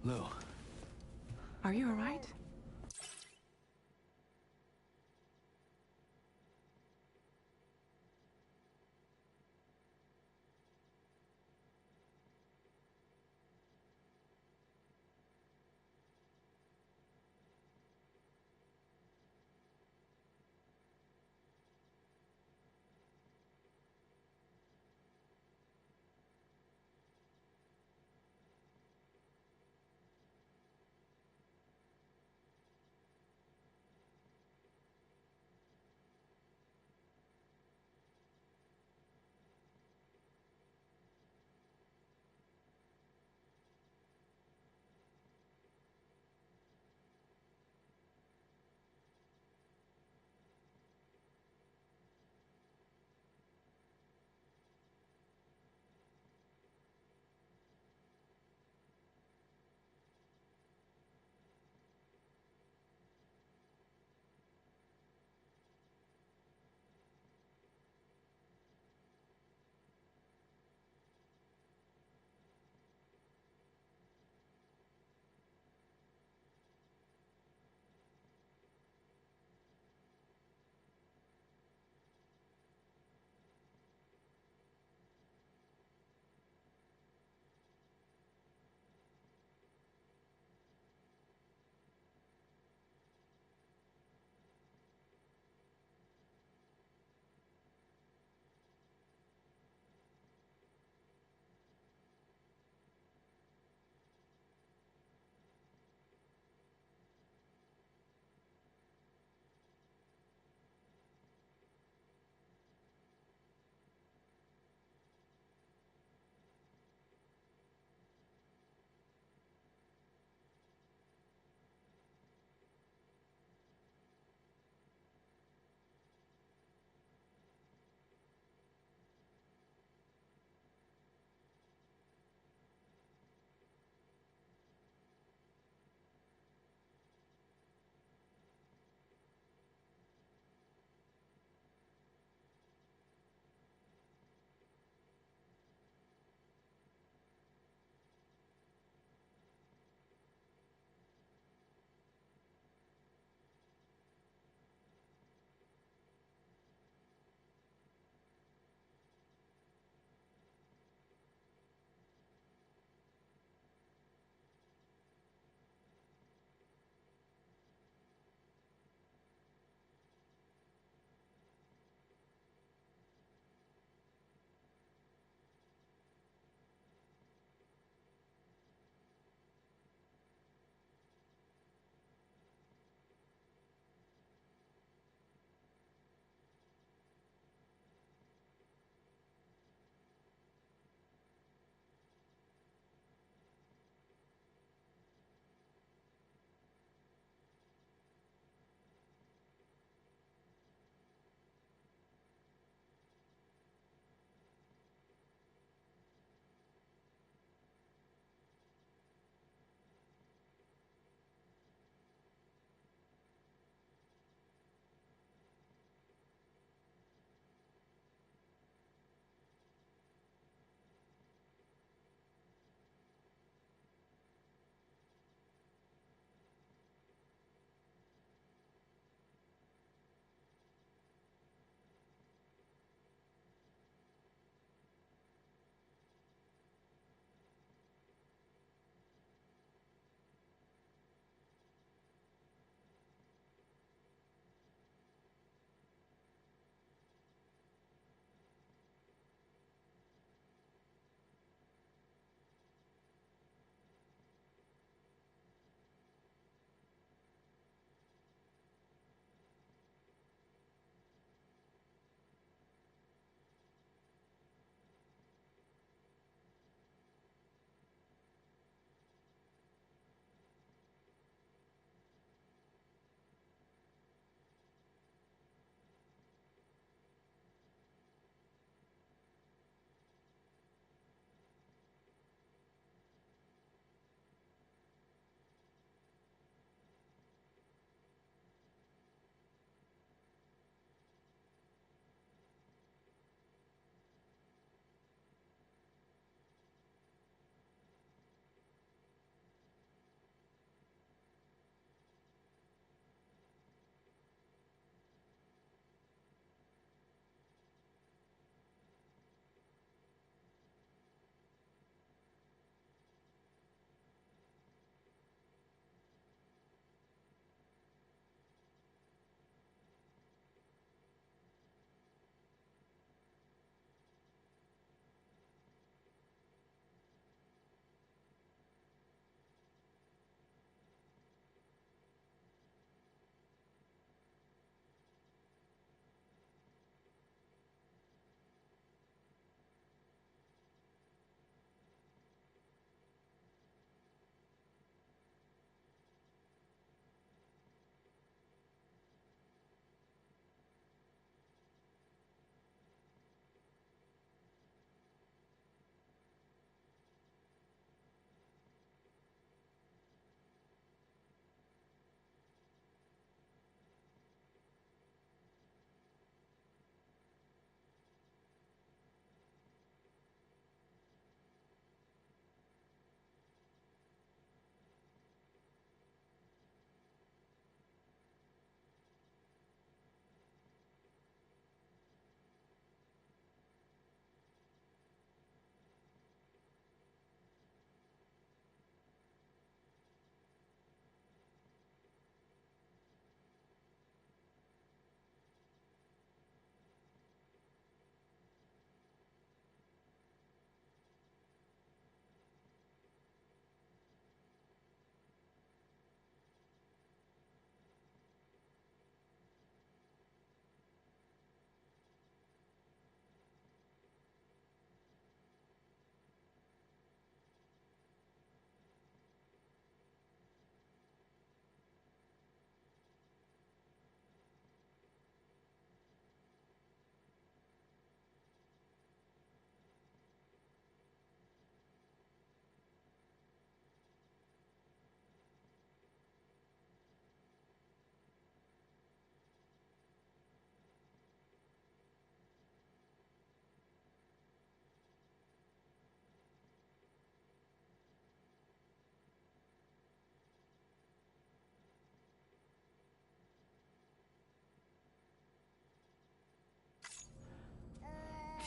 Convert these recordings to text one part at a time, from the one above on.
Lou. Are you all right?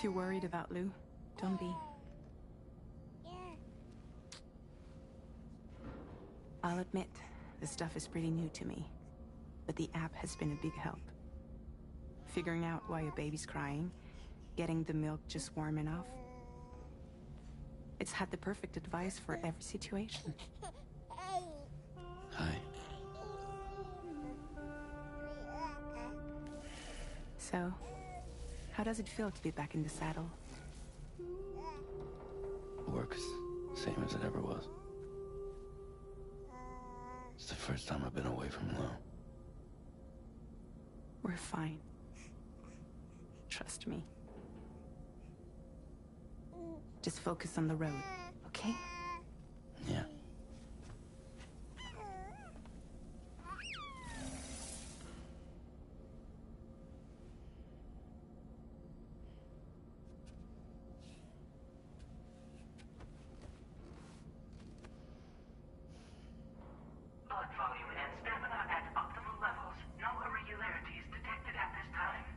If you're worried about Lou, don't be. I'll admit, this stuff is pretty new to me, but the app has been a big help. Figuring out why a baby's crying, getting the milk just warm enough. It's had the perfect advice for every situation. Hi. So, how does it feel to be back in the saddle? Works same as it ever was. It's the first time I've been away from Lou. We're fine. Trust me. Just focus on the road, okay? Yeah. Blood volume and stamina at optimal levels. No irregularities detected at this time.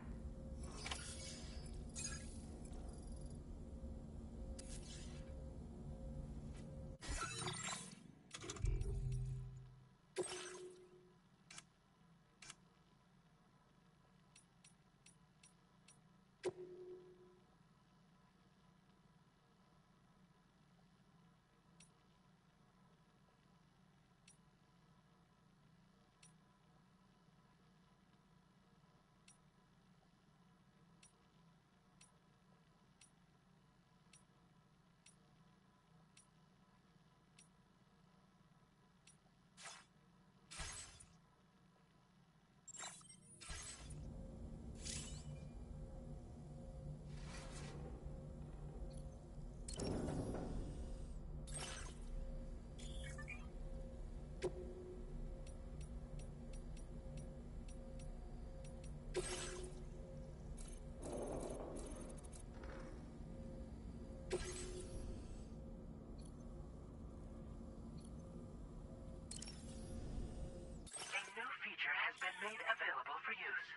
A new feature has been made available for use.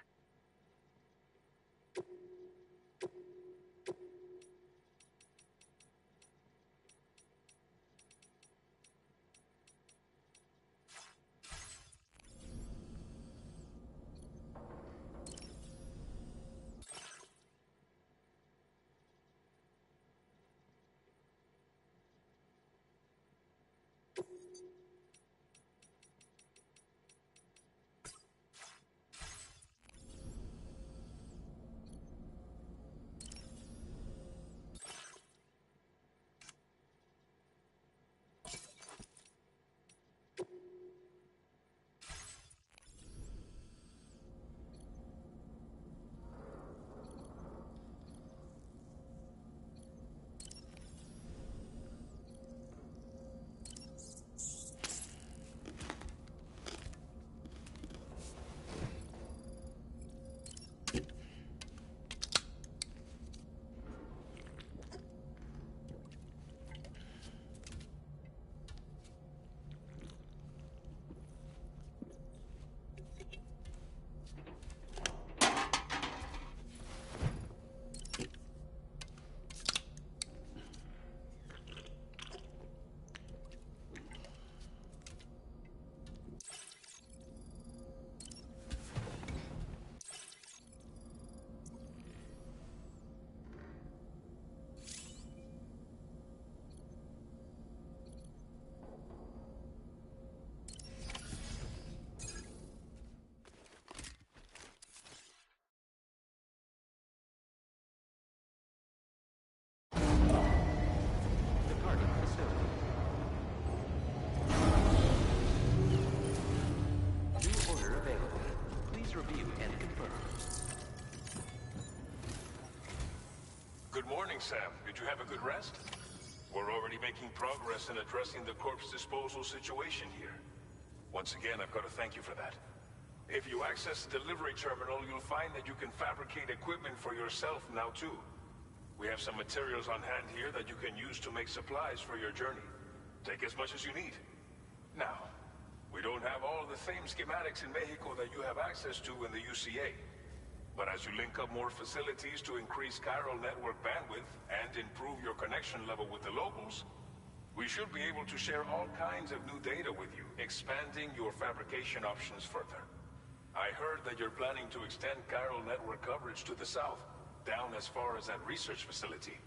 Departing facility. New order available. Please review and confirm. Good morning, Sam. Did you have a good rest? We're already making progress in addressing the corpse disposal situation here. Once again, I've got to thank you for that. If you access the delivery terminal, you'll find that you can fabricate equipment for yourself now too. We have some materials on hand here that you can use to make supplies for your journey. Take as much as you need. Now, we don't have all the same schematics in Mexico that you have access to in the UCA. But as you link up more facilities to increase chiral network bandwidth and improve your connection level with the locals, we should be able to share all kinds of new data with you, expanding your fabrication options further. I heard that you're planning to extend chiral network coverage to the south, down as far as that research facility.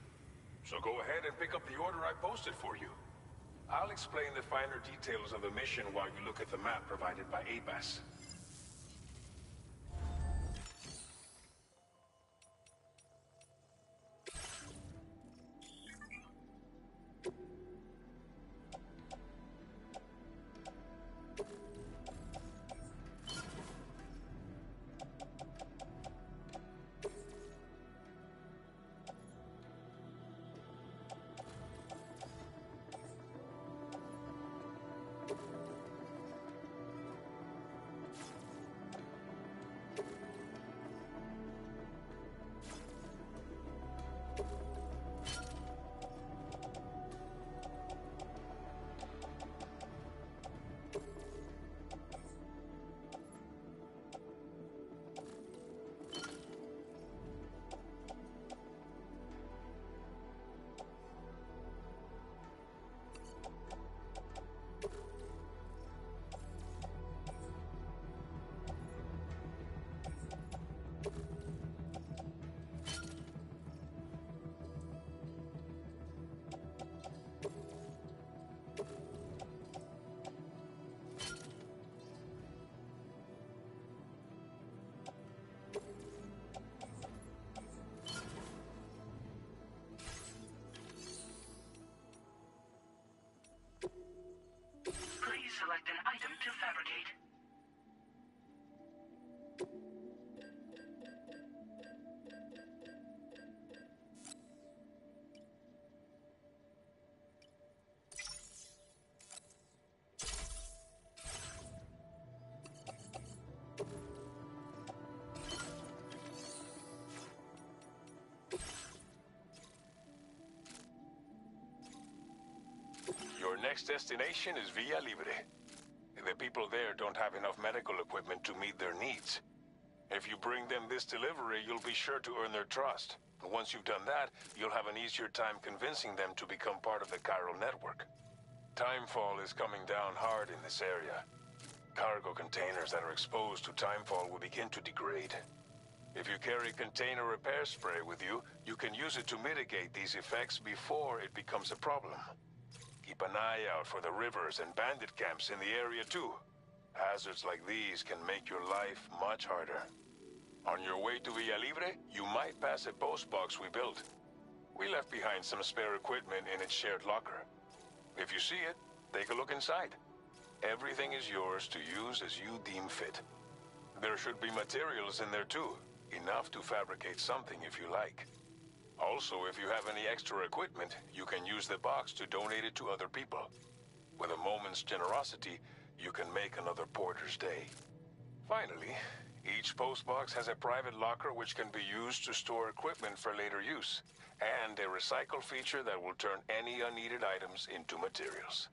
So go ahead and pick up the order I posted for you. I'll explain the finer details of the mission while you look at the map provided by ABAS. Please select an item to fabricate. Your next destination is Villa Libre. The people there don't have enough medical equipment to meet their needs. If you bring them this delivery, you'll be sure to earn their trust. And once you've done that, you'll have an easier time convincing them to become part of the chiral network. Timefall is coming down hard in this area. Cargo containers that are exposed to timefall will begin to degrade. If you carry container repair spray with you, you can use it to mitigate these effects before it becomes a problem. Keep an eye out for the rivers and bandit camps in the area too. Hazards like these can make your life much harder. On your way to Villa Libre, you might pass a post box we built. We left behind some spare equipment in its shared locker. If you see it, take a look inside. Everything is yours to use as you deem fit. There should be materials in there too, enough to fabricate something if you like. Also, if you have any extra equipment, you can use the box to donate it to other people. With a moment's generosity, you can make another porter's day. Finally, each postbox has a private locker which can be used to store equipment for later use, and a recycle feature that will turn any unneeded items into materials.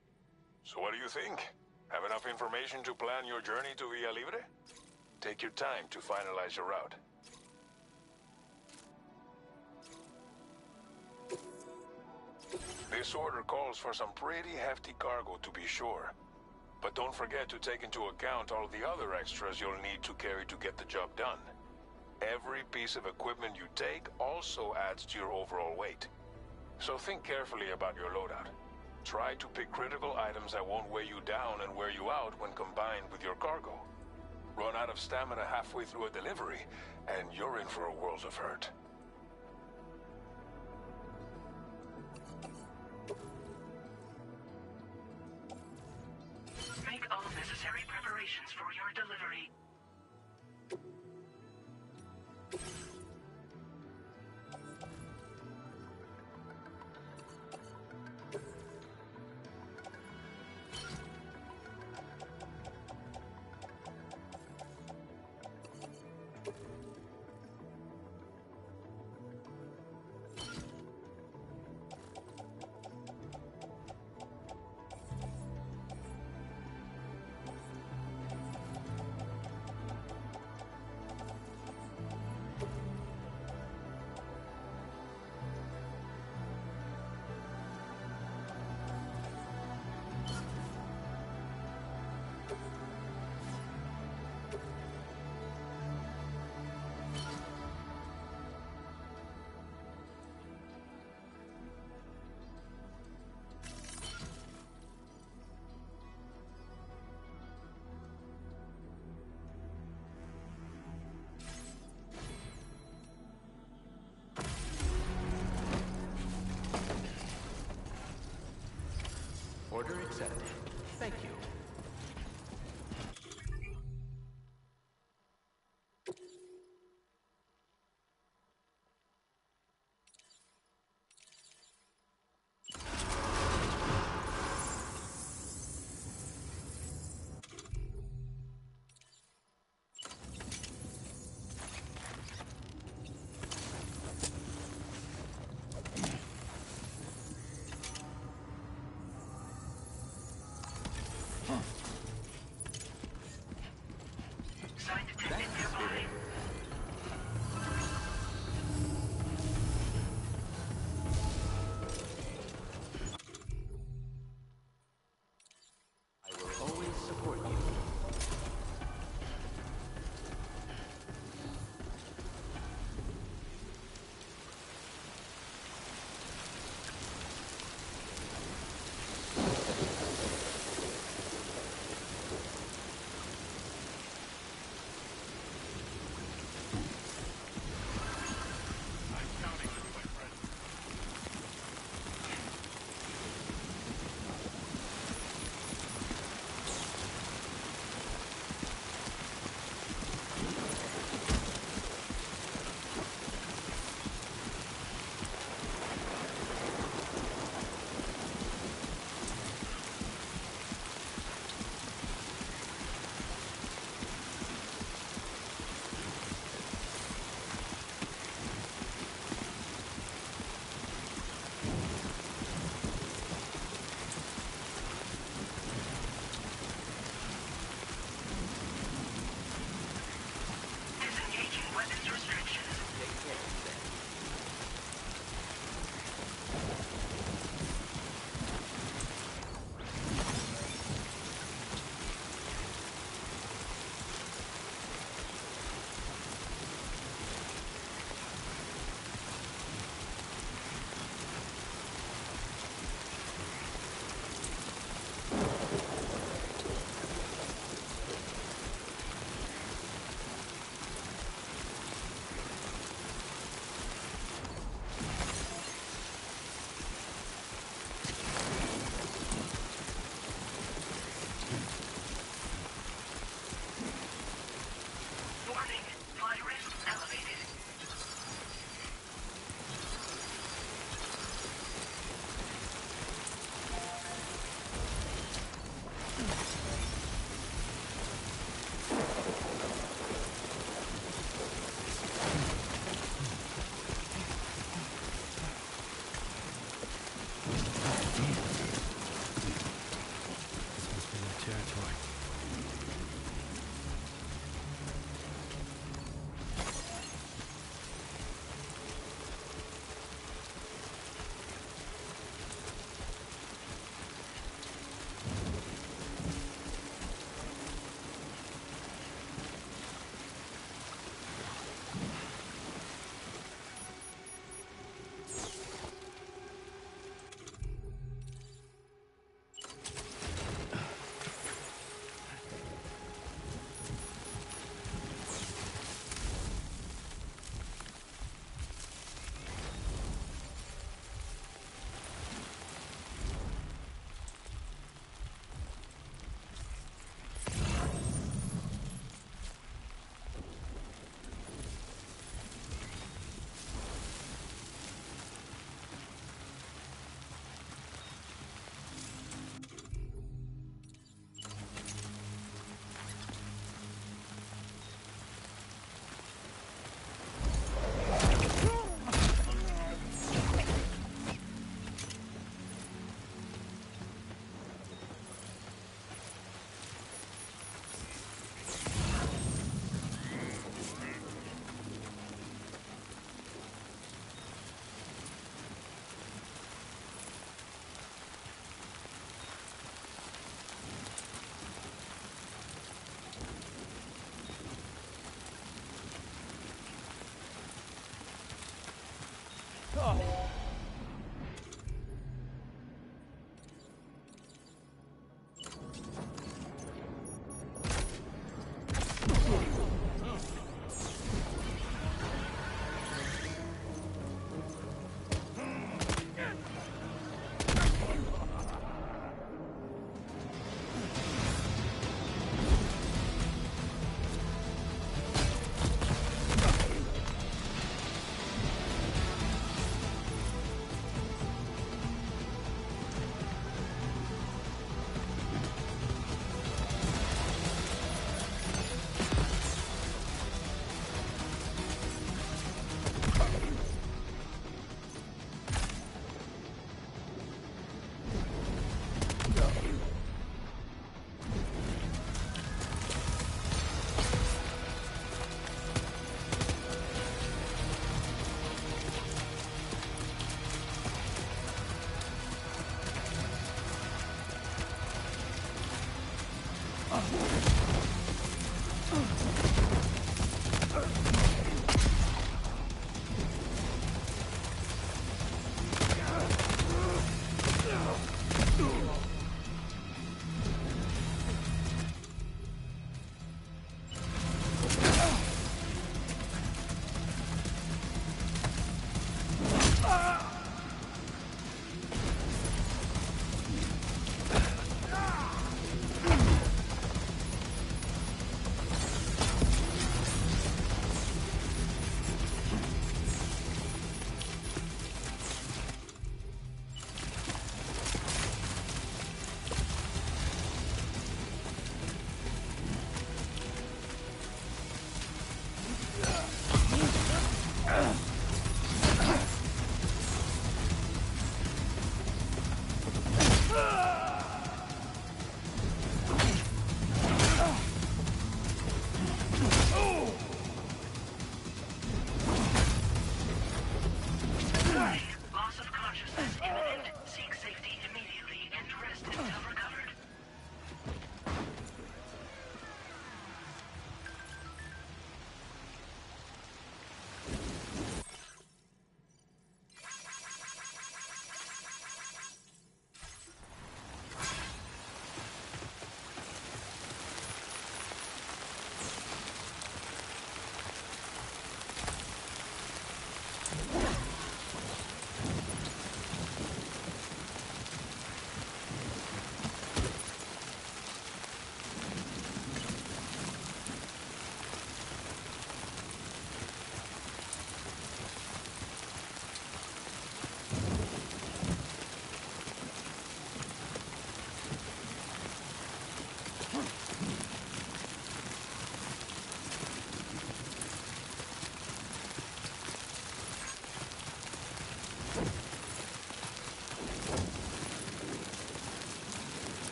So what do you think? Have enough information to plan your journey to Villa Libre? Take your time to finalize your route. This order calls for some pretty hefty cargo to be sure. But don't forget to take into account all the other extras you'll need to carry to get the job done. Every piece of equipment you take also adds to your overall weight. So think carefully about your loadout. Try to pick critical items that won't weigh you down and wear you out when combined with your cargo. Run out of stamina halfway through a delivery, and you're in for a world of hurt. Make all necessary preparations for your delivery. Order accepted. Thank you. Sign detected nearby. I will always support you. Disengaging weapons restrictions. Take care, Sam. Warning. Fly risk elevated. This must be new territory.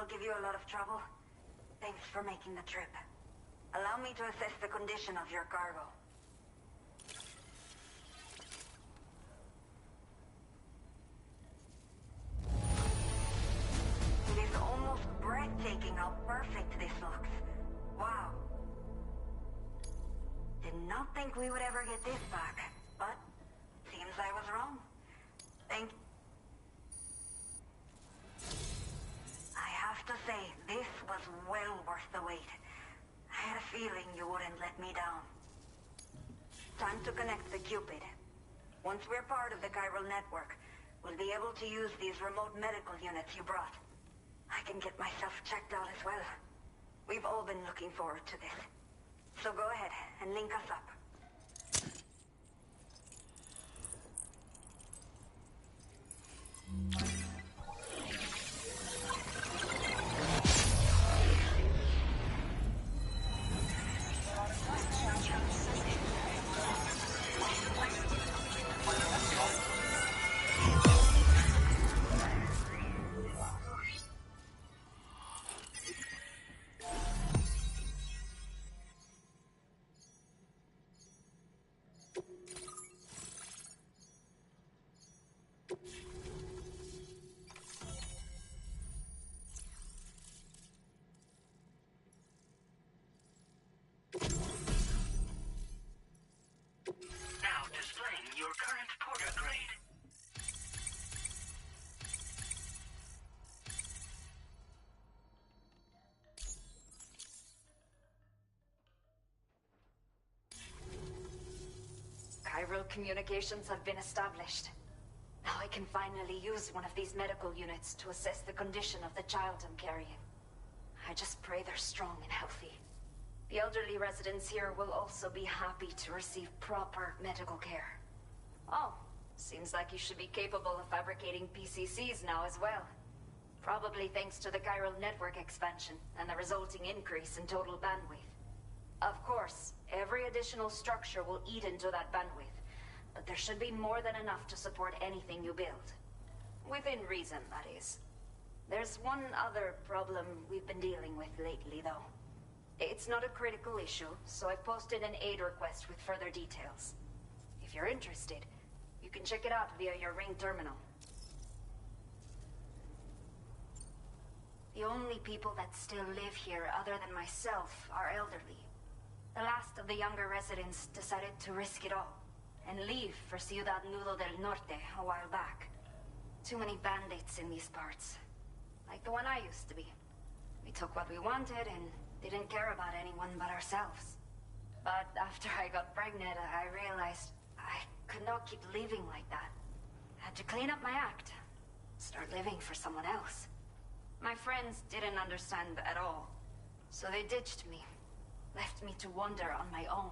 give you a lot of trouble. Thanks for making the trip. Allow me to assess the condition of your cargo. It is almost breathtaking how perfect this looks. Wow. Did not think we would ever get this back, but seems I was wrong. I have to say, this was well worth the wait. I had a feeling you wouldn't let me down. Time to connect the Cupid. Once we're part of the chiral network, we'll be able to use these remote medical units you brought. I can get myself checked out as well. We've all been looking forward to this. So go ahead and link us up. Now displaying your current porter grade. Chiral communications have been established. Now I can finally use one of these medical units to assess the condition of the child I'm carrying. I just pray they're strong and healthy. The elderly residents here will also be happy to receive proper medical care. Oh, seems like you should be capable of fabricating PCCs now as well. Probably thanks to the chiral network expansion and the resulting increase in total bandwidth. Of course, every additional structure will eat into that bandwidth, but there should be more than enough to support anything you build. Within reason, that is. There's one other problem we've been dealing with lately, though. It's not a critical issue, so I've posted an aid request with further details. If you're interested, you can check it out via your ring terminal. The only people that still live here other than myself are elderly. The last of the younger residents decided to risk it all and leave for Ciudad Nudo del Norte a while back. Too many bandits in these parts. Like the one I used to be. We took what we wanted and didn't care about anyone but ourselves. But after I got pregnant, I realized I could not keep living like that. Had to clean up my act. Start living for someone else. My friends didn't understand at all. So they ditched me. Left me to wander on my own.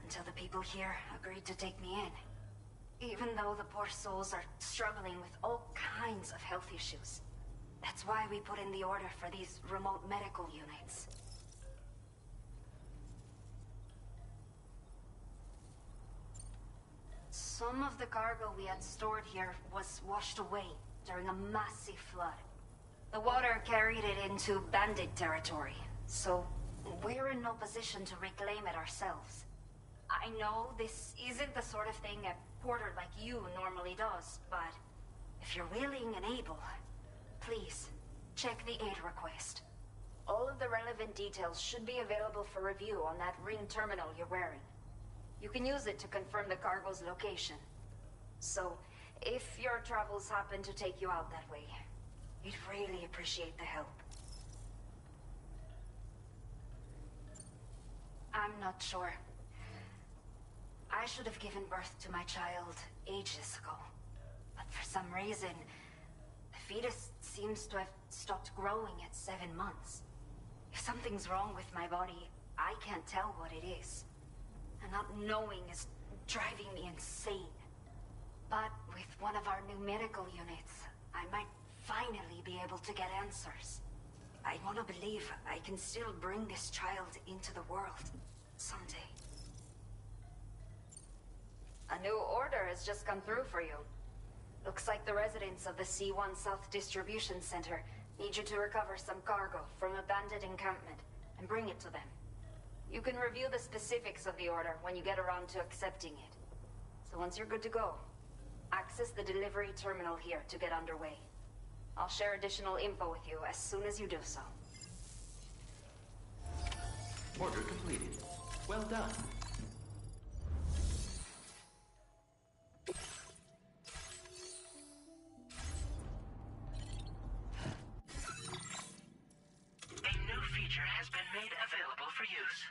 Until the people here agreed to take me in. Even though the poor souls are struggling with all kinds of health issues. That's why we put in the order for these remote medical units. Some of the cargo we had stored here was washed away during a massive flood. The water carried it into bandit territory, so we're in no position to reclaim it ourselves. I know this isn't the sort of thing a porter like you normally does, but if you're willing and able, please, check the aid request. All of the relevant details should be available for review on that ring terminal you're wearing. You can use it to confirm the cargo's location. So, if your travels happen to take you out that way, we'd really appreciate the help. I'm not sure. I should have given birth to my child ages ago. But for some reason, the fetus seems to have stopped growing at 7 months. If something's wrong with my body, I can't tell what it is. And not knowing is driving me insane. But with one of our new medical units, I might finally be able to get answers. I want to believe I can still bring this child into the world someday. A new order has just come through for you. Looks like the residents of the C1 South Distribution Center Need you to recover some cargo from abandoned encampment and bring it to them. You can review the specifics of the order when you get around to accepting it. So once you're good to go, access the delivery terminal here to get underway. I'll share additional info with you as soon as you do so. Order completed. Well done. A new feature has been made available for use.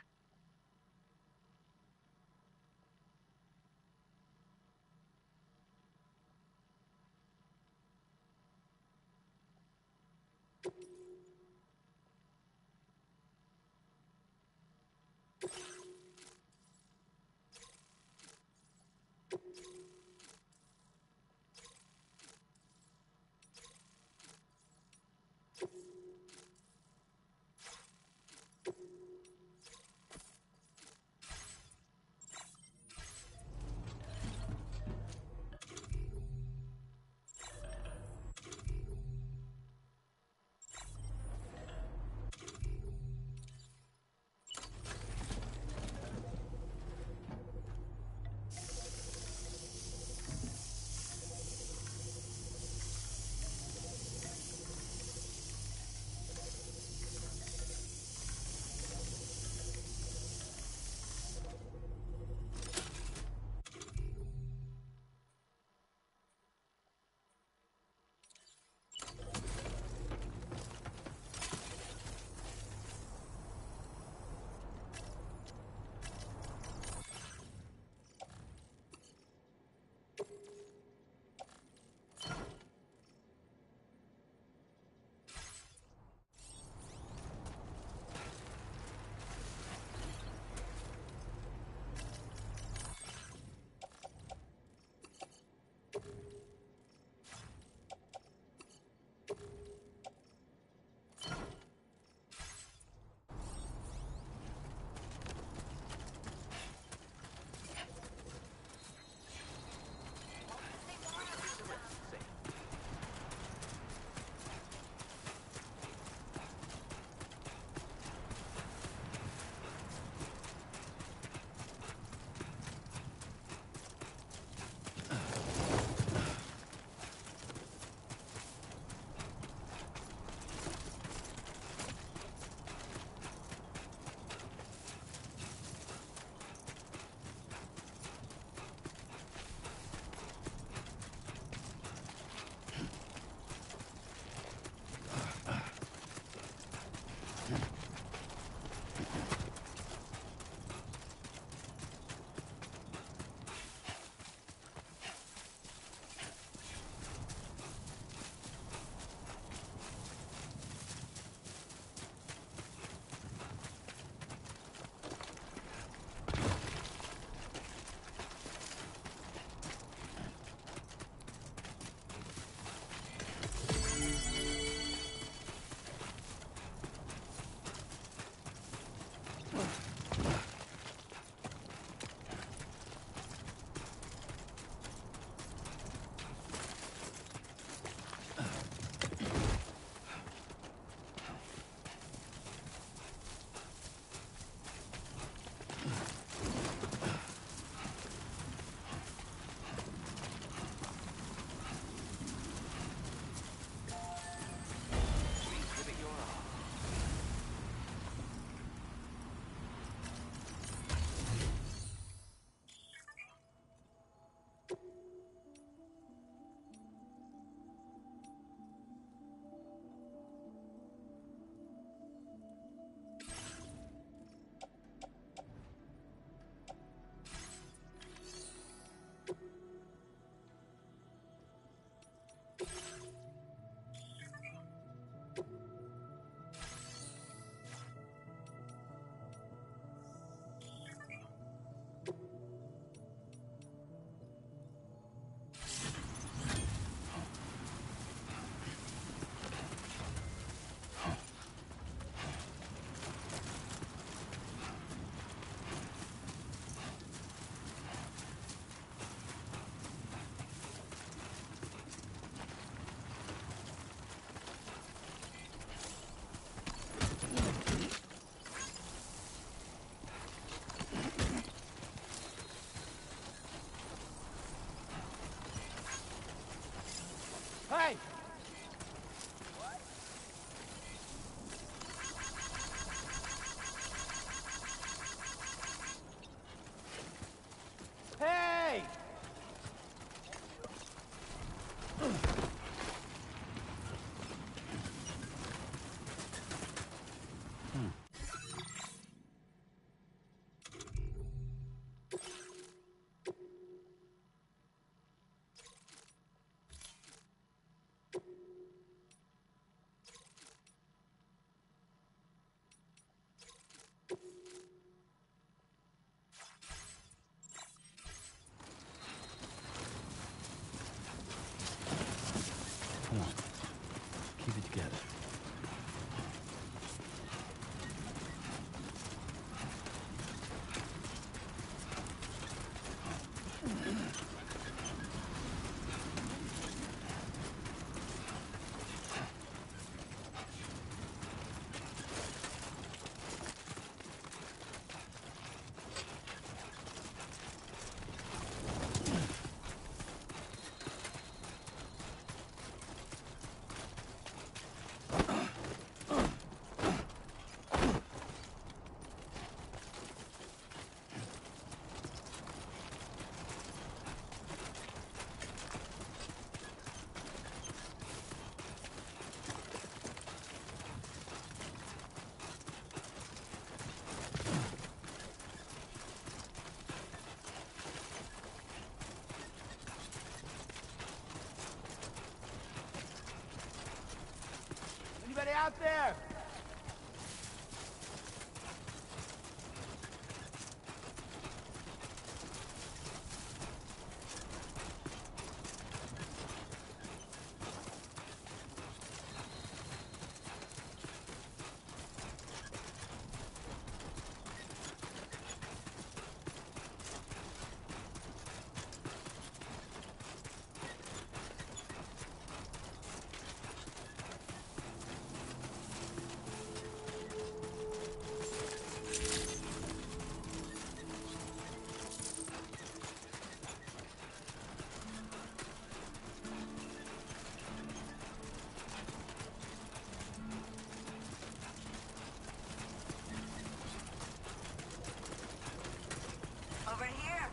Hey! Hey! Come on. Keep it together. Anybody out there? Over here.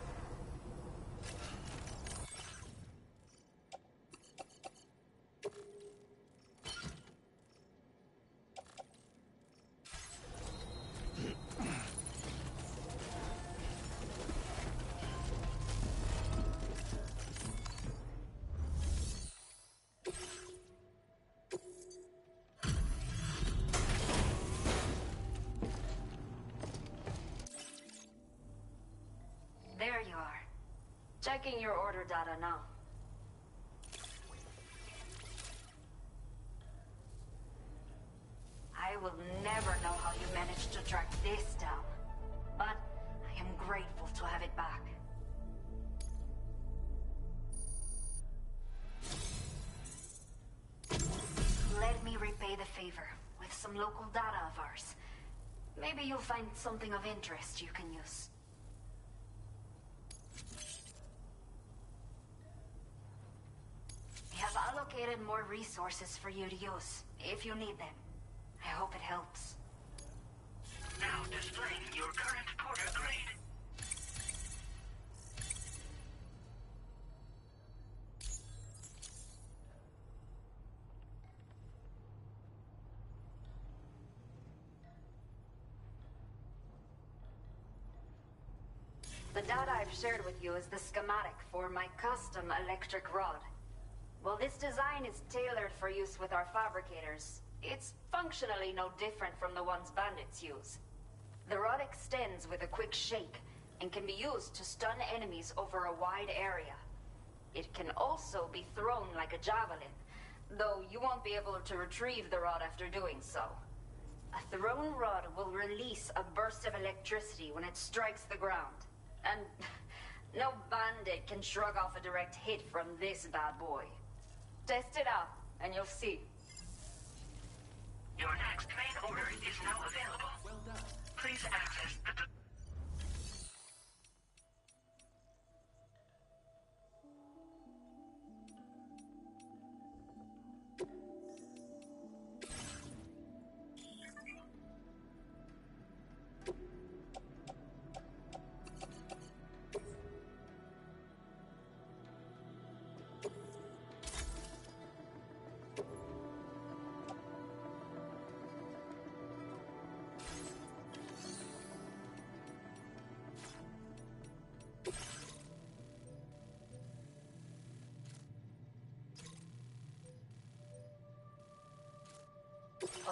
There you are. Checking your order data now. I will never know how you managed to track this down, but I am grateful to have it back. Let me repay the favor with some local data of ours. Maybe you'll find something of interest you can use. We have allocated more resources for you to use, if you need them. I hope it helps. Now displaying your current porter grade. The data I've shared with you is the schematic for my custom electric rod. While this design is tailored for use with our fabricators, it's functionally no different from the ones bandits use. The rod extends with a quick shake and can be used to stun enemies over a wide area. It can also be thrown like a javelin, though you won't be able to retrieve the rod after doing so. A thrown rod will release a burst of electricity when it strikes the ground. And no bandit can shrug off a direct hit from this bad boy. Test it out, and you'll see. Your next main order is now available. Well done. Please access the...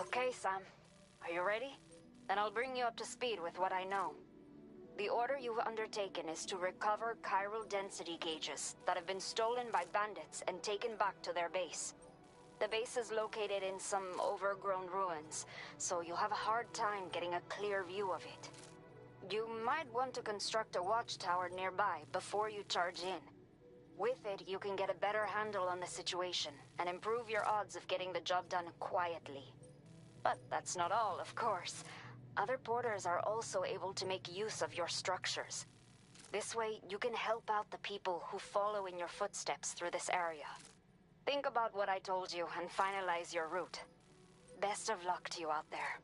Okay, Sam. Are you ready? Then I'll bring you up to speed with what I know. The order you've undertaken is to recover chiral density gauges that have been stolen by bandits and taken back to their base. The base is located in some overgrown ruins, so you'll have a hard time getting a clear view of it. You might want to construct a watchtower nearby before you charge in. With it, you can get a better handle on the situation and improve your odds of getting the job done quietly. But that's not all, of course. Other porters are also able to make use of your structures. This way, you can help out the people who follow in your footsteps through this area. Think about what I told you and finalize your route. Best of luck to you out there.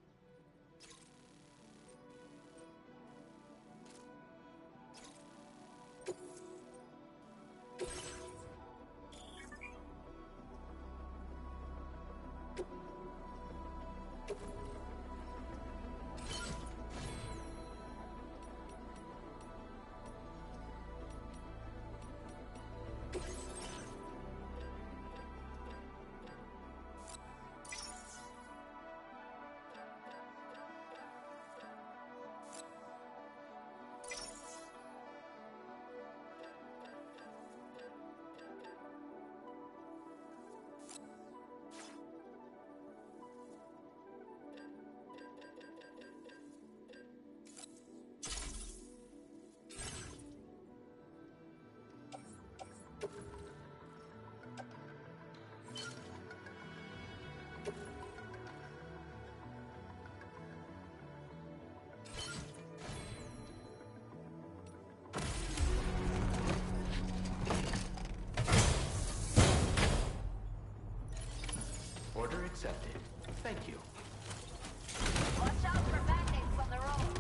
Order accepted. Thank you. Watch out for bandits on the road.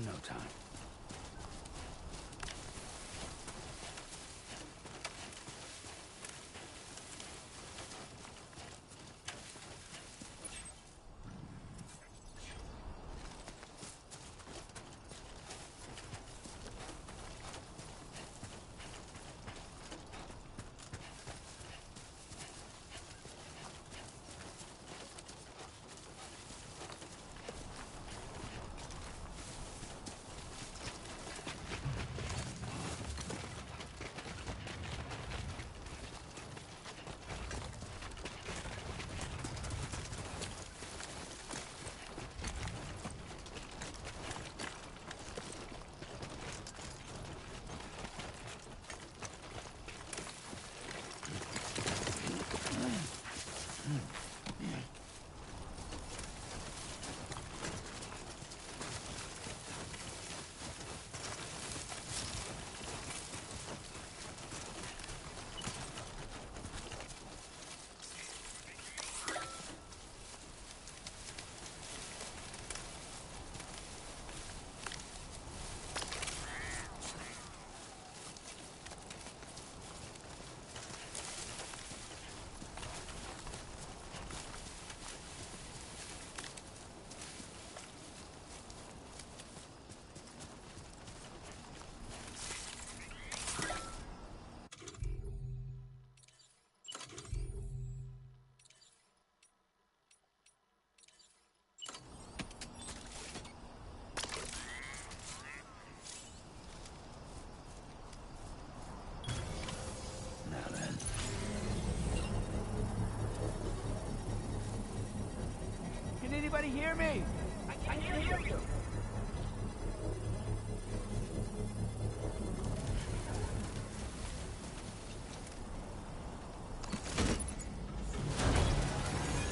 in no time. Now then. Can anybody hear me? I can hear you.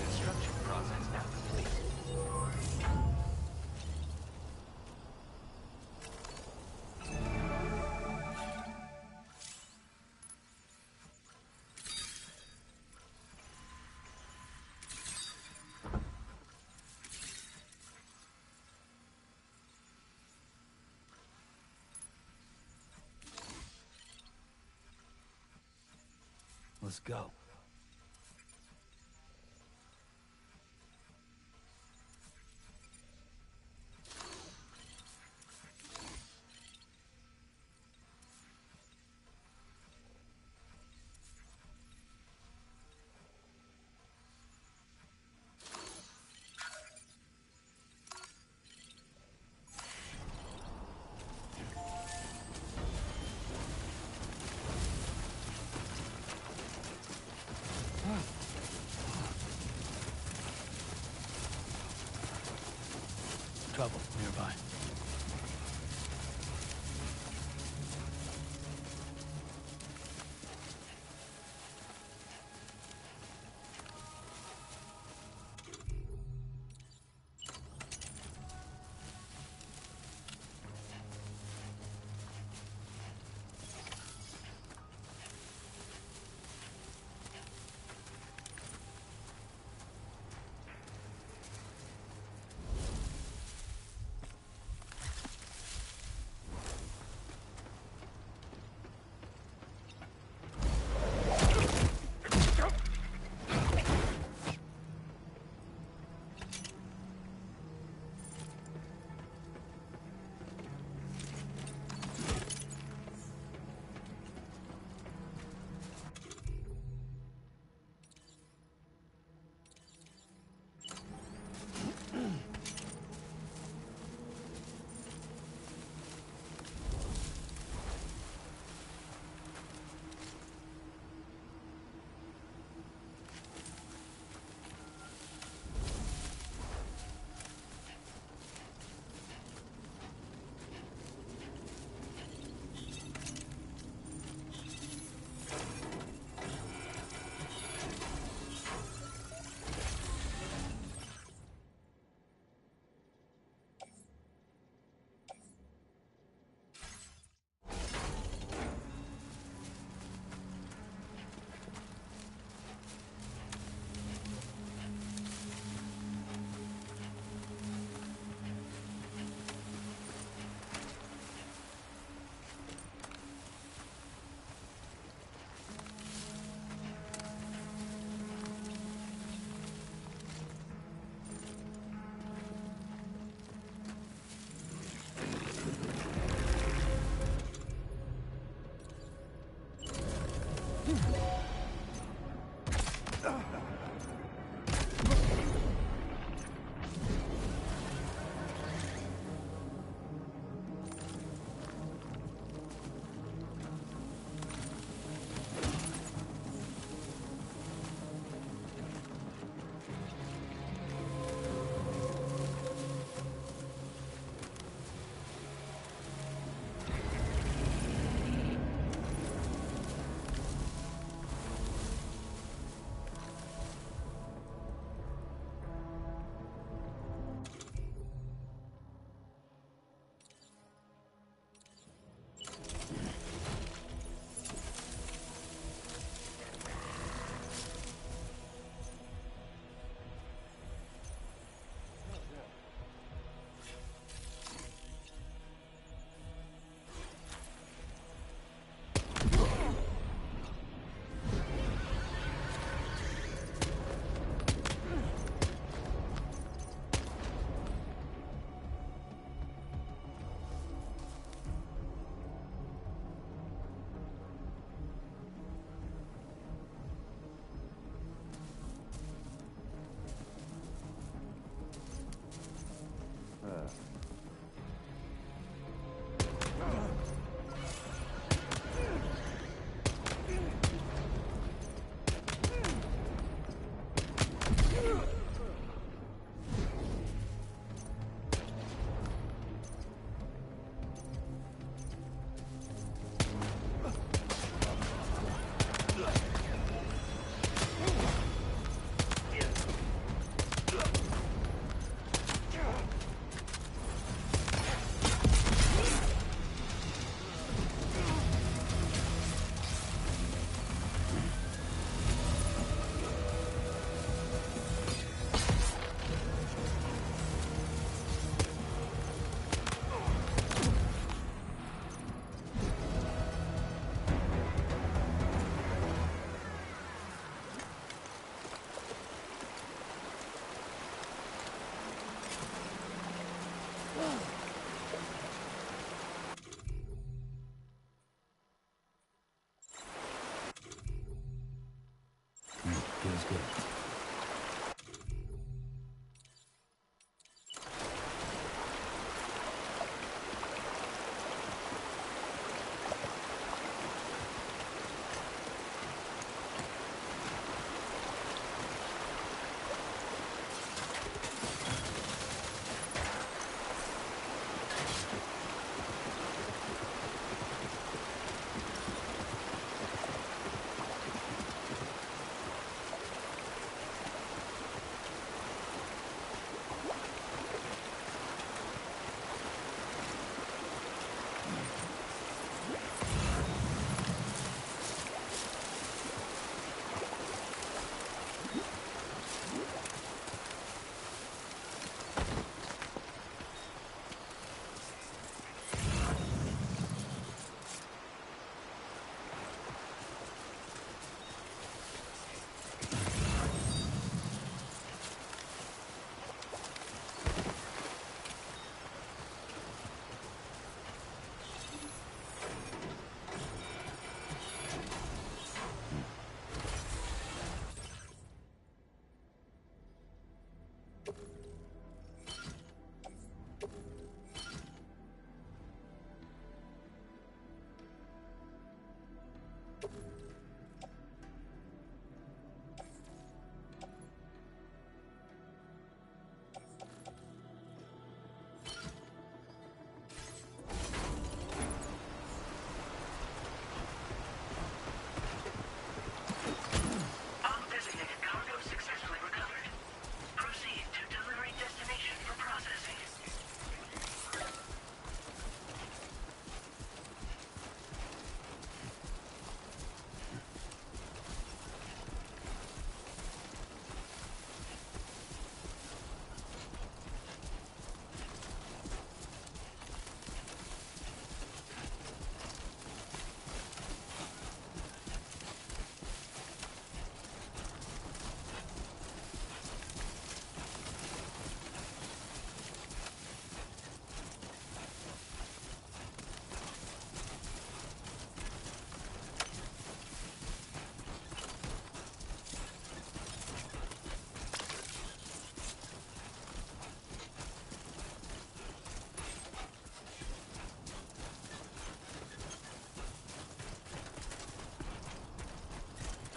Construction process now complete. Let's go.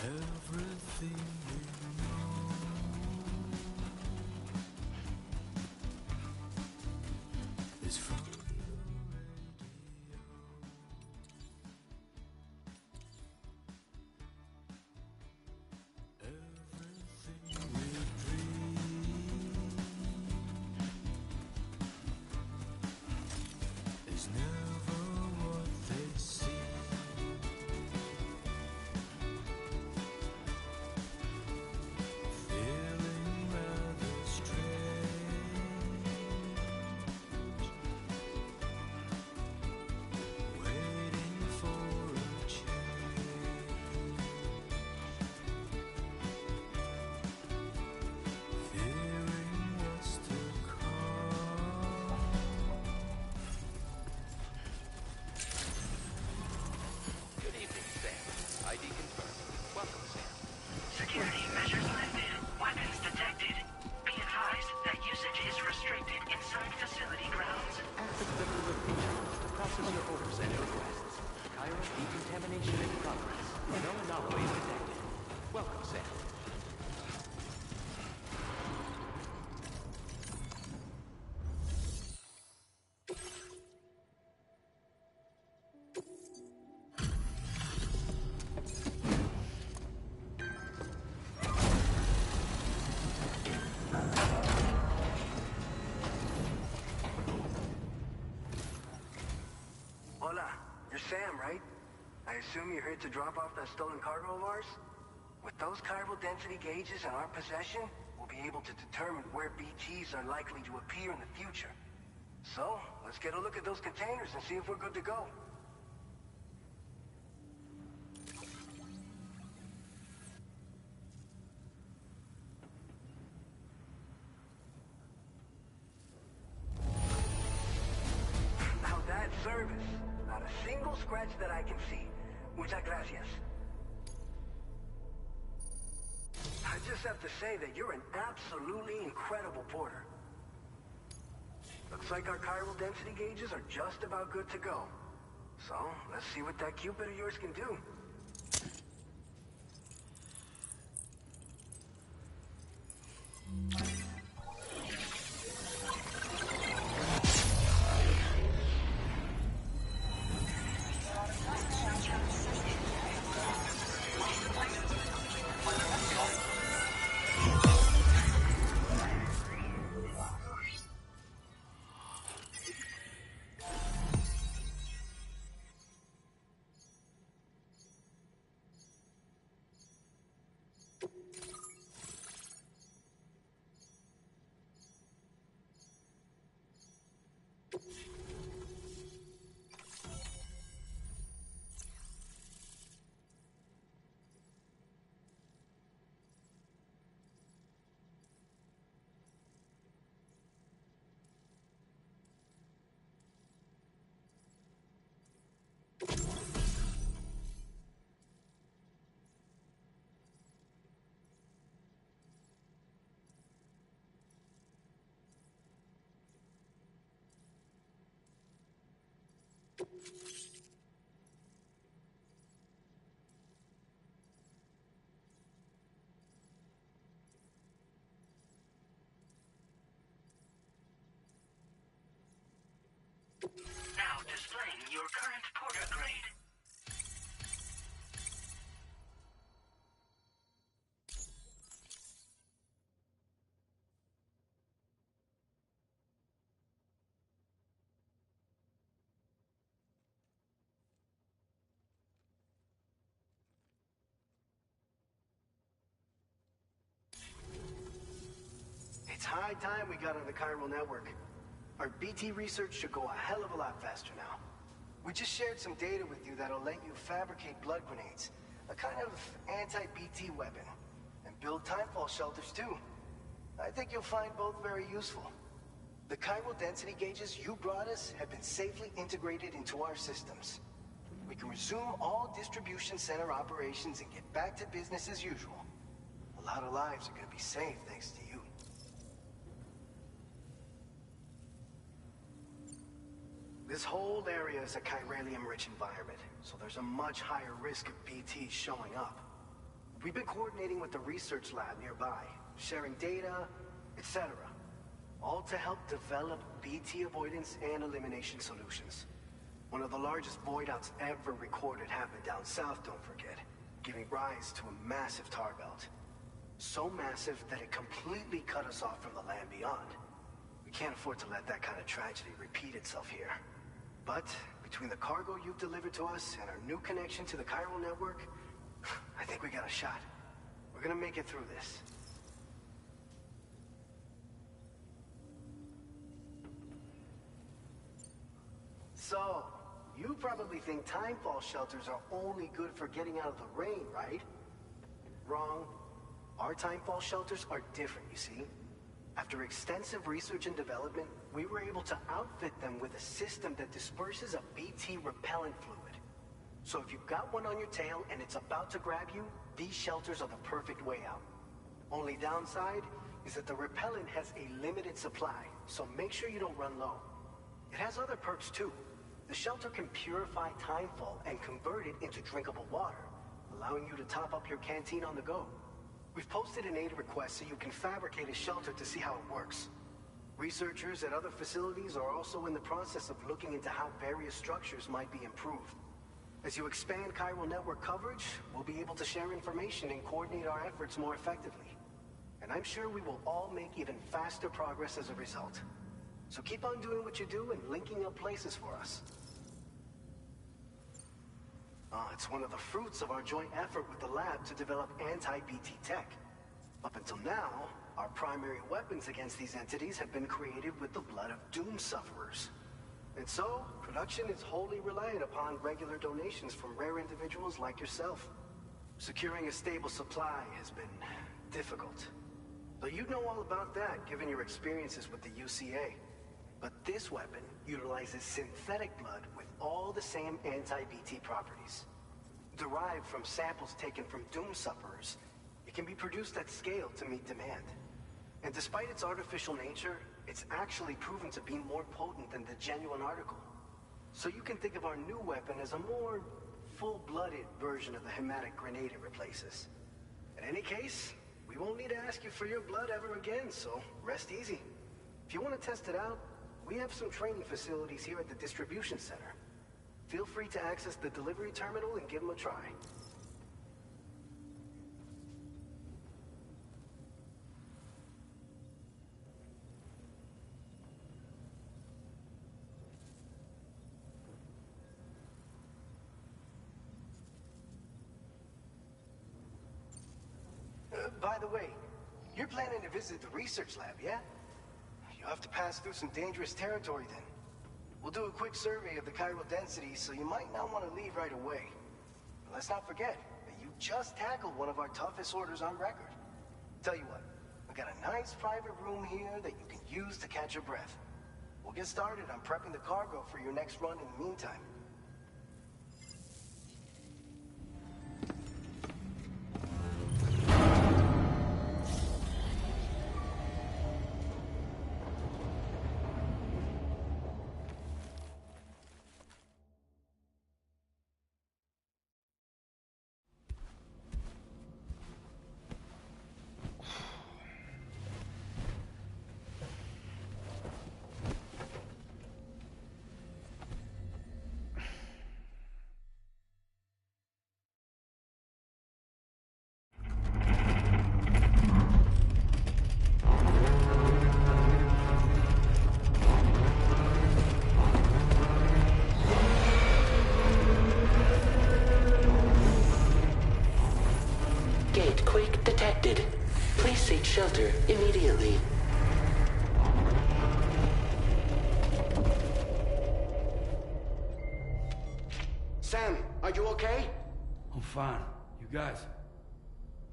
Everything is from is never what they see. Feeling rather strange, waiting for a change, fearing what's to come. Good evening, Sam. ID confirmed. Welcome, Sam. Security measures lifted. Weapons detected. Be advised that usage is restricted inside facility grounds. At the click of a picture, process your orders and requests. Cairo decontamination in progress. No anomalies detected. Welcome, Sam. Hola, you're Sam, right? I assume you're here to drop off that stolen cargo of ours? With those chiral density gauges in our possession, we'll be able to determine where BTs are likely to appear in the future. So, let's get a look at those containers and see if we're good to go. Now that's service. Not a single scratch that I can see. Muchas gracias. I just have to say that you're an absolutely incredible porter. Looks like our chiral density gauges are just about good to go. So, let's see what that Cupid of yours can do. Now displaying your current porter grade. It's high time we got on the chiral network. Our BT research should go a hell of a lot faster now. We just shared some data with you that'll let you fabricate blood grenades, a kind of anti-BT weapon, and build timefall shelters too. I think you'll find both very useful. The chiral density gauges you brought us have been safely integrated into our systems. We can resume all distribution center operations and get back to business as usual. A lot of lives are gonna be saved thanks to you. This whole area is a chiralium-rich environment, so there's a much higher risk of BTs showing up. We've been coordinating with the research lab nearby, sharing data, etc. All to help develop BT avoidance and elimination solutions. One of the largest void outs ever recorded happened down south, don't forget, giving rise to a massive tar belt. So massive that it completely cut us off from the land beyond. We can't afford to let that kind of tragedy repeat itself here. But between the cargo you've delivered to us and our new connection to the chiral network, I think we got a shot. We're gonna make it through this. So, you probably think timefall shelters are only good for getting out of the rain, right? Wrong. Our timefall shelters are different, you see. After extensive research and development, we were able to outfit them with a system that disperses a BT repellent fluid. So if you've got one on your tail and it's about to grab you, these shelters are the perfect way out. Only downside is that the repellent has a limited supply, so make sure you don't run low. It has other perks too. The shelter can purify timefall and convert it into drinkable water, allowing you to top up your canteen on the go. We've posted an aid request so you can fabricate a shelter to see how it works. Researchers at other facilities are also in the process of looking into how various structures might be improved. As you expand chiral network coverage, we'll be able to share information and coordinate our efforts more effectively. And I'm sure we will all make even faster progress as a result. So keep on doing what you do and linking up places for us. It's one of the fruits of our joint effort with the lab to develop anti-BT tech. Up until now, our primary weapons against these entities have been created with the blood of doom sufferers. And so, production is wholly reliant upon regular donations from rare individuals like yourself. Securing a stable supply has been difficult. Though you'd know all about that, given your experiences with the UCA. But this weapon utilizes synthetic blood with all the same anti-BT properties. Derived from samples taken from doom sufferers, it can be produced at scale to meet demand. And despite its artificial nature, it's actually proven to be more potent than the genuine article. So you can think of our new weapon as a more full-blooded version of the hematic grenade it replaces. In any case, we won't need to ask you for your blood ever again, so rest easy. If you want to test it out, we have some training facilities here at the distribution center. Feel free to access the delivery terminal and give them a try. By the way, you're planning to visit the research lab, yeah? You'll have to pass through some dangerous territory then. We'll do a quick survey of the chiral density, so you might not want to leave right away. But let's not forget that you just tackled one of our toughest orders on record. Tell you what, I got a nice private room here that you can use to catch your breath. We'll get started on prepping the cargo for your next run in the meantime. Quake detected. Please seek shelter immediately. Sam, are you okay? I'm fine. You guys?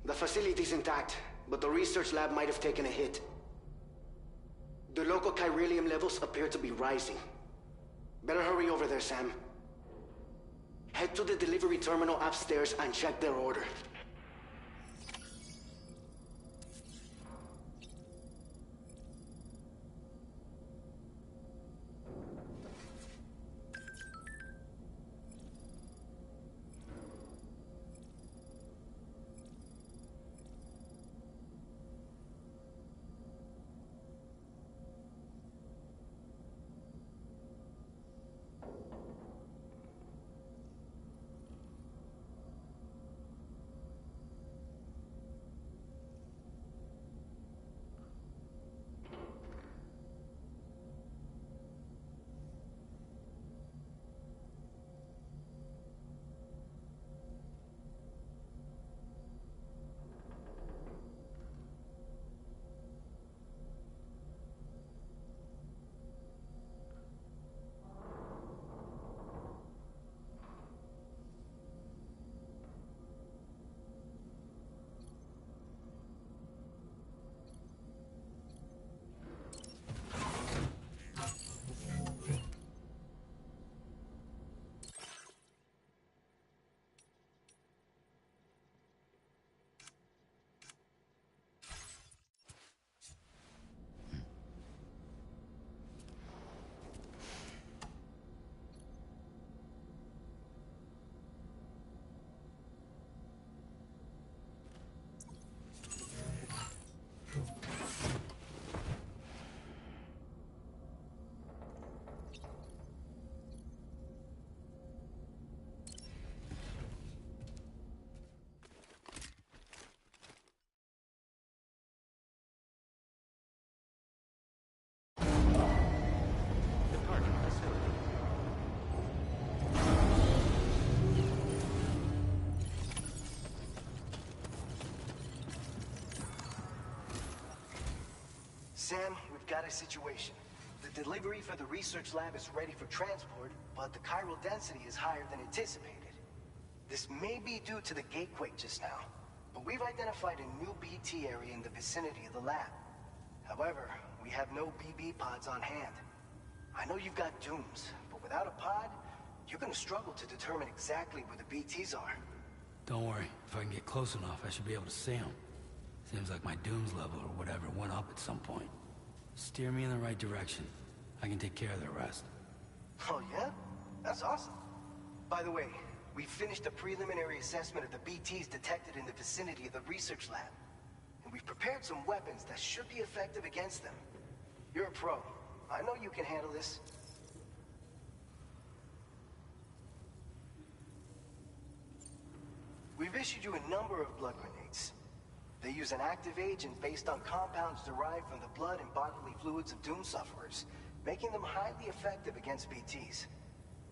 The facility's intact, but the research lab might have taken a hit. The local chiralium levels appear to be rising. Better hurry over there, Sam. Head to the delivery terminal upstairs and check their order. Sam, we've got a situation. The delivery for the research lab is ready for transport, but the chiral density is higher than anticipated. This may be due to the gatequake just now, but we've identified a new BT area in the vicinity of the lab. However, we have no BB pods on hand. I know you've got dooms, but without a pod, you're gonna struggle to determine exactly where the BTs are. Don't worry, if I can get close enough, I should be able to see them. Seems like my dooms level or whatever went up at some point. Steer me in the right direction. I can take care of the rest. Oh yeah? That's awesome. By the way, we finished a preliminary assessment of the BTs detected in the vicinity of the research lab. And we've prepared some weapons that should be effective against them. You're a pro. I know you can handle this. We've issued you a number of blood grenades. They use an active agent based on compounds derived from the blood and bodily fluids of Doom sufferers, making them highly effective against BTs.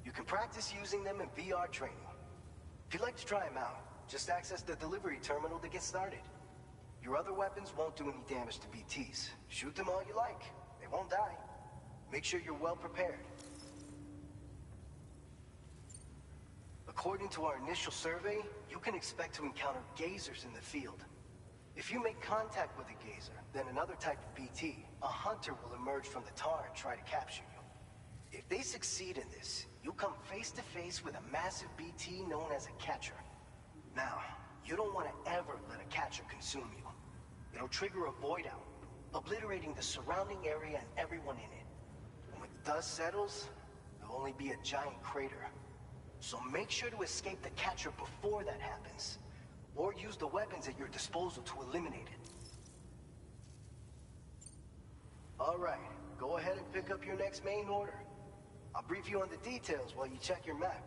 You can practice using them in VR training. If you'd like to try them out, just access the delivery terminal to get started. Your other weapons won't do any damage to BTs. Shoot them all you like. They won't die. Make sure you're well prepared. According to our initial survey, you can expect to encounter gazers in the field. If you make contact with a gazer, then another type of BT, a hunter will emerge from the tar and try to capture you. If they succeed in this, you'll come face to face with a massive BT known as a catcher. Now, you don't want to ever let a catcher consume you. It'll trigger a void out, obliterating the surrounding area and everyone in it. And when the dust settles, there'll only be a giant crater. So make sure to escape the catcher before that happens, or use the weapons at your disposal to eliminate it. All right, go ahead and pick up your next main order. I'll brief you on the details while you check your map.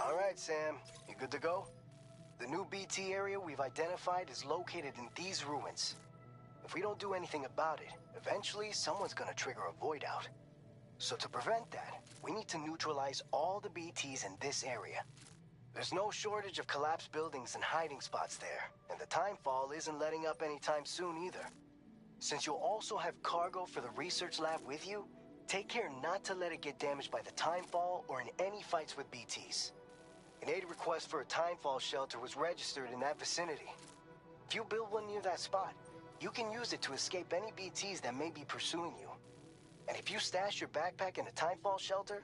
All right, Sam. You good to go? The new BT area we've identified is located in these ruins. If we don't do anything about it, eventually someone's gonna trigger a void out. So to prevent that, we need to neutralize all the BTs in this area. There's no shortage of collapsed buildings and hiding spots there, and the timefall isn't letting up anytime soon either. Since you'll also have cargo for the research lab with you, take care not to let it get damaged by the timefall or in any fights with BTs. An aid request for a timefall shelter was registered in that vicinity. If you build one near that spot, you can use it to escape any BTs that may be pursuing you. And if you stash your backpack in a timefall shelter,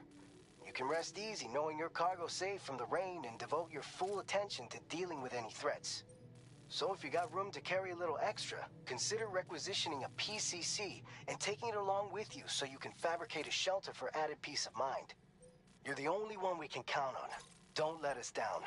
you can rest easy knowing your cargo's safe from the rain and devote your full attention to dealing with any threats. So if you got room to carry a little extra, consider requisitioning a PCC and taking it along with you so you can fabricate a shelter for added peace of mind. You're the only one we can count on. Don't let us down.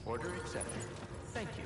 Order accepted. Thank you.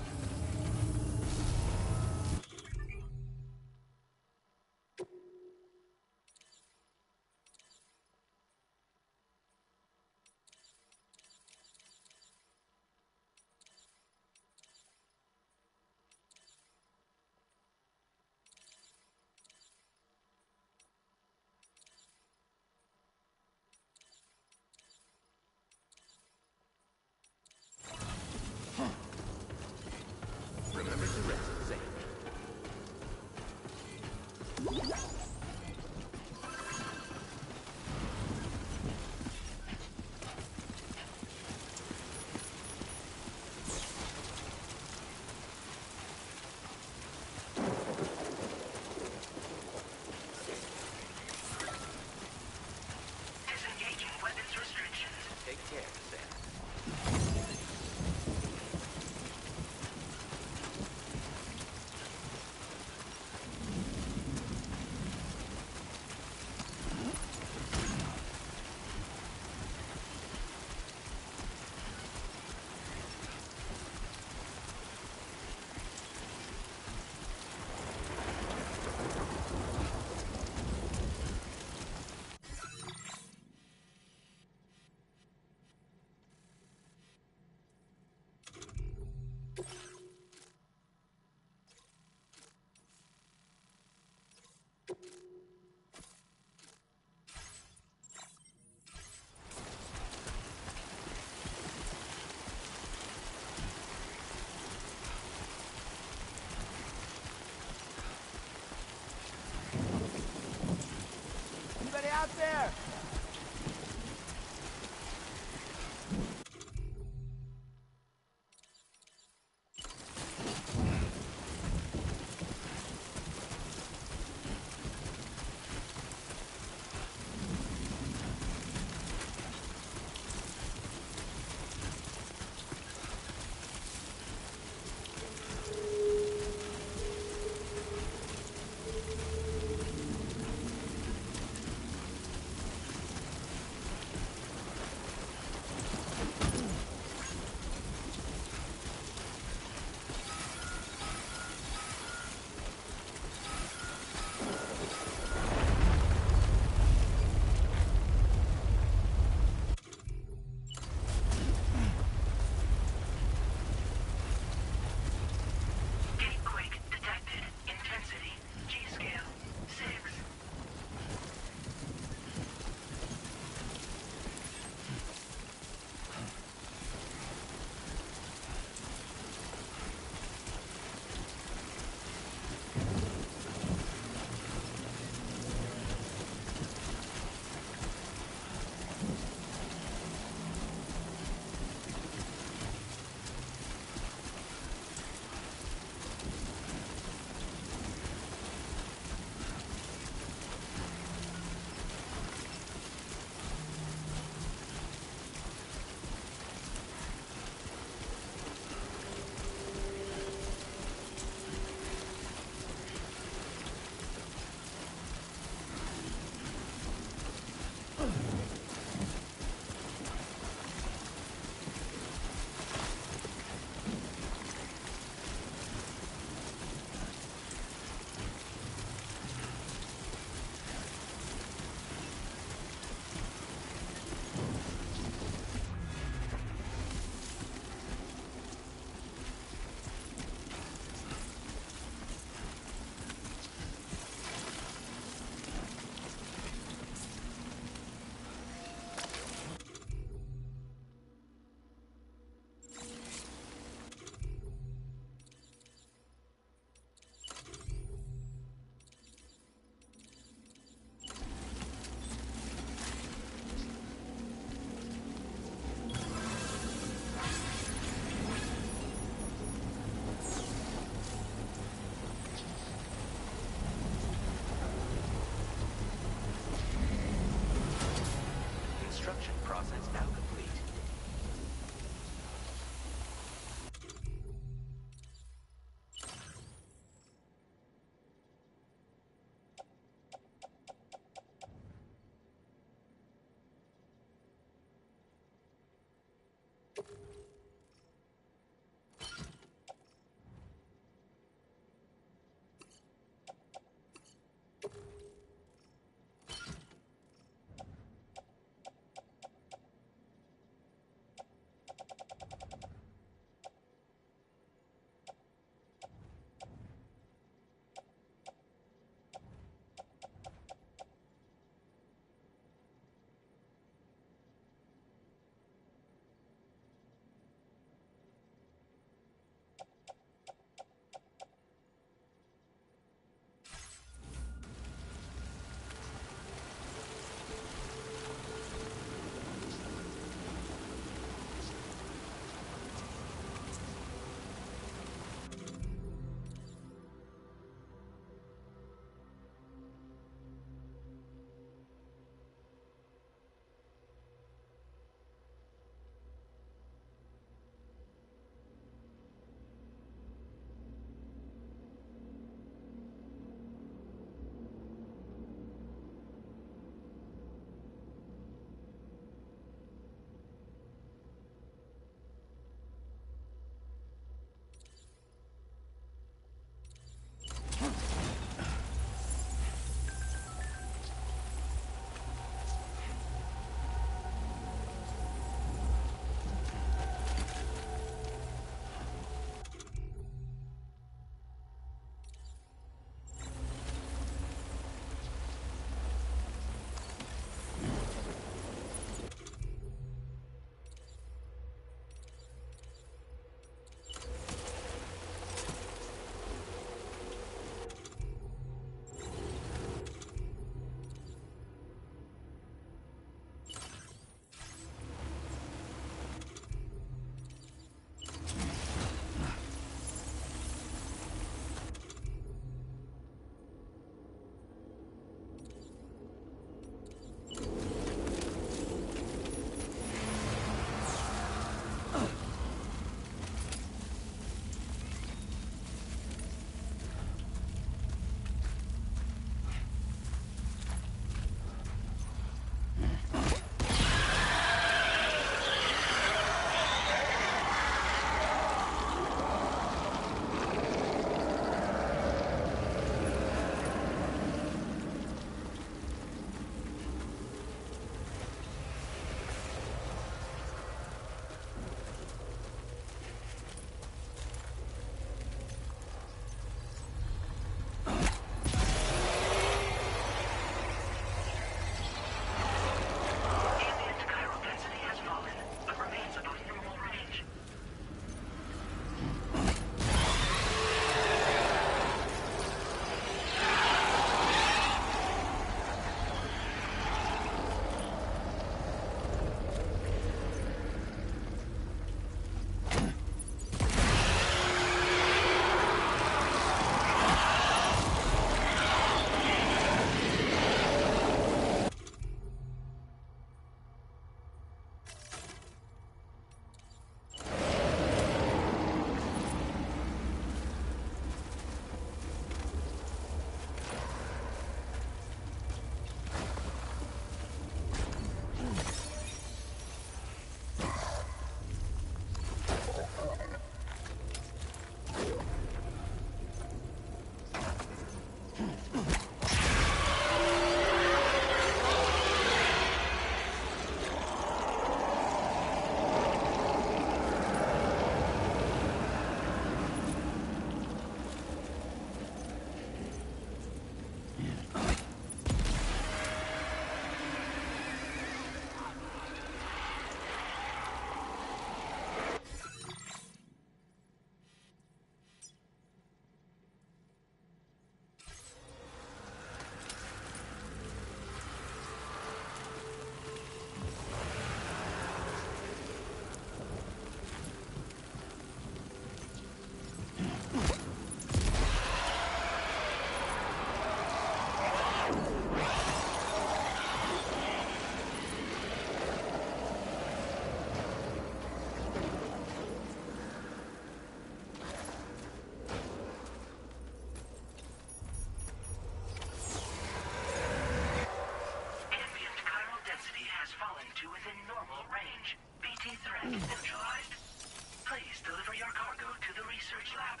research lab.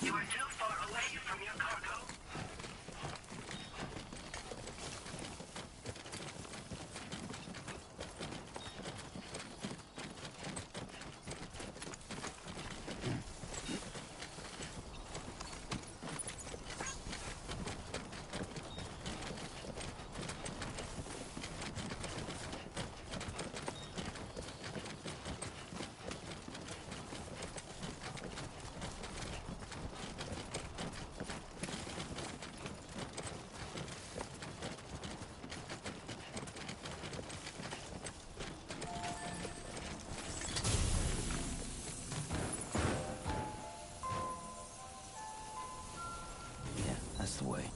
You are too far away from your cargo. Yeah, that's the way.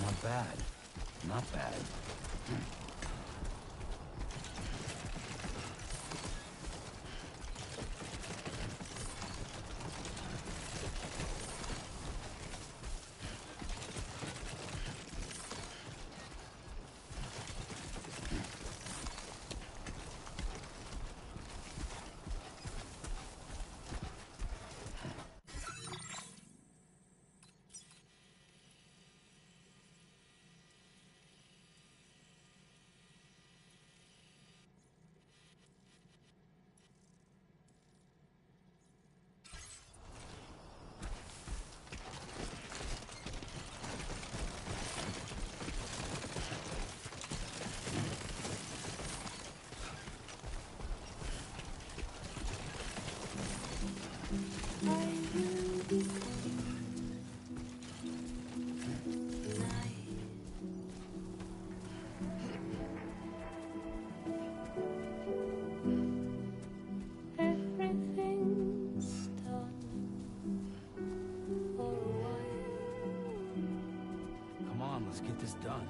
Not bad. Not bad. Come on, let's get this done.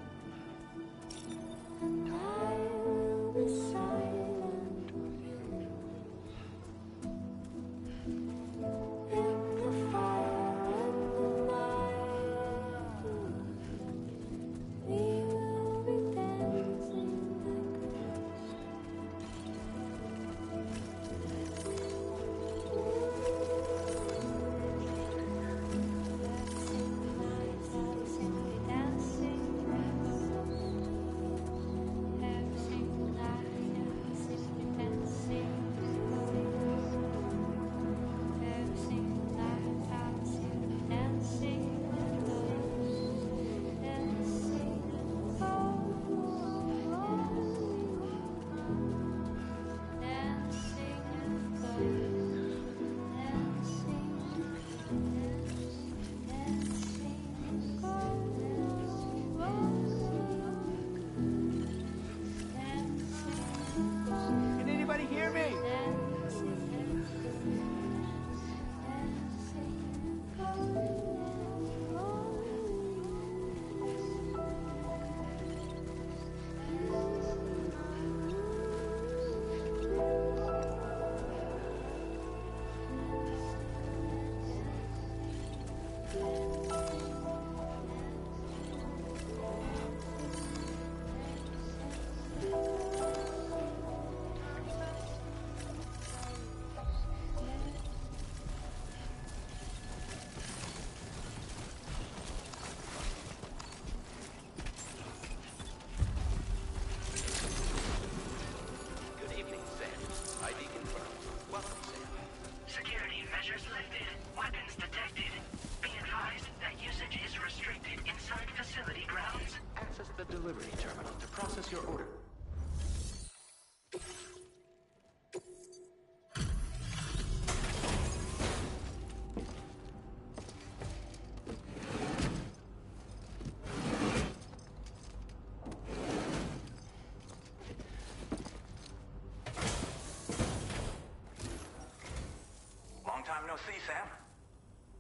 no see, Sam.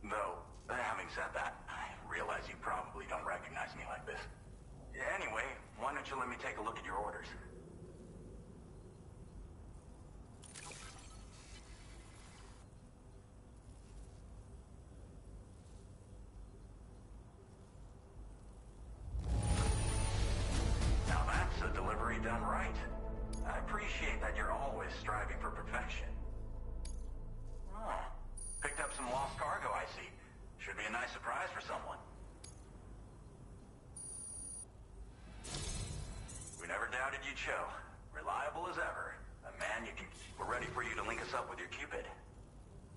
Though, having said that, I realize you probably don't recognize me like this. Anyway, why don't you let me take a look at your orders? Now that's a delivery done right. I appreciate that you're always striving for perfection. Oh, picked up some lost cargo, I see. Should be a nice surprise for someone. We never doubted you'd show. Reliable as ever. A man you can... We're ready for you to link us up with your Cupid.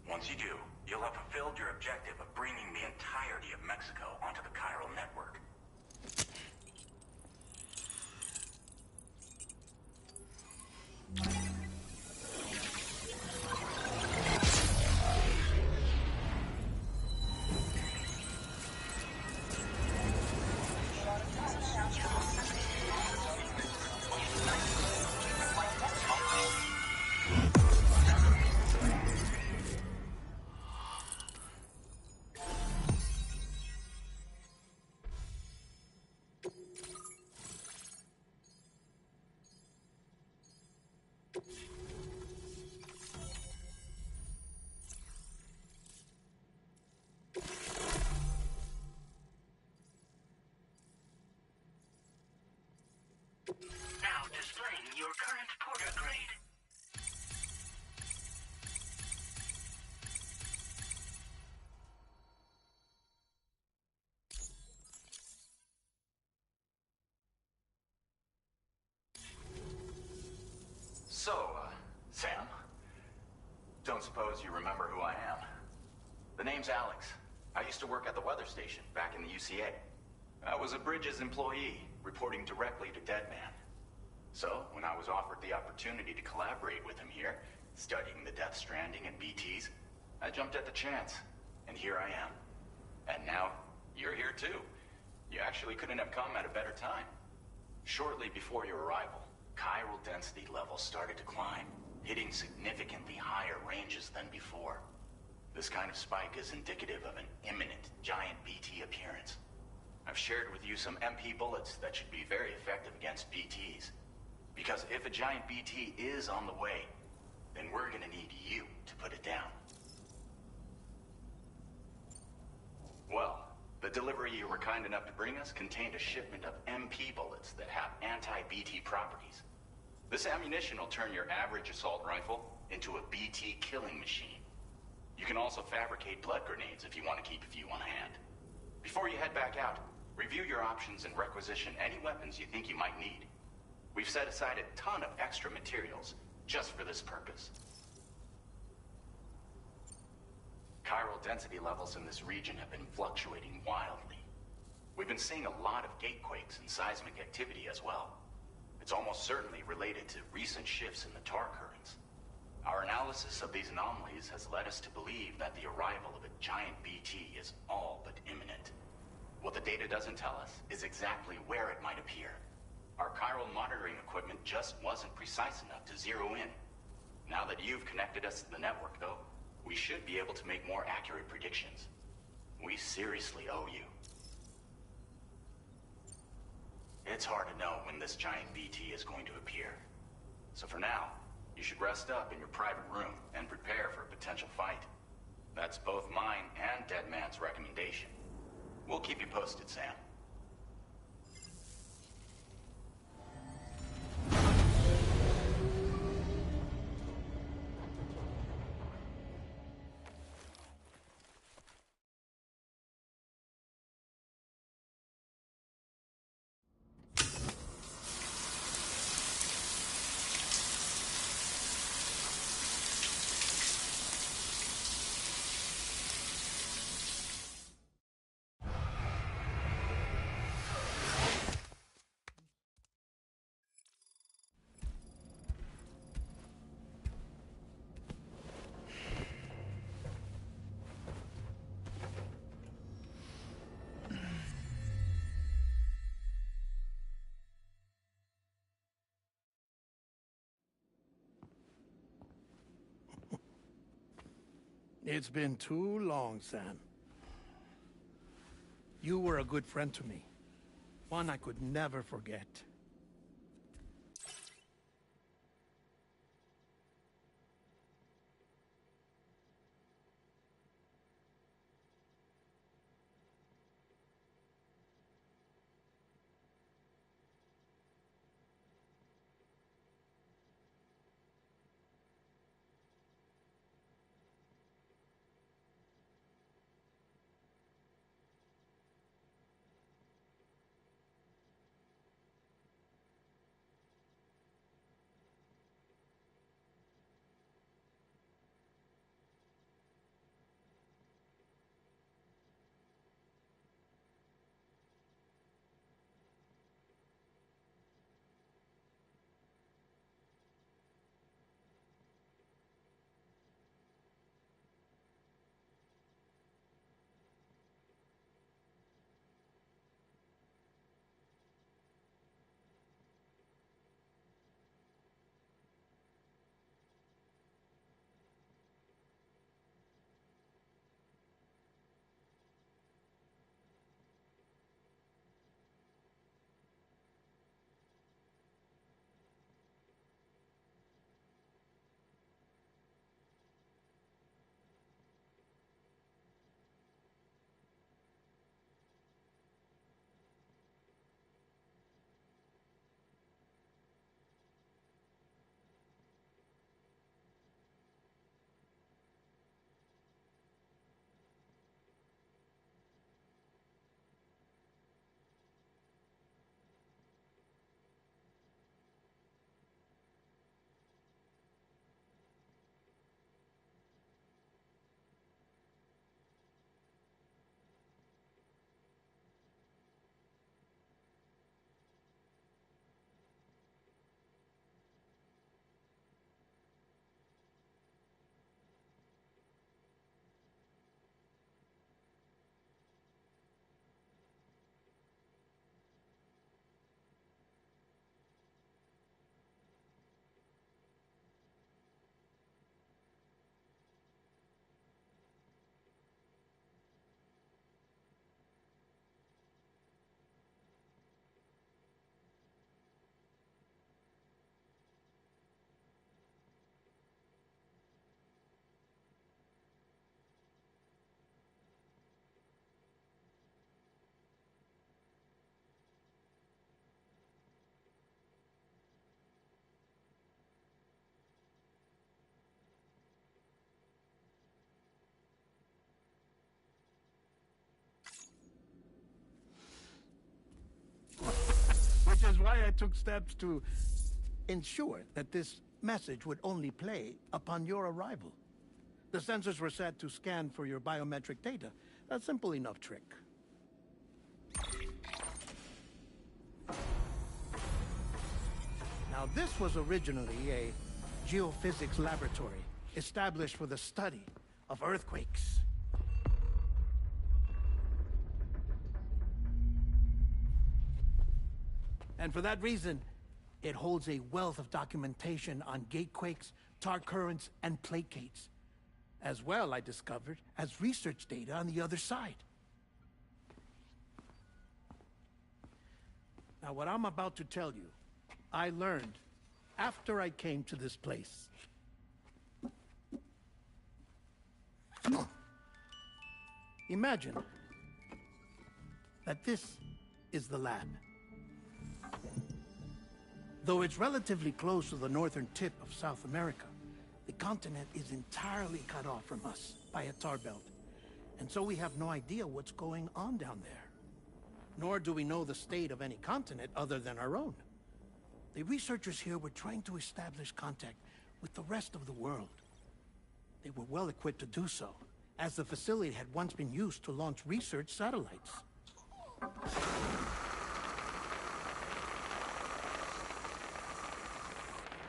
Once you do, you'll have fulfilled your objective of bringing the entirety of Mexico onto the chiral network. Now displaying your current porter grade. So, Sam, don't suppose you remember who I am? The name's Alex. I used to work at the weather station back in the UCA. I was a Bridges employee, reporting directly to Deadman. So, when I was offered the opportunity to collaborate with him here, studying the Death Stranding and BTs, I jumped at the chance, and here I am. And now, you're here too. You actually couldn't have come at a better time. Shortly before your arrival, chiral density levels started to climb, hitting significantly higher ranges than before. This kind of spike is indicative of an imminent giant BT appearance. I've shared with you some MP bullets that should be very effective against BTs. Because if a giant BT is on the way, then we're gonna need you to put it down. Well, the delivery you were kind enough to bring us contained a shipment of MP bullets that have anti-BT properties. This ammunition will turn your average assault rifle into a BT killing machine. You can also fabricate blood grenades if you want to keep a few on hand. Before you head back out, review your options and requisition any weapons you think you might need. We've set aside a ton of extra materials just for this purpose. Chiral density levels in this region have been fluctuating wildly. We've been seeing a lot of gatequakes and seismic activity as well. It's almost certainly related to recent shifts in the tar currents. Our analysis of these anomalies has led us to believe that the arrival of a giant BT is all but imminent. What the data doesn't tell us is exactly where it might appear. Our chiral monitoring equipment just wasn't precise enough to zero in. Now that you've connected us to the network, though, we should be able to make more accurate predictions. We seriously owe you. It's hard to know when this giant BT is going to appear. So for now, you should rest up in your private room and prepare for a potential fight. That's both mine and Deadman's recommendation. We'll keep you posted, Sam. It's been too long, Sam. You were a good friend to me. One I could never forget. Which is why I took steps to ensure that this message would only play upon your arrival. The sensors were set to scan for your biometric data. A simple enough trick. Now, this was originally a geophysics laboratory established for the study of earthquakes. And for that reason, it holds a wealth of documentation on gatequakes, tar currents, and placates. As well, I discovered, as research data on the other side. Now, what I'm about to tell you, I learned after I came to this place. Imagine that this is the lab. Though it's relatively close to the northern tip of South America, the continent is entirely cut off from us by a tar belt. And so we have no idea what's going on down there. Nor do we know the state of any continent other than our own. The researchers here were trying to establish contact with the rest of the world. They were well equipped to do so, as the facility had once been used to launch research satellites.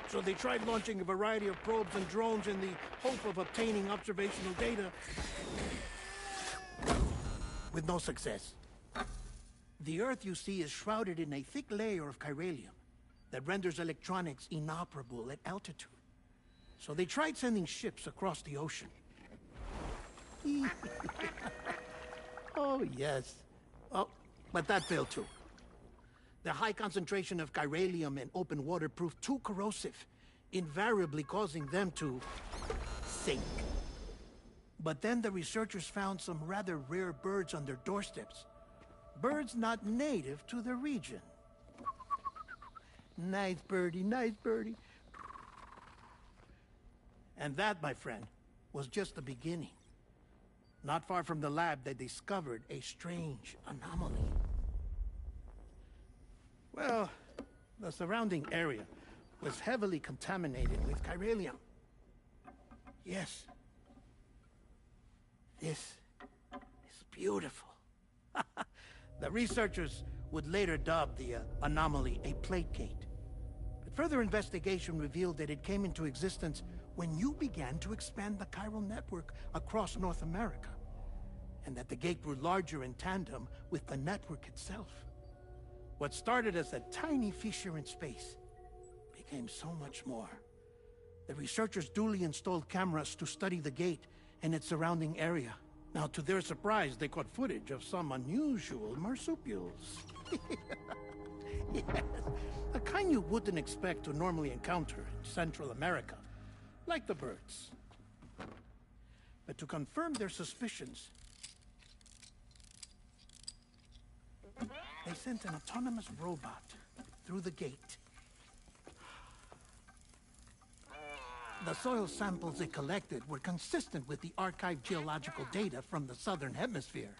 So they tried launching a variety of probes and drones in the hope of obtaining observational data, with no success. The Earth, you see, is shrouded in a thick layer of chiralium that renders electronics inoperable at altitude. So they tried sending ships across the ocean. Oh, yes. Oh, but that failed too. The high concentration of chiralium in open water proved too corrosive, invariably causing them to sink. But then the researchers found some rather rare birds on their doorsteps. Birds not native to the region. Nice birdie, nice birdie. And that, my friend, was just the beginning. Not far from the lab, they discovered a strange anomaly. Well, the surrounding area was heavily contaminated with chiralium. Yes. This is beautiful. The researchers would later dub the anomaly a plate gate. But further investigation revealed that it came into existence when you began to expand the chiral network across North America, and that the gate grew larger in tandem with the network itself. What started as a tiny fissure in space became so much more. The researchers duly installed cameras to study the gate and its surrounding area. Now, to their surprise, they caught footage of some unusual marsupials. Yes, a kind you wouldn't expect to normally encounter in Central America, like the birds. But to confirm their suspicions, they sent an autonomous robot through the gate. The soil samples it collected were consistent with the archived geological data from the southern hemisphere.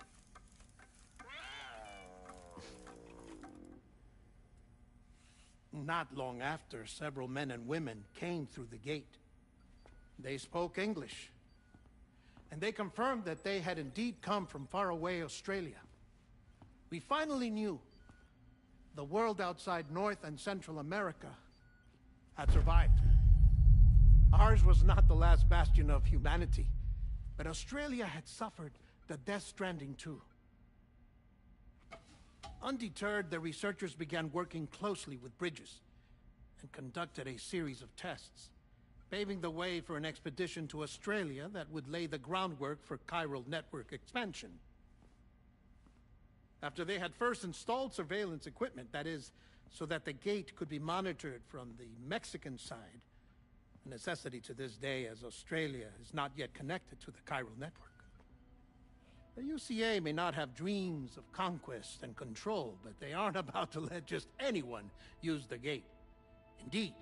Not long after, several men and women came through the gate. They spoke English, and they confirmed that they had indeed come from faraway Australia. We finally knew the world outside North and Central America had survived. Ours was not the last bastion of humanity, but Australia had suffered the death stranding too. Undeterred, the researchers began working closely with Bridges and conducted a series of tests, paving the way for an expedition to Australia that would lay the groundwork for chiral network expansion. After they had first installed surveillance equipment, that is, so that the gate could be monitored from the Mexican side, a necessity to this day as Australia is not yet connected to the chiral network. The UCA may not have dreams of conquest and control, but they aren't about to let just anyone use the gate. Indeed,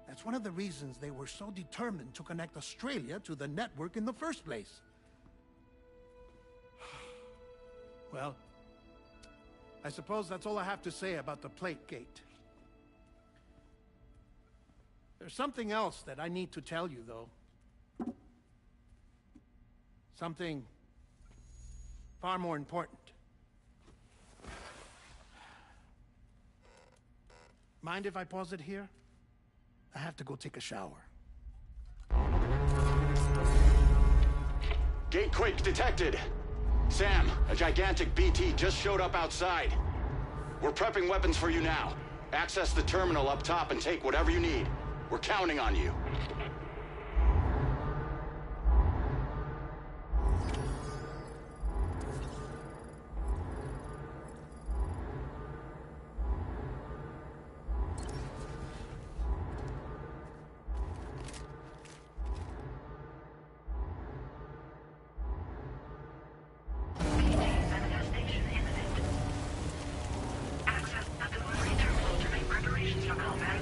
that's one of the reasons they were so determined to connect Australia to the network in the first place. Well, I suppose that's all I have to say about the plate gate. There's something else that I need to tell you, though. Something far more important. Mind if I pause it here? I have to go take a shower. Gate quake detected. Sam, a gigantic BT just showed up outside. We're prepping weapons for you now. Access the terminal up top and take whatever you need. We're counting on you. Manifestation imminent. Access the delivery terminal to make preparations for combat.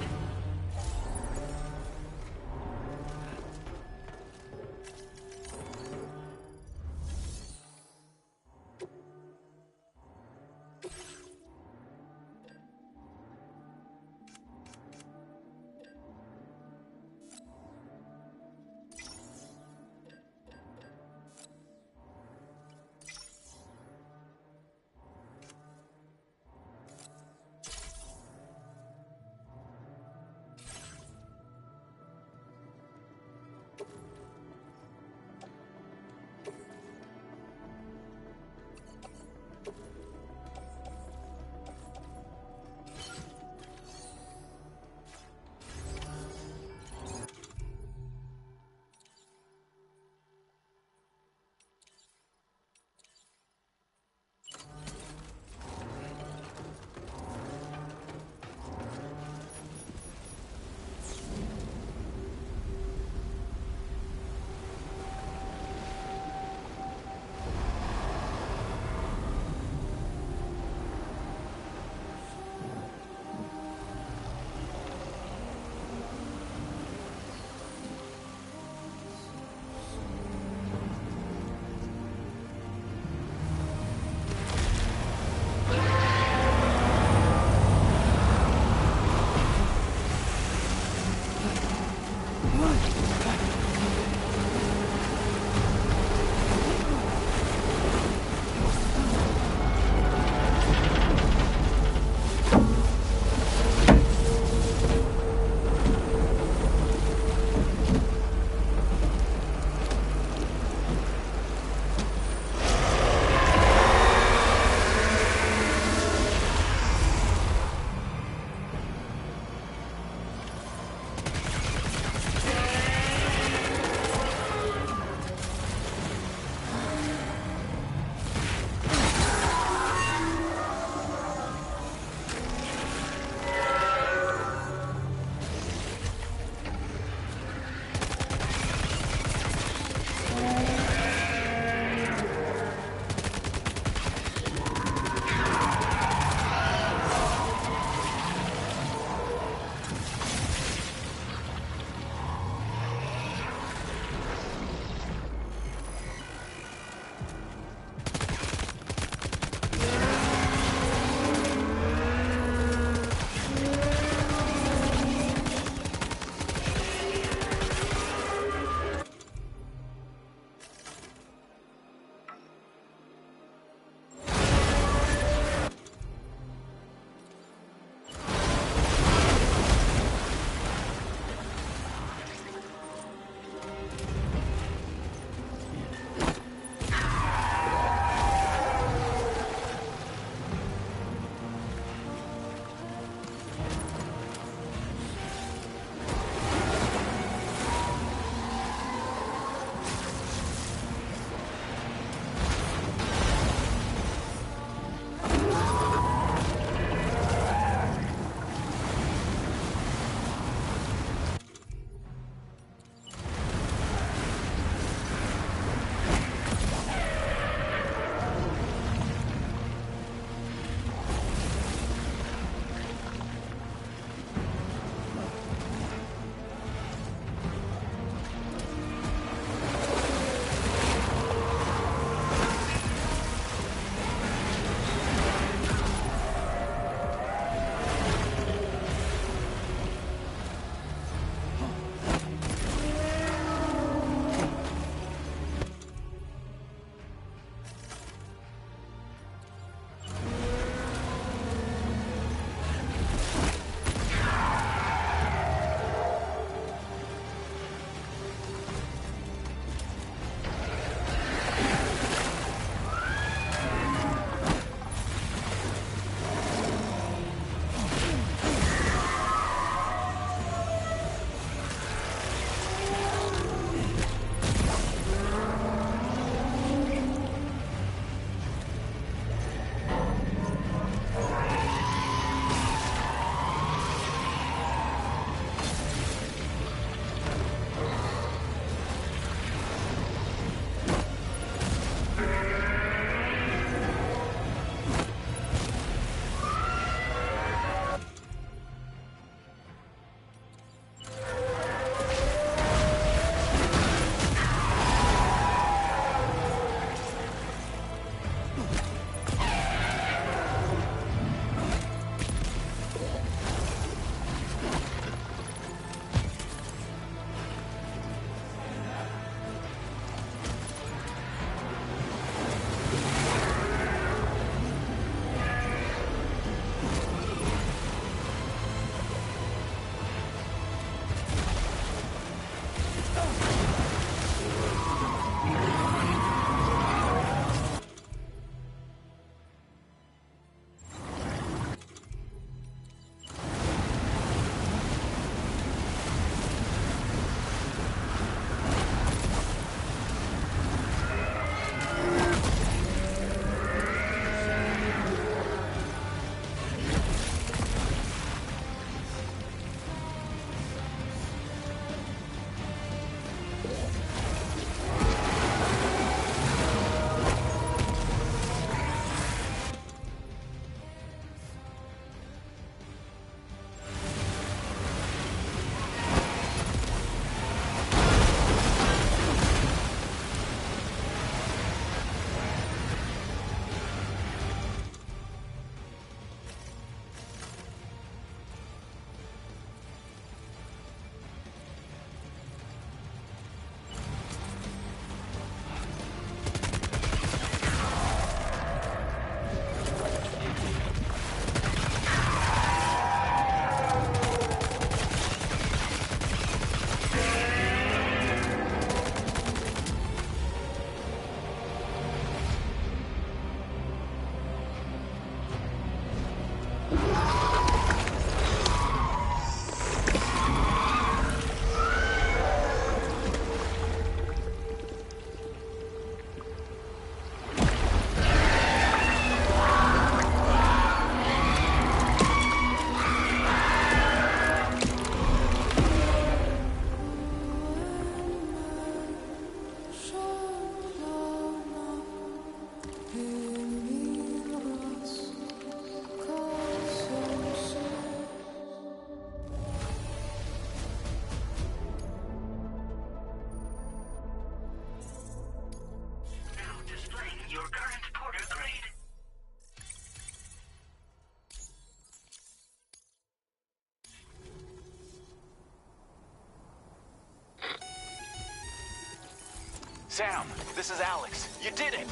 Sam, this is Alex. You did it!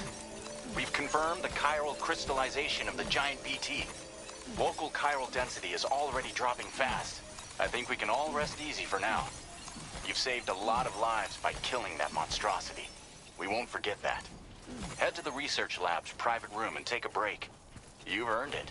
We've confirmed the chiral crystallization of the giant BT. Local chiral density is already dropping fast. I think we can all rest easy for now. You've saved a lot of lives by killing that monstrosity. We won't forget that. Head to the research lab's private room and take a break. You've earned it.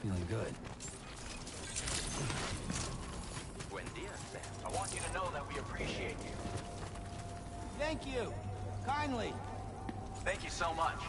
Feeling good. Buen dia, Sam. I want you to know that we appreciate you. Thank you. Kindly. Thank you so much.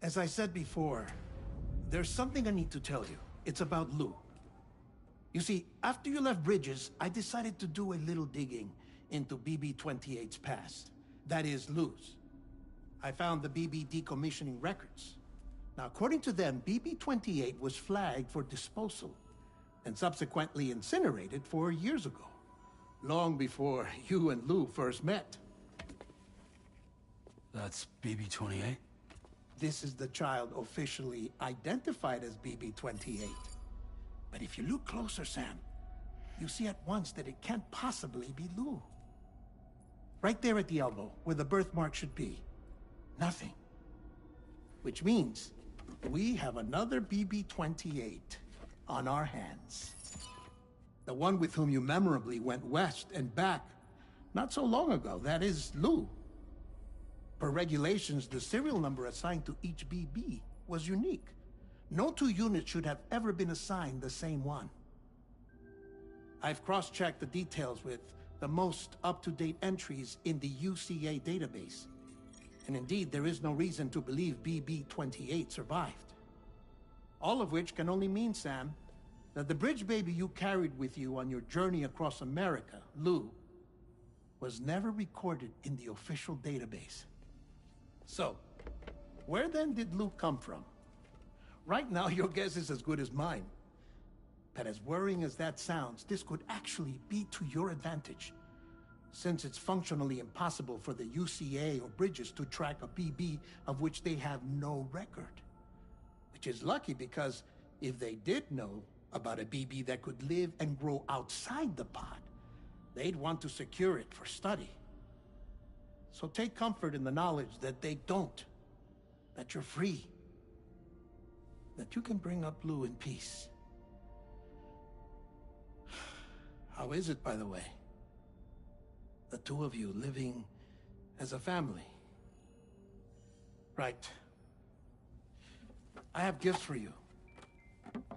As I said before, there's something I need to tell you. It's about Lou. You see, after you left Bridges, I decided to do a little digging into BB-28's past. That is, Lou's. I found the BB decommissioning records. Now, according to them, BB-28 was flagged for disposal and subsequently incinerated 4 years ago, long before you and Lou first met. That's BB-28? This is the child officially identified as BB-28. But if you look closer, Sam, you see at once that it can't possibly be Lou. Right there at the elbow, where the birthmark should be. Nothing. Which means we have another BB-28 on our hands. The one with whom you memorably went west and back not so long ago. That is Lou. Per regulations, the serial number assigned to each BB was unique. No two units should have ever been assigned the same one. I've cross-checked the details with the most up-to-date entries in the UCA database. And indeed, there is no reason to believe BB-28 survived. All of which can only mean, Sam, that the bridge baby you carried with you on your journey across America, Lou, was never recorded in the official database. So, where then did Lou come from? Right now, your guess is as good as mine. But as worrying as that sounds, this could actually be to your advantage, since it's functionally impossible for the UCA or Bridges to track a BB of which they have no record. Which is lucky, because if they did know about a BB that could live and grow outside the pod, they'd want to secure it for study. So take comfort in the knowledge that they don't, that you're free, that you can bring up Lou in peace. How is it, by the way? The two of you living as a family? Right. I have gifts for you.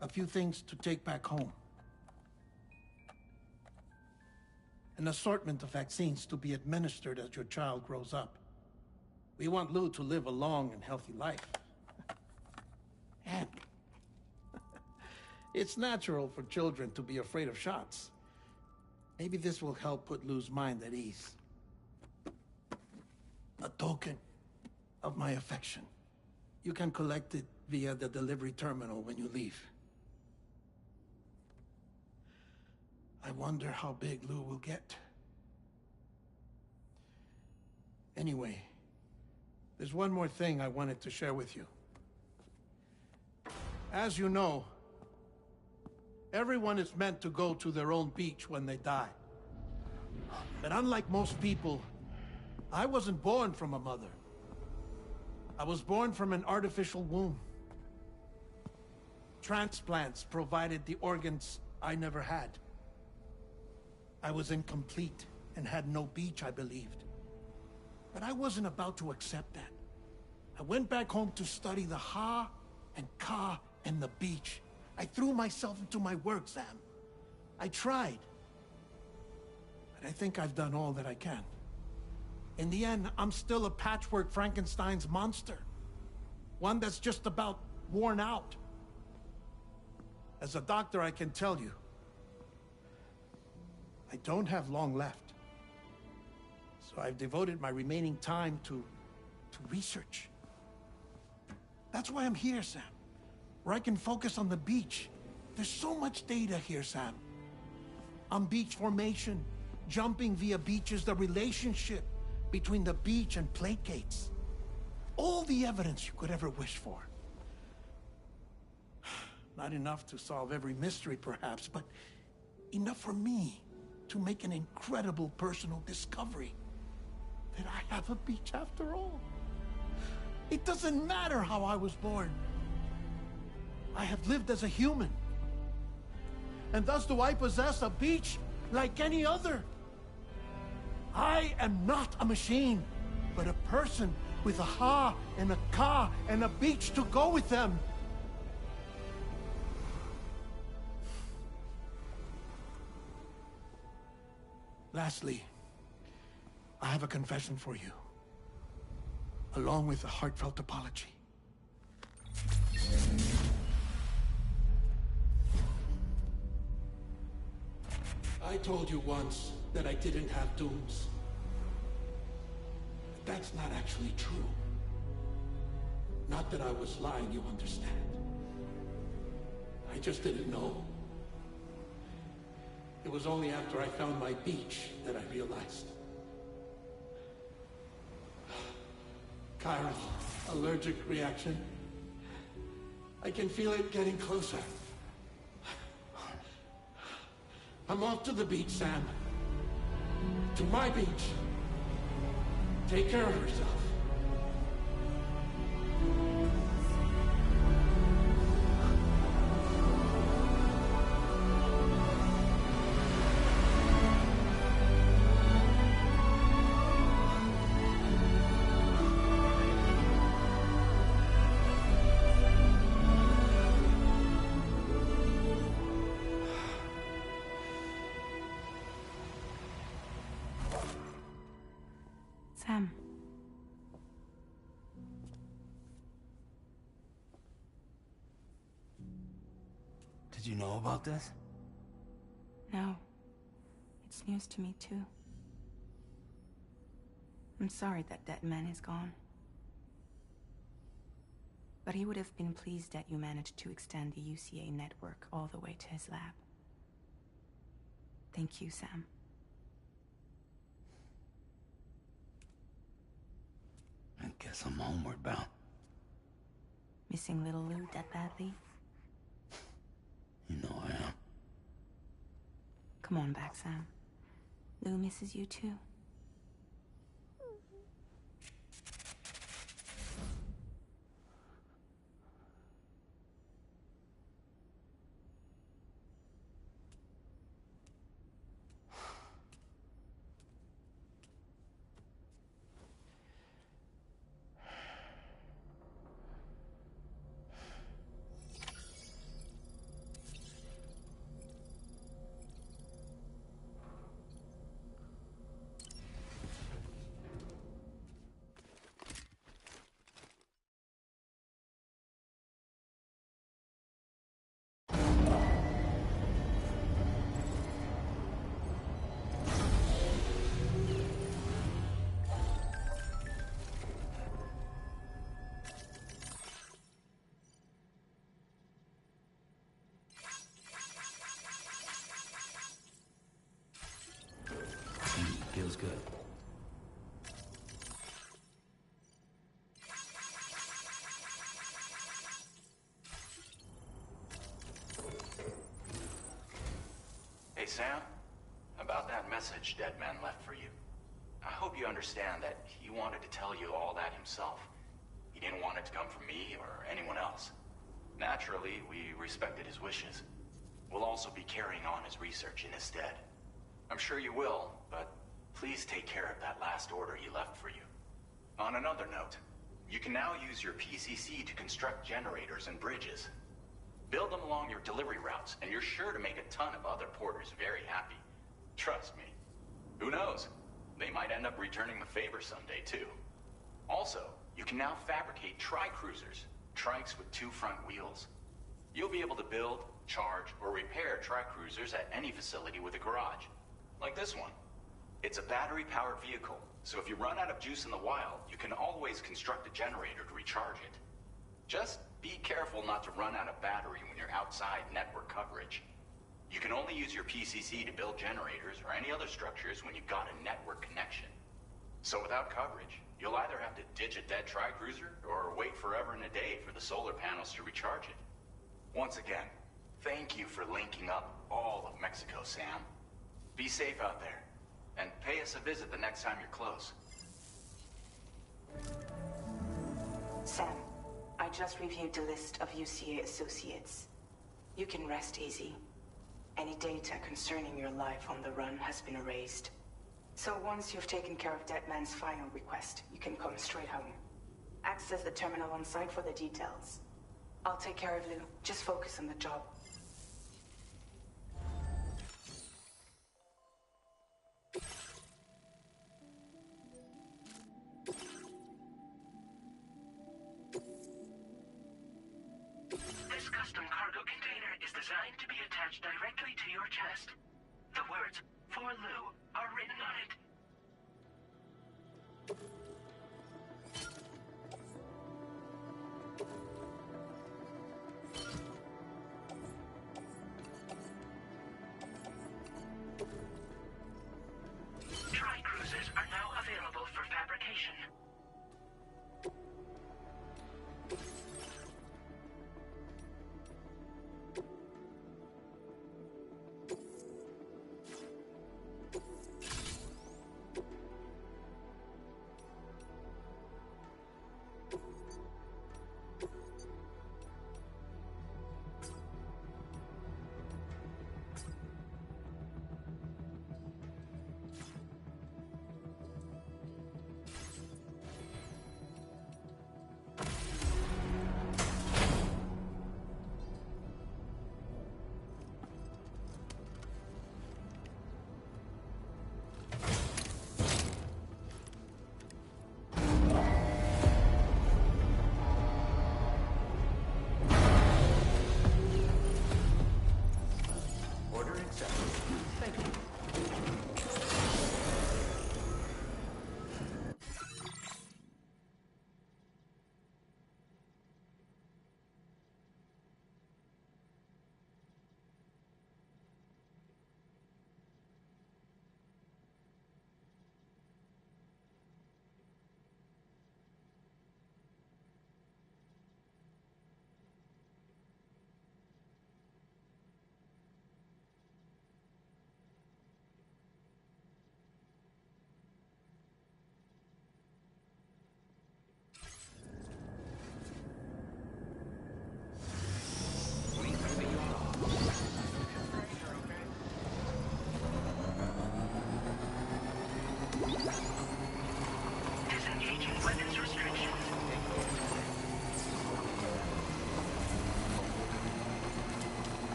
A few things to take back home. An assortment of vaccines to be administered as your child grows up. We want Lou to live a long and healthy life. And it's natural for children to be afraid of shots. Maybe this will help put Lou's mind at ease. A token of my affection. You can collect it via the delivery terminal when you leave. I wonder how big Lou will get. Anyway, there's one more thing I wanted to share with you. As you know, everyone is meant to go to their own beach when they die. But unlike most people, I wasn't born from a mother. I was born from an artificial womb. Transplants provided the organs I never had. I was incomplete and had no beach, I believed. But I wasn't about to accept that. I went back home to study the Ha and Ka and the beach. I threw myself into my work, Sam. I tried. But I think I've done all that I can. In the end, I'm still a patchwork Frankenstein's monster. One that's just about worn out. As a doctor, I can tell you, I don't have long left. So I've devoted my remaining time to research. That's why I'm here, Sam. Where I can focus on the beach. There's so much data here, Sam. On beach formation, jumping via beaches, the relationship between the beach and plate gates. All the evidence you could ever wish for. Not enough to solve every mystery, perhaps, but enough for me to make an incredible personal discovery. That I have a beach after all. It doesn't matter how I was born. I have lived as a human. And thus do I possess a beach like any other. I am not a machine, but a person with a Ha and a Ka and a beach to go with them. Lastly, I have a confession for you, along with a heartfelt apology. I told you once that I didn't have dooms. But that's not actually true. Not that I was lying, you understand. I just didn't know. It was only after I found my beach that I realized. Chiral allergic reaction. I can feel it getting closer. I'm off to the beach, Sam. To my beach. take care of herself. Sam. Did you know about this? No. It's news to me, too. I'm sorry that that man is gone. But he would have been pleased that you managed to extend the UCA network all the way to his lab. Thank you, Sam. I guess I'm homeward bound. Missing little Lou that badly? You know I am. Come on back, Sam. Lou misses you too. Feels good. Hey, Sam. About that message Deadman left for you. I hope you understand that he wanted to tell you all that himself. He didn't want it to come from me or anyone else. Naturally, we respected his wishes. We'll also be carrying on his research in his stead. I'm sure you will, but please take care of that last order he left for you. On another note, you can now use your PCC to construct generators and bridges. Build them along your delivery routes, and you're sure to make a ton of other porters very happy. Trust me. Who knows? They might end up returning the favor someday, too. Also, you can now fabricate tri-cruisers, trikes with 2 front wheels. You'll be able to build, charge, or repair tri-cruisers at any facility with a garage. Like this one. It's a battery-powered vehicle, so if you run out of juice in the wild, you can always construct a generator to recharge it. Just be careful not to run out of battery when you're outside network coverage. You can only use your PCC to build generators or any other structures when you've got a network connection. So without coverage, you'll either have to ditch a dead tri-cruiser or wait forever and a day for the solar panels to recharge it. Once again, thank you for linking up all of Mexico, Sam. Be safe out there, and pay us a visit the next time you're close. Sam, I just reviewed the list of UCA associates. You can rest easy. Any data concerning your life on the run has been erased. So once you've taken care of Deadman's final request, you can come straight home. Access the terminal on site for the details. I'll take care of Lou. Just focus on the job. This custom cargo container is designed to be attached directly to your chest. The words, "For Lou," are written on it. Tri-cruisers are now available for fabrication.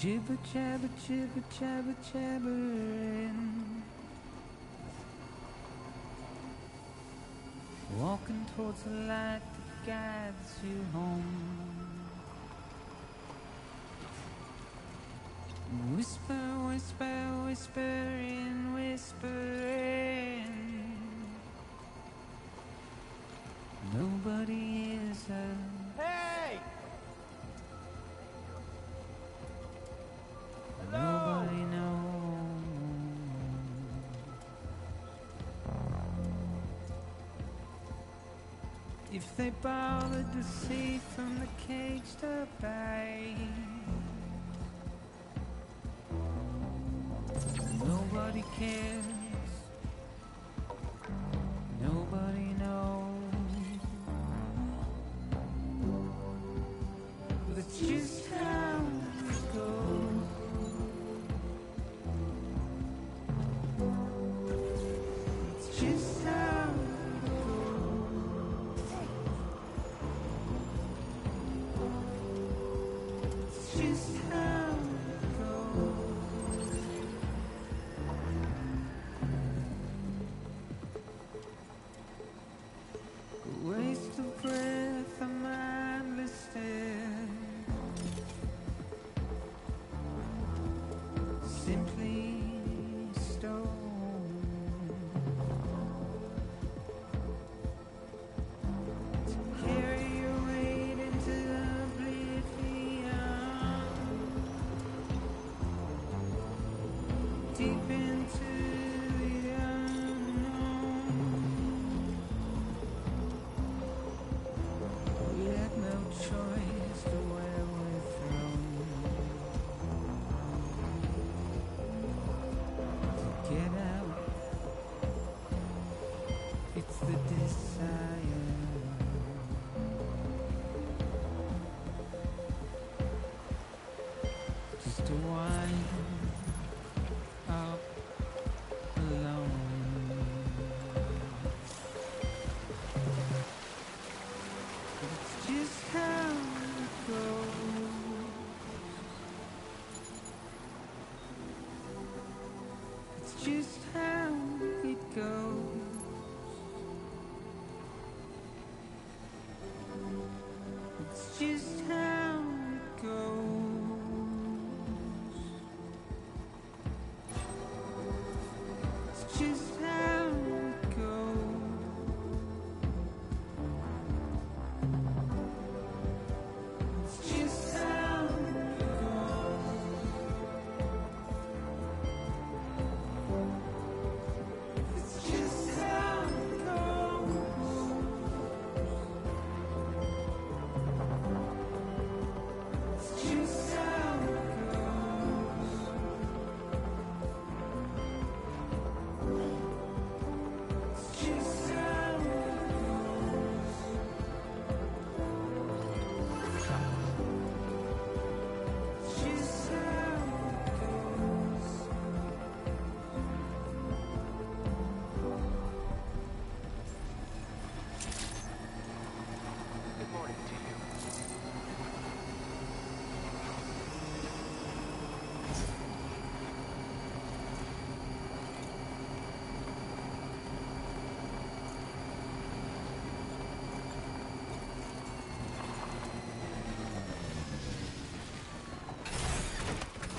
Jibber jabber, jibber jabber, jabbering. Walking towards the light that guides you home. Whisper, whisper, whispering, whispering. Nobody is a... Hey! Nobody knows. If they bothered to see from the caged up eye, nobody cares. Nobody knows. But it's just how it goes. It's just how it goes. It's just how it goes. A waste of breath, a mindless stare. Simply stone. To carry your weight into oblivion, deep into the unknown. We had no choice to where we're thrown. To get out, it's the desire. Just to wind up alone. It's just how it goes. It's just how it goes. It's just how it goes. It's just how it goes. It's just how it goes. It's just how it goes. It's just how it goes. It's just how it goes. It's just how it goes. Good morning to you.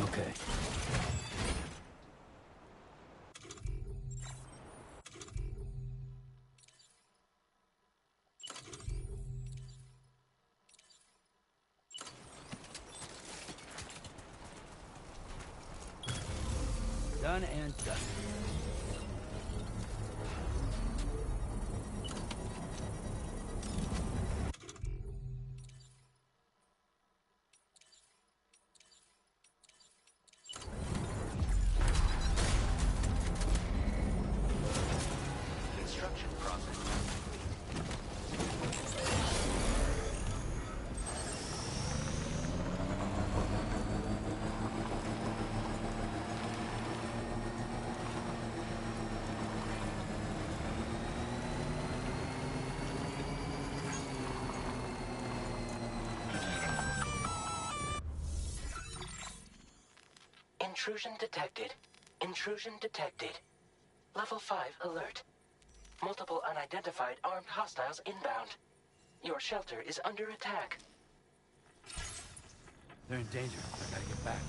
Okay. Done and done. Construction process complete. Intrusion detected. Intrusion detected. Level 5 alert. Multiple unidentified armed hostiles inbound. Your shelter is under attack. They're in danger. I gotta get back.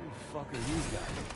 Who the fuck are these guys?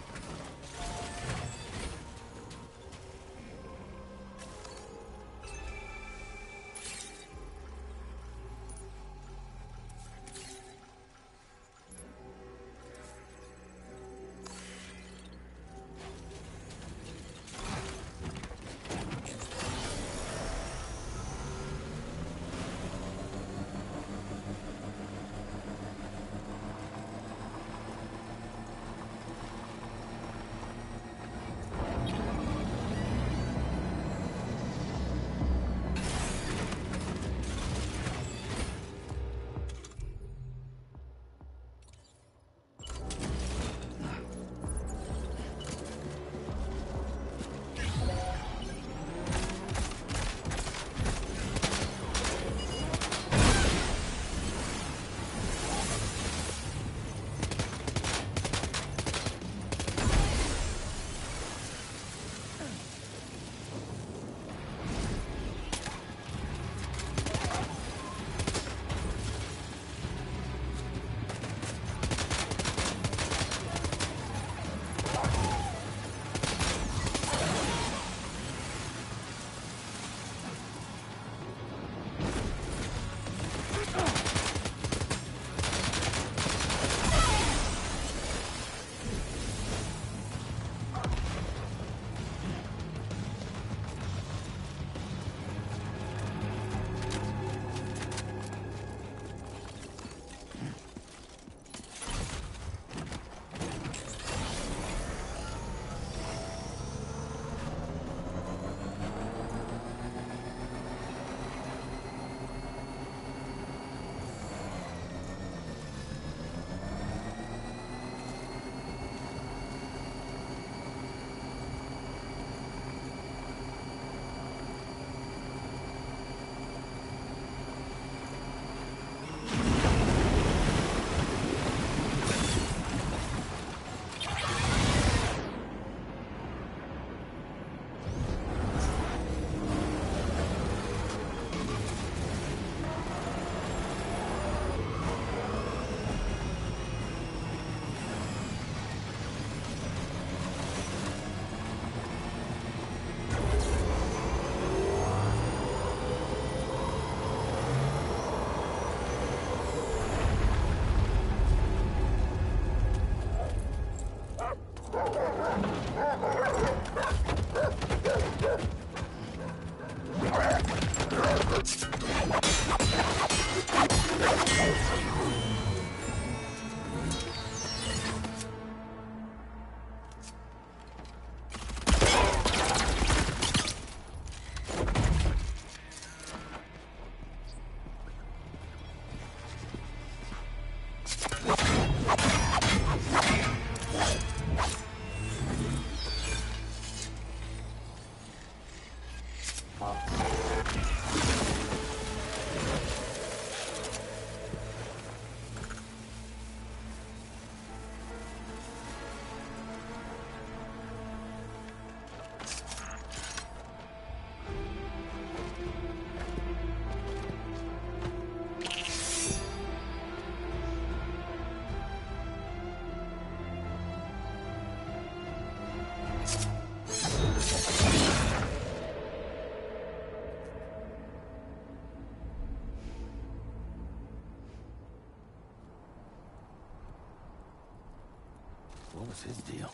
What was his deal?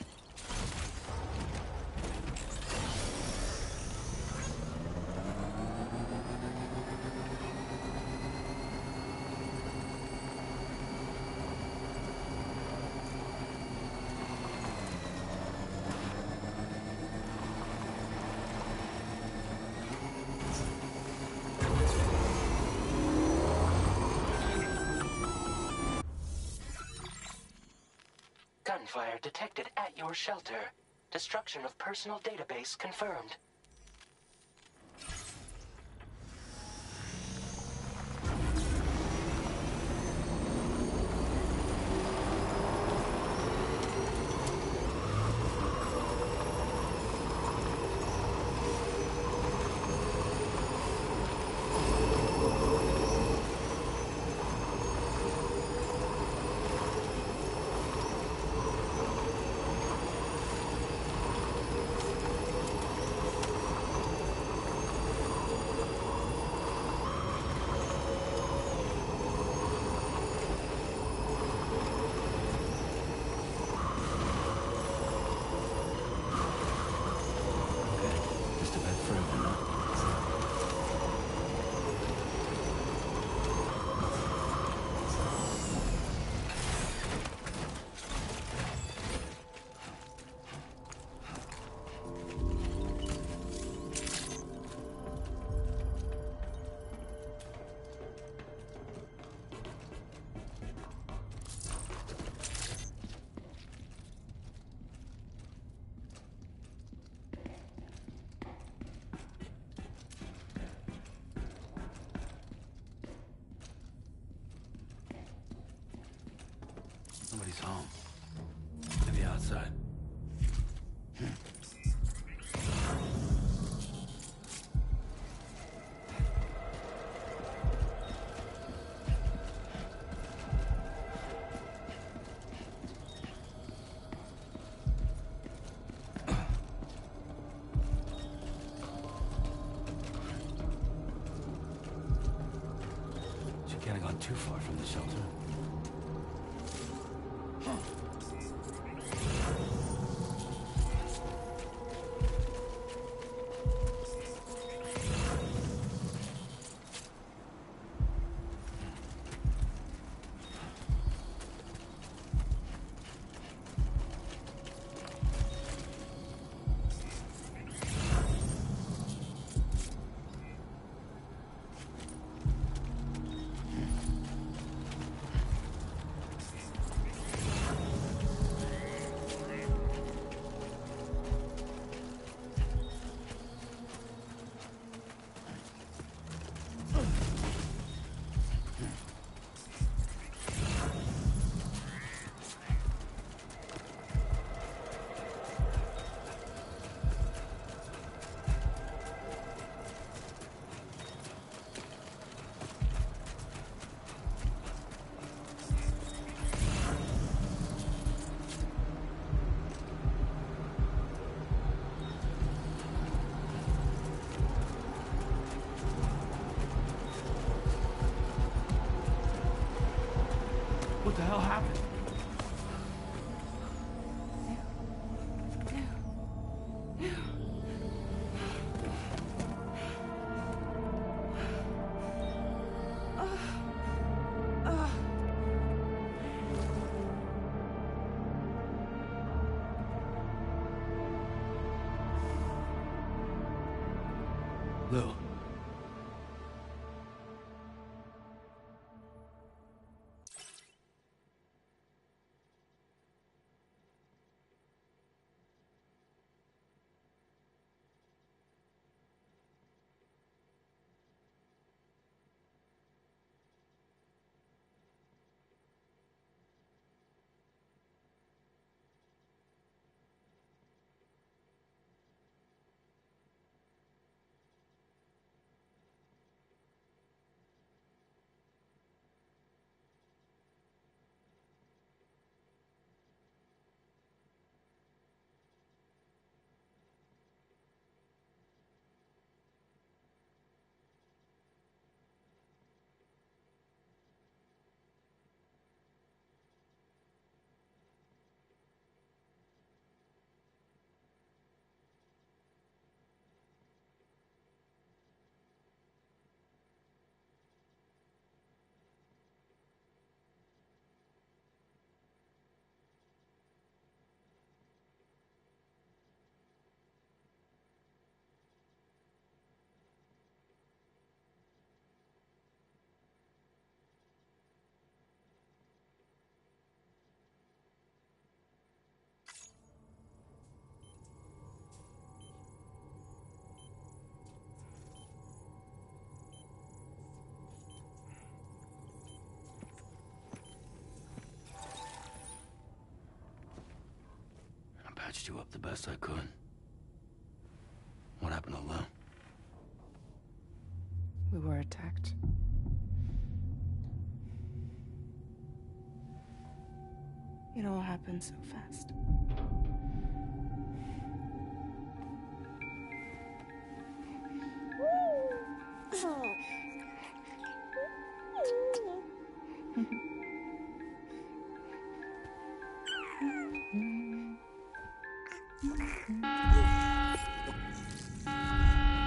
gunfire detected at your shelter. Destruction of personal database confirmed. Just a bit further now. Nobody's home. Maybe outside. She can't have gone too far from the shelter. What the hell happened? Lou. patched you up the best I could. What happened to Lou? We were attacked. It all happened so fast.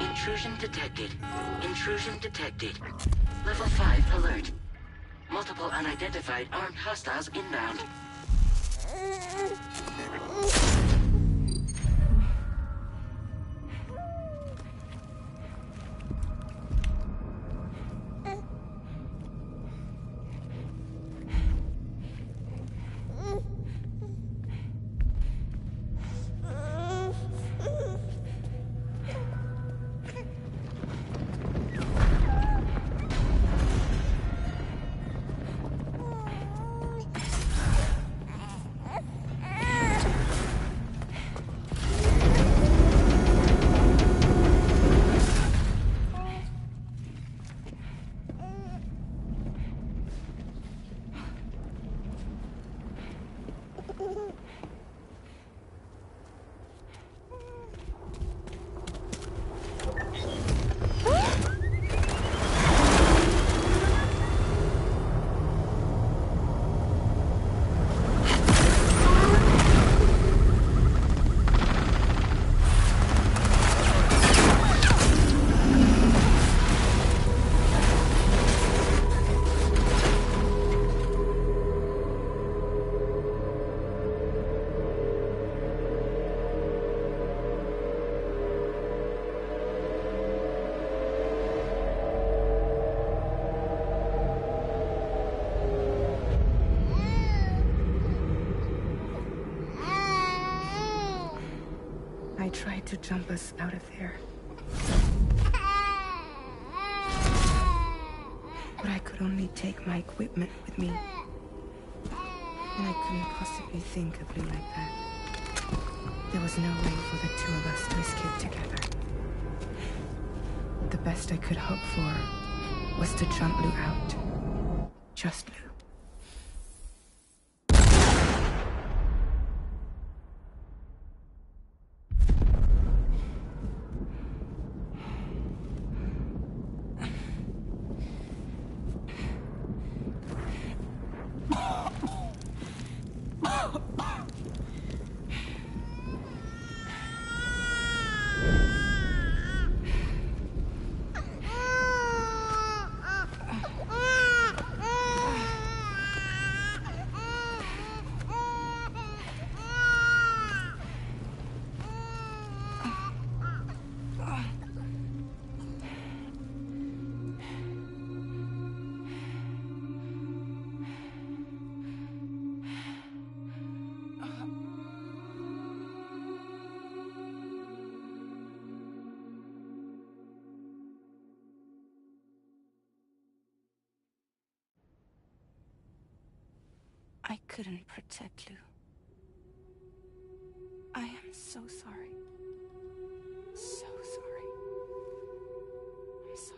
Intrusion detected. Intrusion detected. Level 5 alert. Multiple unidentified armed hostiles inbound. I tried to jump us out of there. But I could only take my equipment with me. And I couldn't possibly think of Lou like that. There was no way for the two of us to escape together. The best I could hope for was to jump Lou out. Just Lou. I couldn't protect Lou. I am so sorry. So sorry. I'm sorry.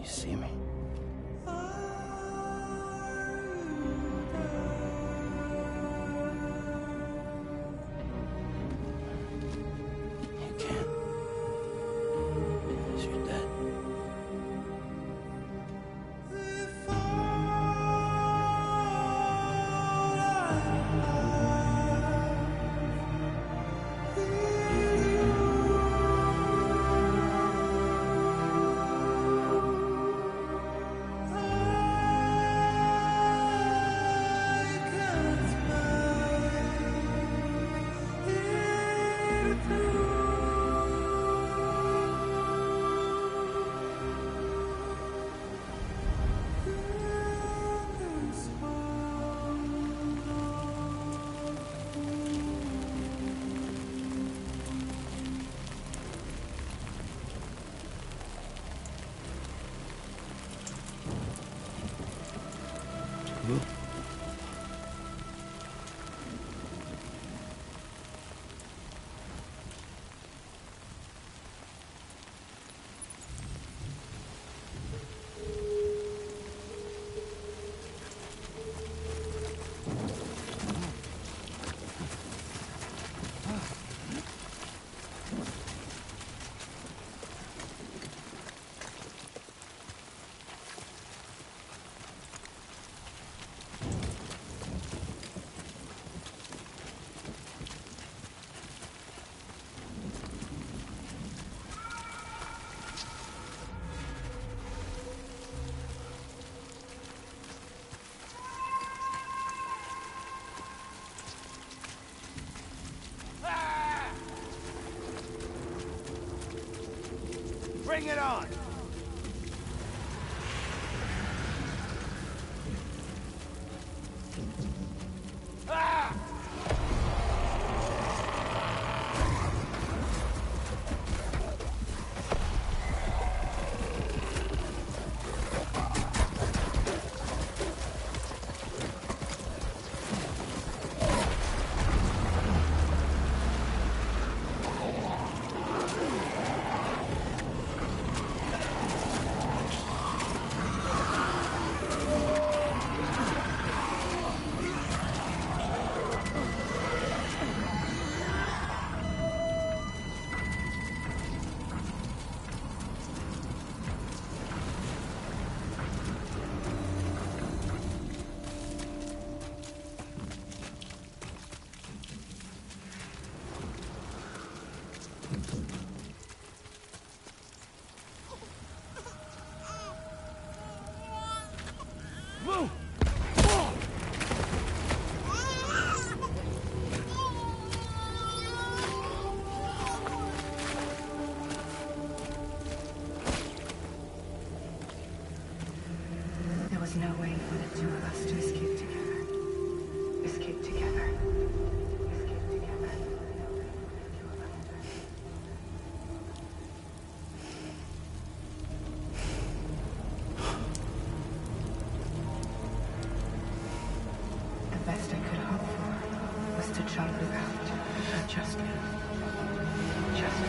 You see me? You can't. 'Cause you're dead. Who? Bring it on! Ah! Move! There was no way for the two of us to escape together. Escape together. Escape together. The best I could hope for was to jump without just me. Just me.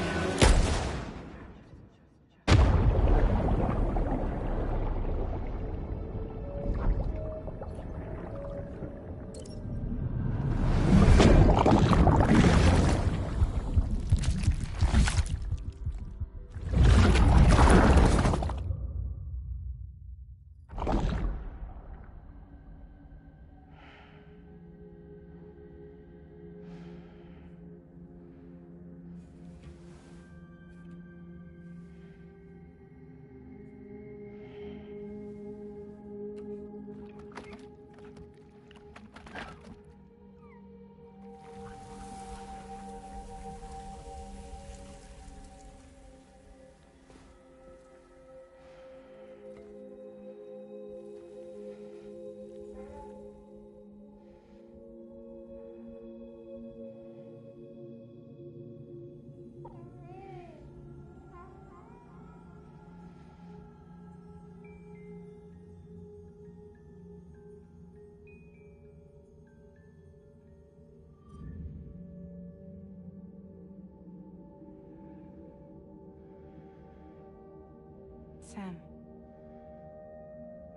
Sam,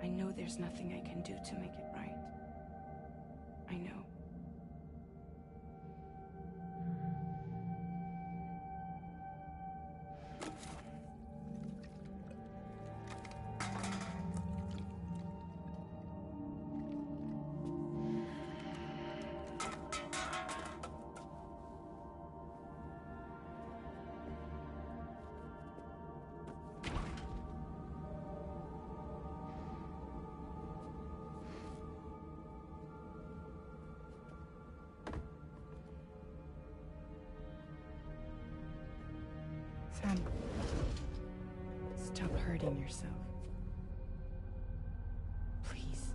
I know there's nothing I can do to make it right. I know. Sam, stop hurting yourself. Please.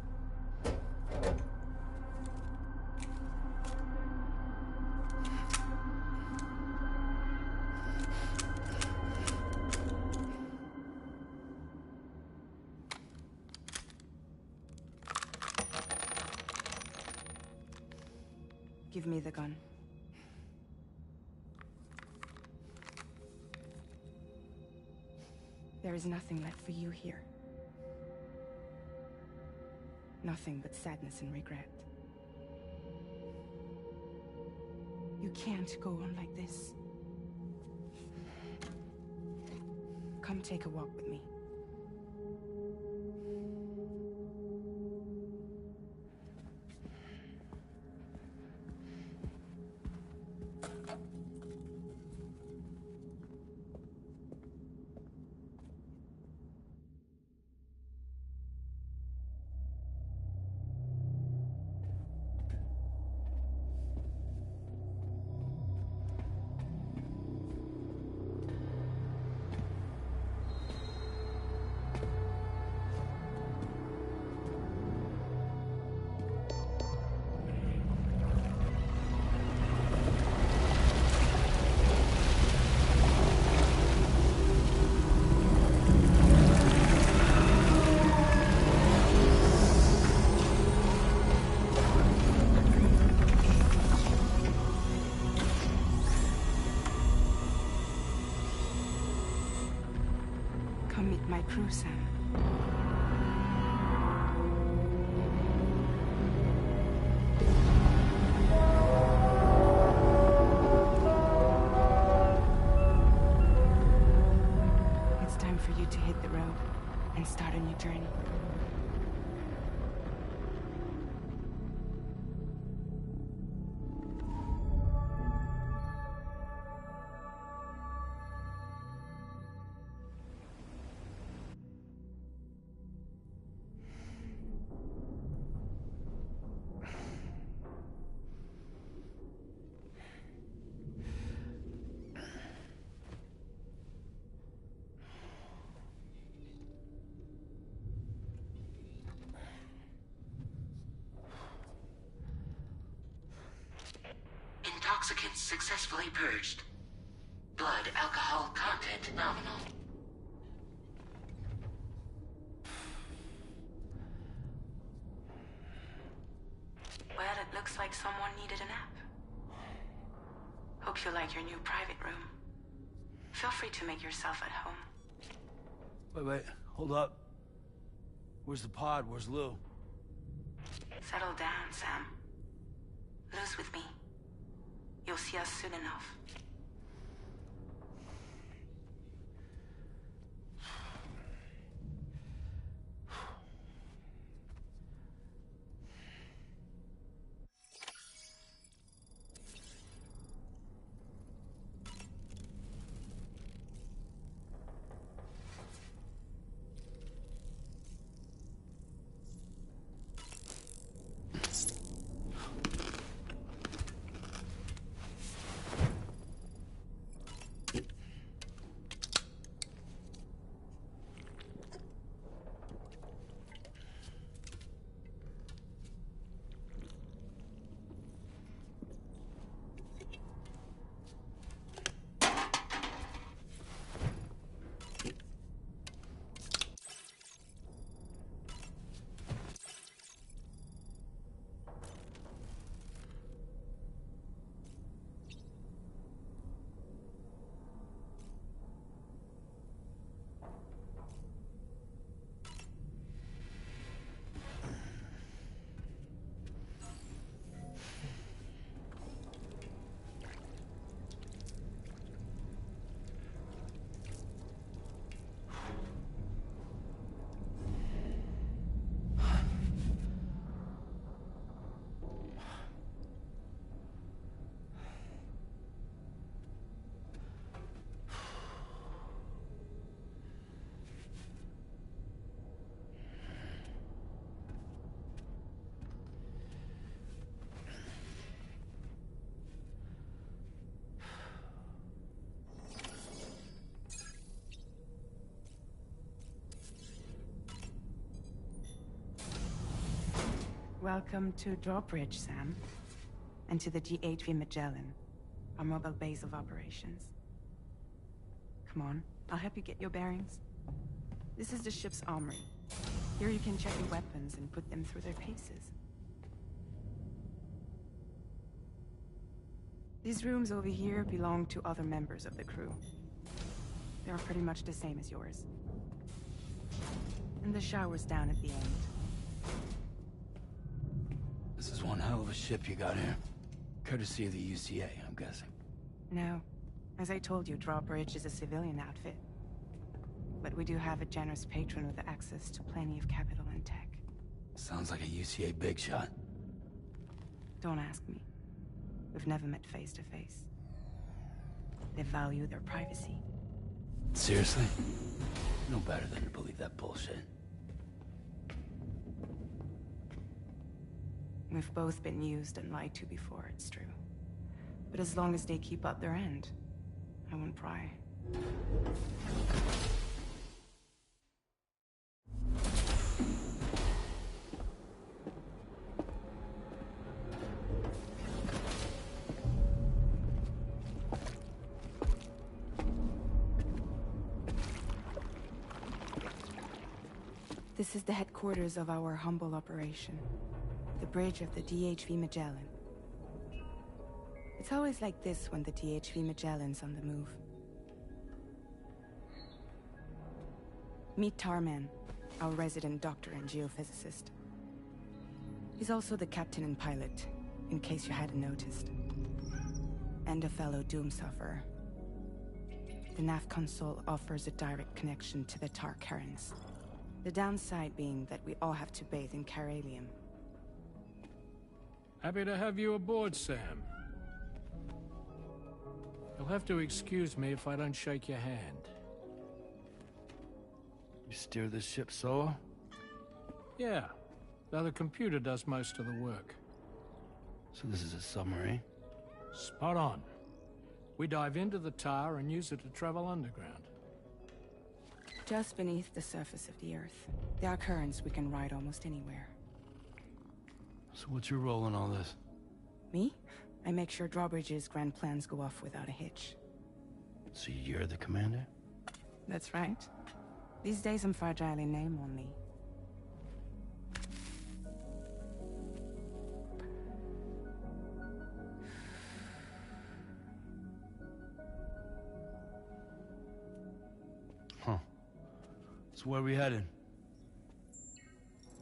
Give me the gun. There is nothing left for you here. Nothing but sadness and regret. You can't go on like this. Come take a walk with me. Come meet my crew, Sam. It's time for you to hit the road and start a new journey. Intoxicants successfully purged. Blood alcohol content nominal. Well, it looks like someone needed a nap. Hope you like your new private room. Feel free to make yourself at home. Wait, hold up. Where's the pod? Where's Lou? Settle down, Sam. Lou's with me. You'll see us soon enough. Welcome to Drawbridge, Sam. And to the GHV Magellan, our mobile base of operations. Come on, I'll help you get your bearings. This is the ship's armory. Here you can check your weapons and put them through their paces. These rooms over here belong to other members of the crew. They are pretty much the same as yours. And the shower's down at the end. This is one hell of a ship you got here. Courtesy of the UCA, I'm guessing. No. As I told you, Drawbridge is a civilian outfit. But we do have a generous patron with access to plenty of capital and tech. Sounds like a UCA big shot. Don't ask me. We've never met face to face. They value their privacy. Seriously? No better than to believe that bullshit. We've both been used and lied to before, it's true. But as long as they keep up their end, I won't pry. This is the headquarters of our humble operation. The bridge of the DHV Magellan. It's always like this when the DHV Magellan's on the move. Meet Tarman, our resident doctor and geophysicist. He's also the captain and pilot, in case you hadn't noticed. And a fellow Doom sufferer. The nav console offers a direct connection to the Tar currents. The downside being that we all have to bathe in Caralium. Happy to have you aboard, Sam. You'll have to excuse me if I don't shake your hand. You steer this ship solo? Yeah, though the computer does most of the work. So this is a submarine? Spot on. We dive into the Tar and use it to travel underground. Just beneath the surface of the Earth, there are currents we can ride almost anywhere. So what's your role in all this? Me? I make sure Drawbridge's grand plans go off without a hitch. So you're the commander? That's right. These days I'm fragile in name only. Huh. So where are we headed?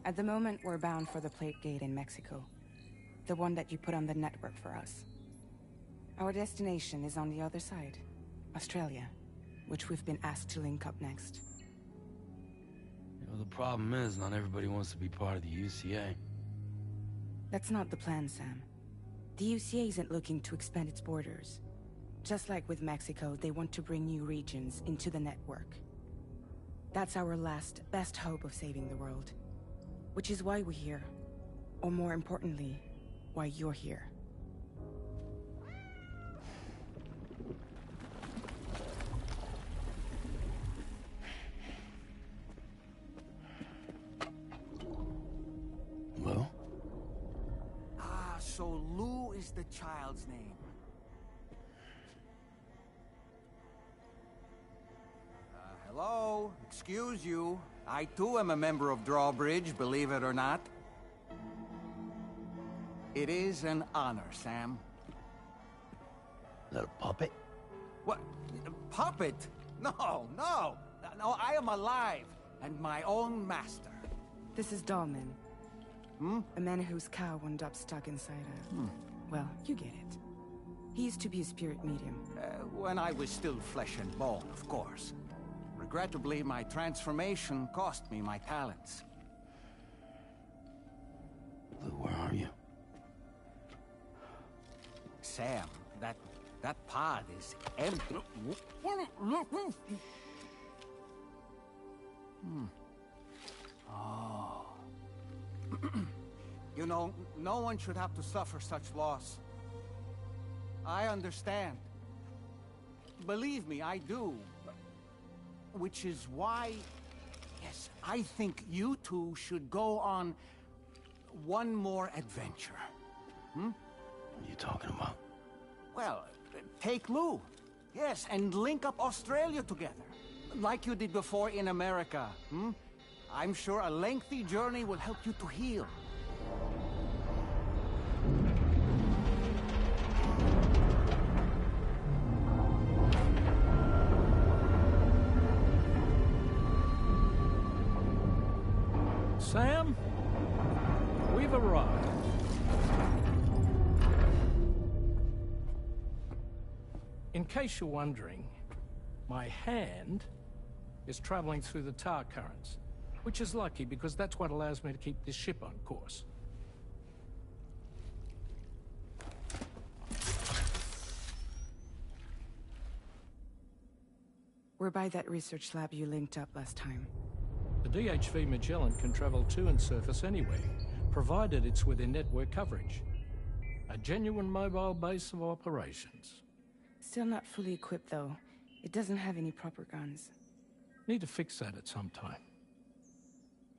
At the moment, we're bound for the Plate Gate in Mexico. The one that you put on the network for us. Our destination is on the other side, Australia, which we've been asked to link up next. You know, the problem is, not everybody wants to be part of the UCA. That's not the plan, Sam. The UCA isn't looking to expand its borders. Just like with Mexico, they want to bring new regions into the network. That's our last, best hope of saving the world. Which is why we're here. Or more importantly, why you're here. Well? Ah, so Lou is the child's name. Hello? Excuse you. I too am a member of Drawbridge, believe it or not. It is an honor, Sam. Is that a puppet? What? A puppet? No, no! No, I am alive, and my own master. This is Dahlman. A man whose cow wound up stuck inside a... Well, you get it. He used to be a spirit medium. When I was still flesh and bone, of course. Regrettably, my transformation cost me my talents. Lou, where are you? Sam, that pod is empty. Oh. You know, no one should have to suffer such loss. I understand. Believe me, I do. Which is why, yes, I think you two should go on, one more adventure. What are you talking about? Well, take Lou. Yes, and link up Australia together. Like you did before in America, I'm sure a lengthy journey will help you to heal. Sam, we've arrived. In case you're wondering, my hand is traveling through the tar currents, which is lucky because that's what allows me to keep this ship on course. We're by that research lab you linked up last time. The DHV Magellan can travel to and surface anywhere, provided it's within network coverage. A genuine mobile base of operations. Still not fully equipped, though. It doesn't have any proper guns. Need to fix that at some time.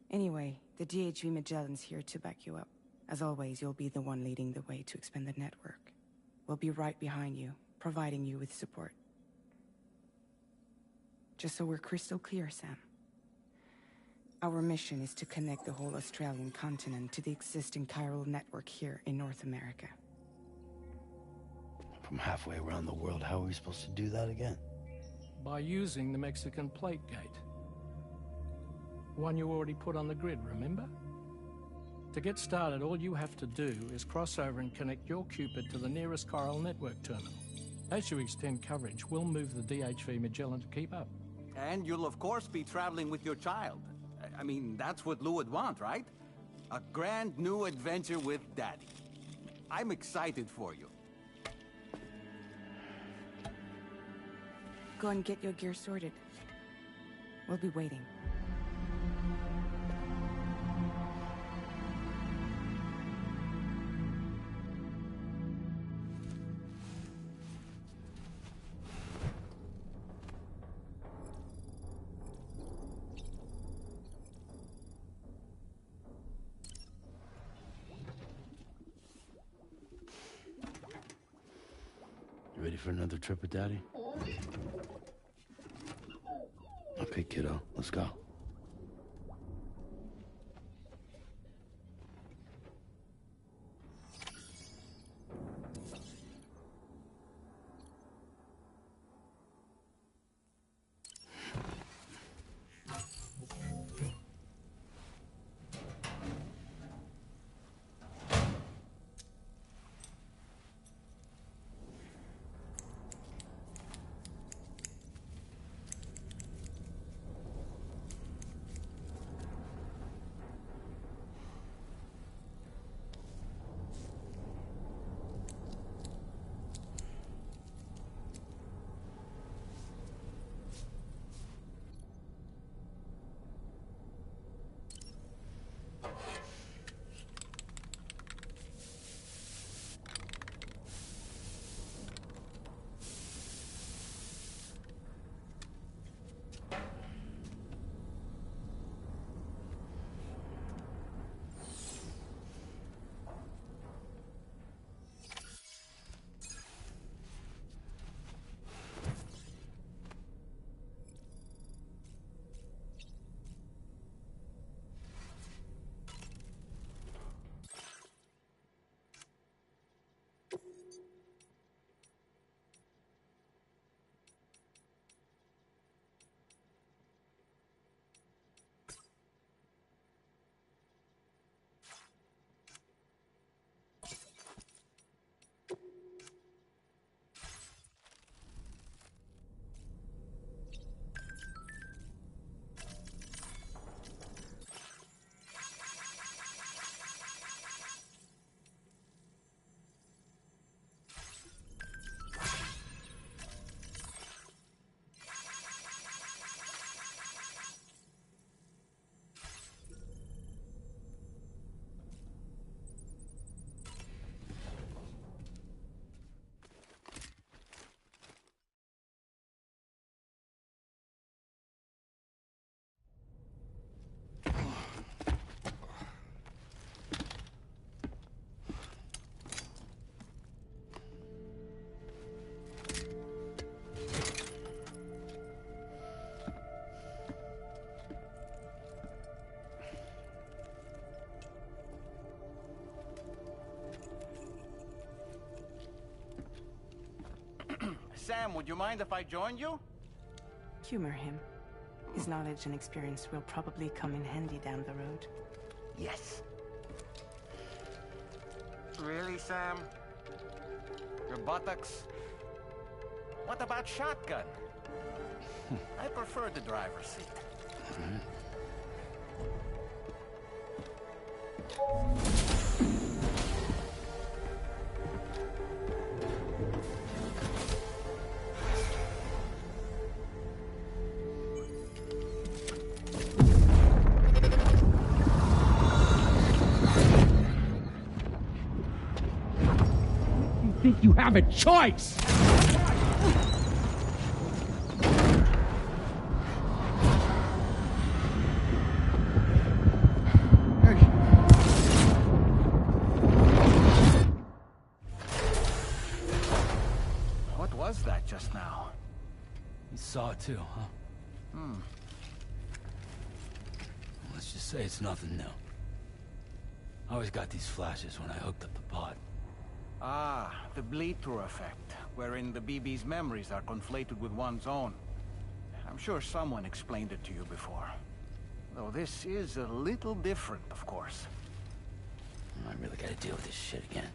Anyway, the DHV Magellan's here to back you up. As always, you'll be the one leading the way to expand the network. We'll be right behind you, providing you with support. Just so we're crystal clear, Sam. Our mission is to connect the whole Australian continent to the existing chiral network here in North America. From halfway around the world, how are we supposed to do that again? By using the Mexican plate gate. One you already put on the grid, remember? To get started, all you have to do is cross over and connect your Cupid to the nearest chiral network terminal. As you extend coverage, we'll move the DHV Magellan to keep up. And you'll of course be traveling with your child. I mean, that's what Lou would want, right? A grand new adventure with Daddy. I'm excited for you. Go and get your gear sorted. We'll be waiting. You ready for another trip with Daddy? Okay, kiddo, let's go. Sam, would you mind if I joined you? Humor him. His knowledge and experience will probably come in handy down the road. Yes. Really, Sam? Your buttocks? What about shotgun? I prefer the driver's seat. You think you have a choice? What was that just now? You saw it too, huh? Hmm. Let's just say it's nothing new. I always got these flashes when I hooked up the pod. Ah, the bleed-through effect, wherein the BB's memories are conflated with one's own. I'm sure someone explained it to you before. Though this is a little different, of course. I really gotta deal with this shit again.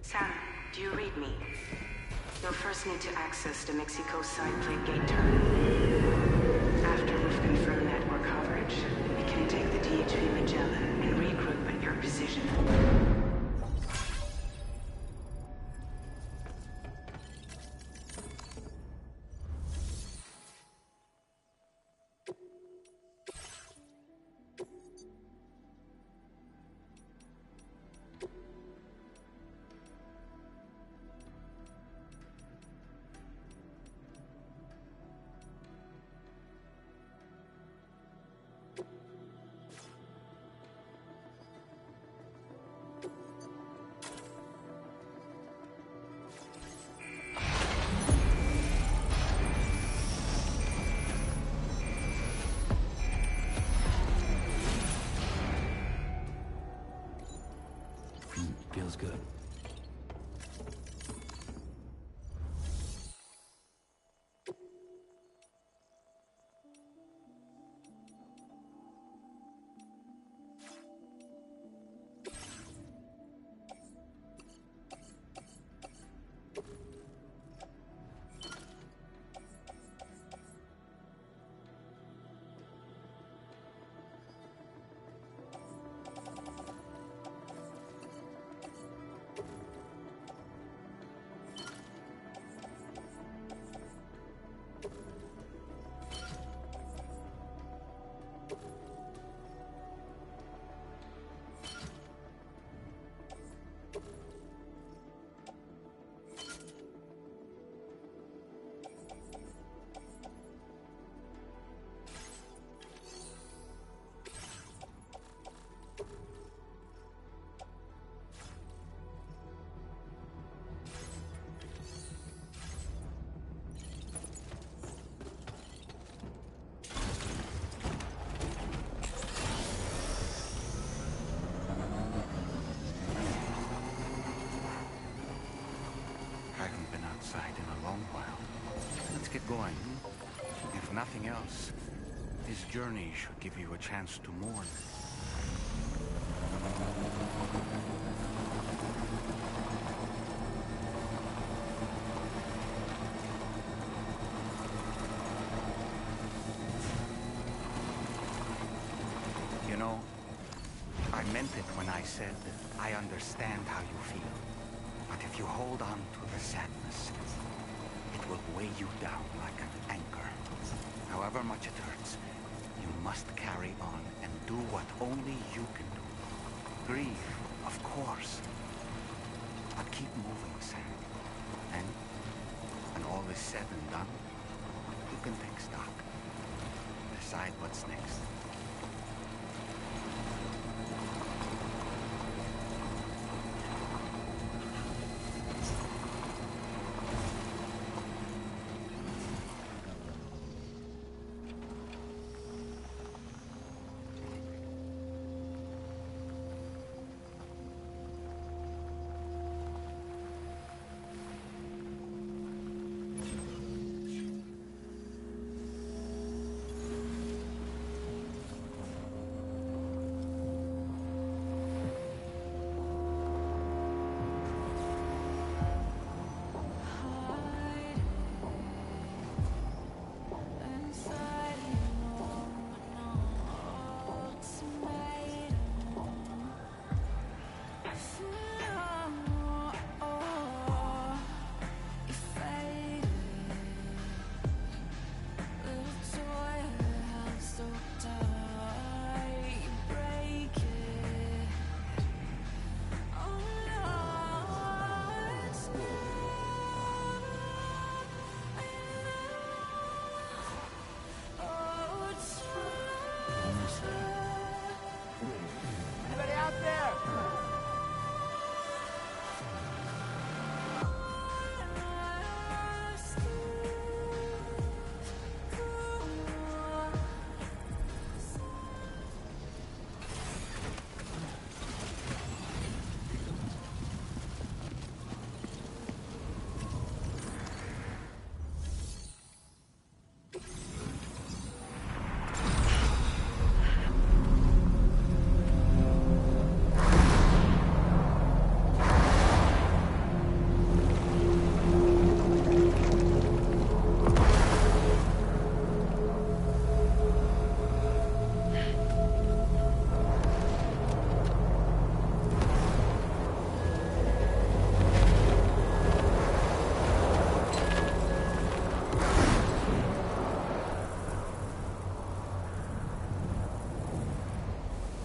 Sam, do you read me? You'll first need to access the Mexico side plate gate terminal. After we've confirmed network coverage, we can take the DHV Magellan and regroup at your precision. Feels good. Let's get going. If nothing else, this journey should give you a chance to mourn. You know, I meant it when I said I understand how you feel. But if you hold on to the sadness, it will weigh you down like an anchor. However much it hurts, you must carry on and do what only you can do. Grieve, of course. But keep moving, Sam. And when all is said and done, you can take stock. Decide what's next.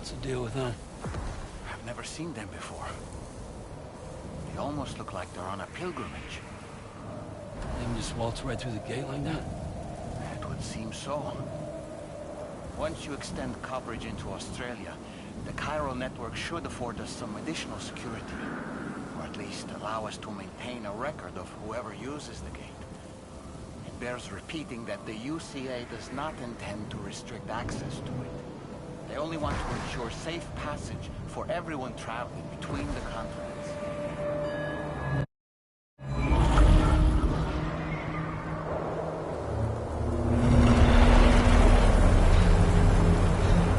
What's the deal with them? I've never seen them before. They almost look like they're on a pilgrimage. They can just waltz right through the gate like that? It would seem so. Once you extend coverage into Australia, the chiral network should afford us some additional security. Or at least allow us to maintain a record of whoever uses the gate. It bears repeating that the UCA does not intend to restrict access to it. They only want to ensure safe passage for everyone traveling between the continents.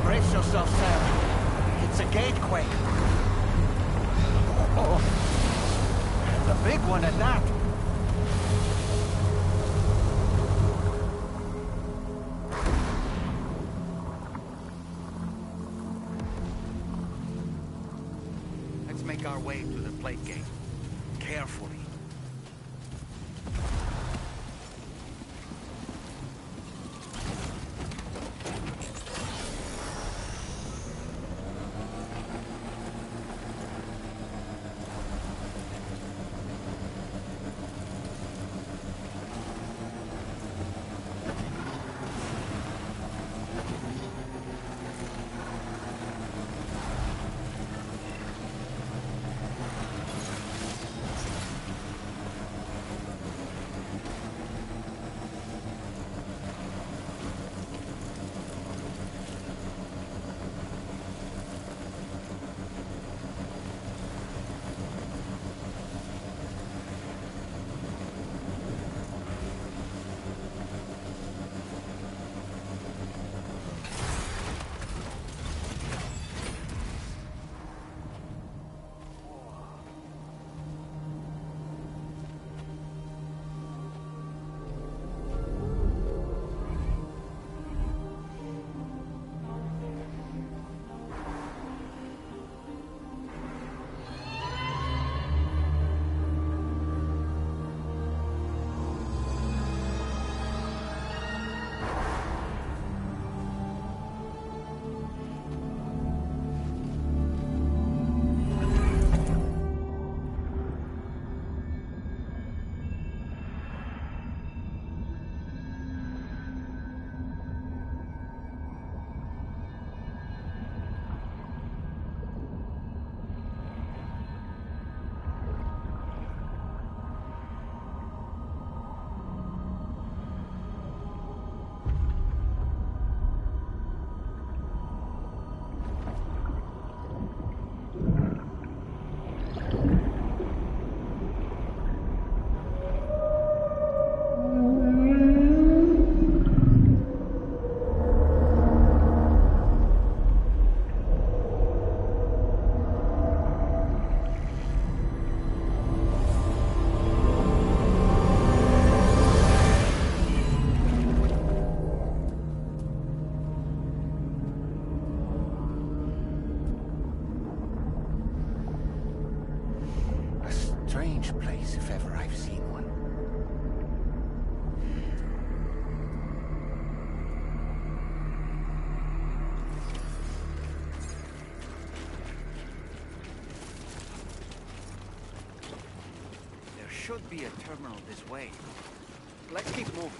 Brace yourself, Sam. It's a gatequake. Oh, and a big one at that. Let's make our way to the plate gate. Carefully. Strange place, if ever I've seen one. There should be a terminal this way. Let's keep moving.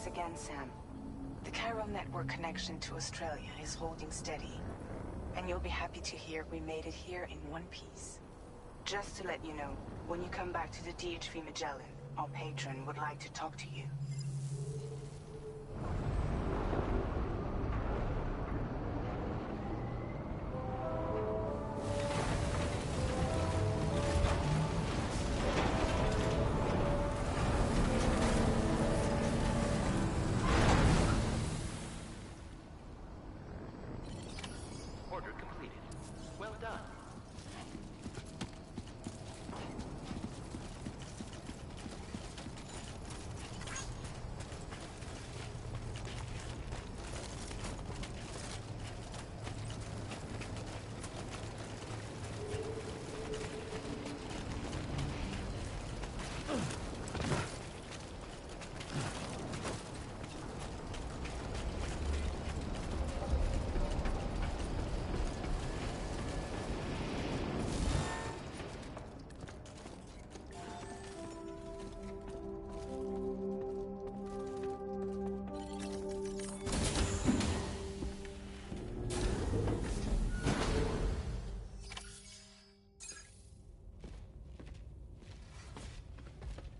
Thanks again, Sam. The chiral network connection to Australia is holding steady. And you'll be happy to hear we made it here in one piece. Just to let you know, when you come back to the DHV Magellan, our patron would like to talk to you. Order completed. Well done.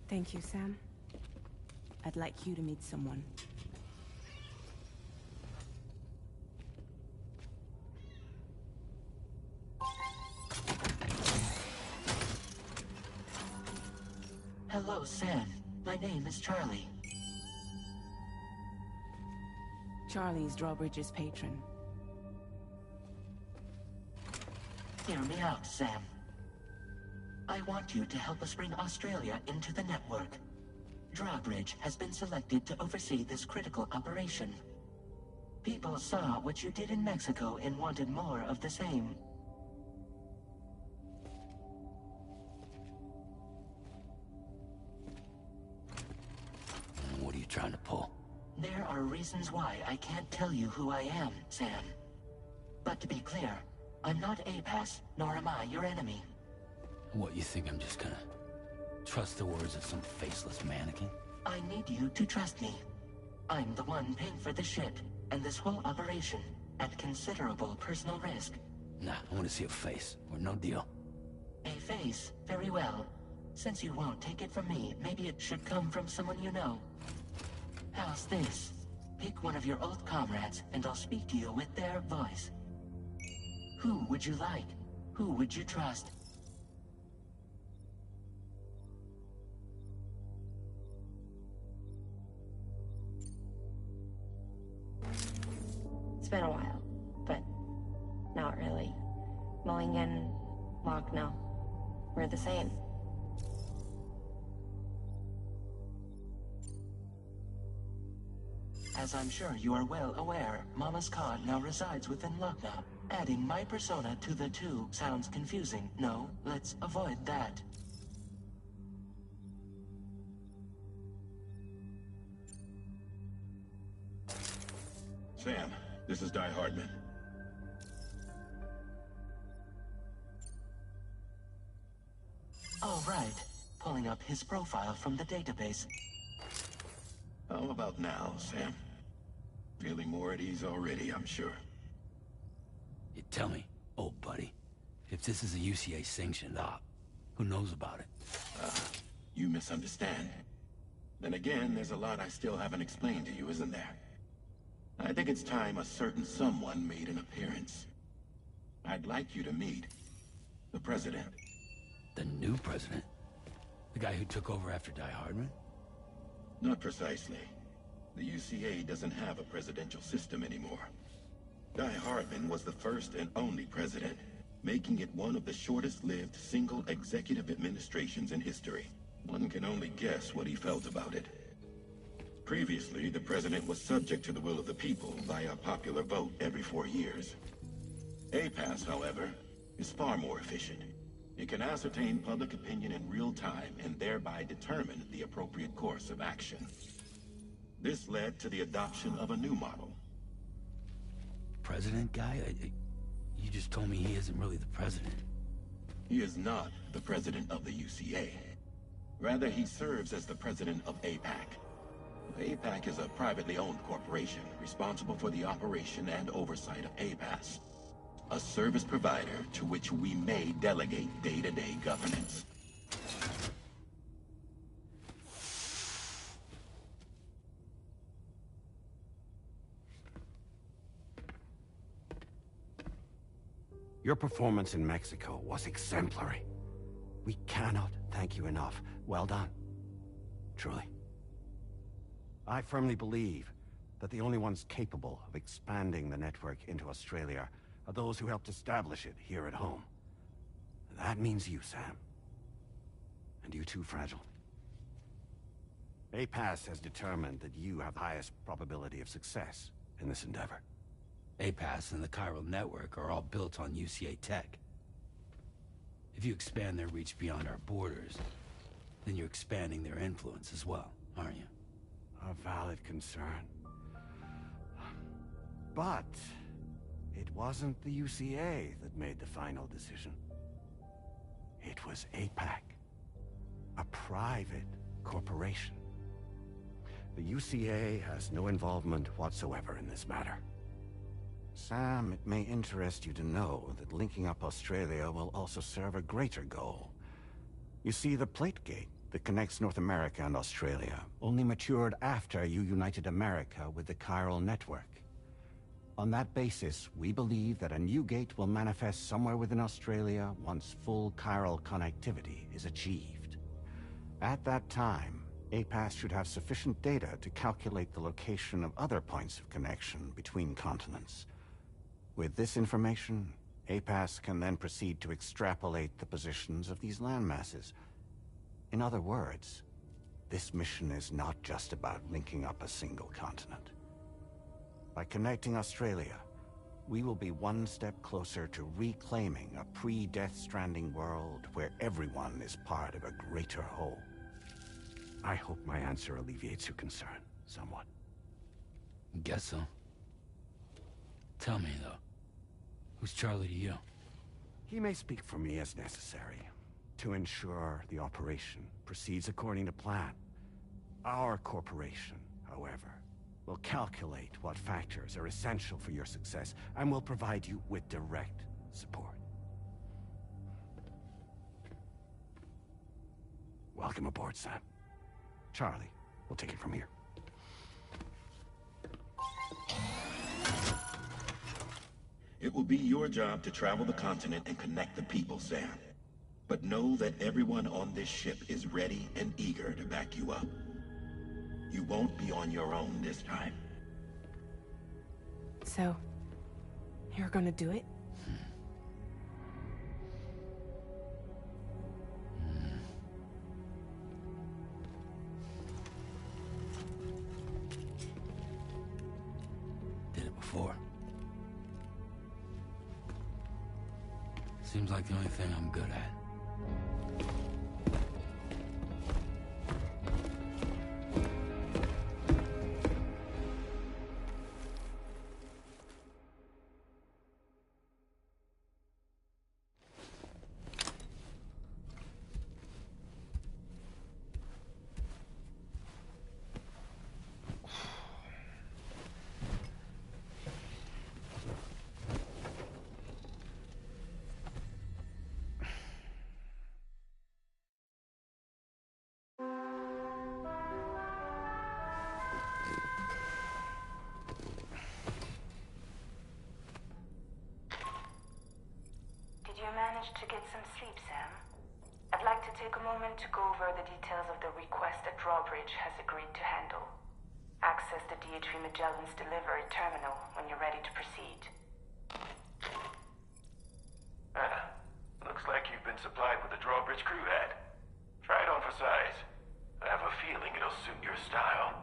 Thank you, Sam. I'd like you to meet someone. Hello, Sam. My name is Charlie. Charlie's Drawbridge's patron. Hear me out, Sam. I want you to help us bring Australia into the network. Drawbridge has been selected to oversee this critical operation. People saw what you did in Mexico and wanted more of the same. What are you trying to pull? There are reasons why I can't tell you who I am, Sam. But to be clear, I'm not APAS, nor am I your enemy. What, you think I'm just gonna trust the words of some faceless mannequin? I need you to trust me. I'm the one paying for the ship and this whole operation at considerable personal risk. Nah, I want to see a face, or no deal. A face? Very well. Since you won't take it from me, maybe it should come from someone you know. How's this? Pick one of your old comrades, and I'll speak to you with their voice. Who would you like? Who would you trust? It's been a while, but not really. Mulligan, Lochno, we're the same. As I'm sure you are well aware, Mama's Khan now resides within Lochna. Adding my persona to the two sounds confusing. No, let's avoid that. Sam, this is Di Hardman. All right. Pulling up his profile from the database. How about now, Sam? Feeling more at ease already, I'm sure. You tell me, old buddy, if this is a UCA sanctioned op, who knows about it? You misunderstand. Then again, there's a lot I still haven't explained to you, isn't there? I think it's time a certain someone made an appearance. I'd like you to meet the President. The new president? The guy who took over after Di Hardman? Not precisely. The UCA doesn't have a presidential system anymore. Di Hardman was the first and only president, making it one of the shortest-lived single executive administrations in history. One can only guess what he felt about it. Previously, the president was subject to the will of the people via popular vote every 4 years. APAS, however, is far more efficient. It can ascertain public opinion in real time and thereby determine the appropriate course of action. This led to the adoption of a new model. President guy? You just told me he isn't really the president. He is not the president of the UCA. Rather, he serves as the president of APAC. APAC is a privately owned corporation responsible for the operation and oversight of APAS, a service provider to which we may delegate day-to-day governance. Your performance in Mexico was exemplary. We cannot thank you enough. Well done. Truly. I firmly believe that the only ones capable of expanding the network into Australia are those who helped establish it here at home. That means you, Sam. And you too, Fragile. APAS has determined that you have the highest probability of success in this endeavor. APAS and the chiral network are all built on UCA tech. If you expand their reach beyond our borders, then you're expanding their influence as well, aren't you? A valid concern. But it wasn't the UCA that made the final decision. It was APAC, a private corporation. The UCA has no involvement whatsoever in this matter. Sam, it may interest you to know that linking up Australia will also serve a greater goal. You see, the plate gate that connects North America and Australia only matured after you united America with the chiral network. On that basis, we believe that a new gate will manifest somewhere within Australia once full chiral connectivity is achieved. At that time, APAS should have sufficient data to calculate the location of other points of connection between continents. With this information, APAS can then proceed to extrapolate the positions of these landmasses. In other words, this mission is not just about linking up a single continent. By connecting Australia, we will be one step closer to reclaiming a pre-Death Stranding world where everyone is part of a greater whole. I hope my answer alleviates your concern somewhat. Guess so. Tell me, though, who's Charlie to you? He may speak for me as necessary to ensure the operation proceeds according to plan. Our corporation, however, will calculate what factors are essential for your success and will provide you with direct support. Welcome aboard, Sam. Charlie, we'll take it from here. It will be your job to travel the continent and connect the people, Sam. But know that everyone on this ship is ready and eager to back you up. You won't be on your own this time. So, you're gonna do it? Did it before. Seems like the only thing I'm good at. To get some sleep, Sam. I'd like to take a moment to go over the details of the request that Drawbridge has agreed to handle. Access the DH3 Magellan's delivery terminal when you're ready to proceed. Looks like you've been supplied with a Drawbridge crew hat. Try it on for size. I have a feeling it'll suit your style.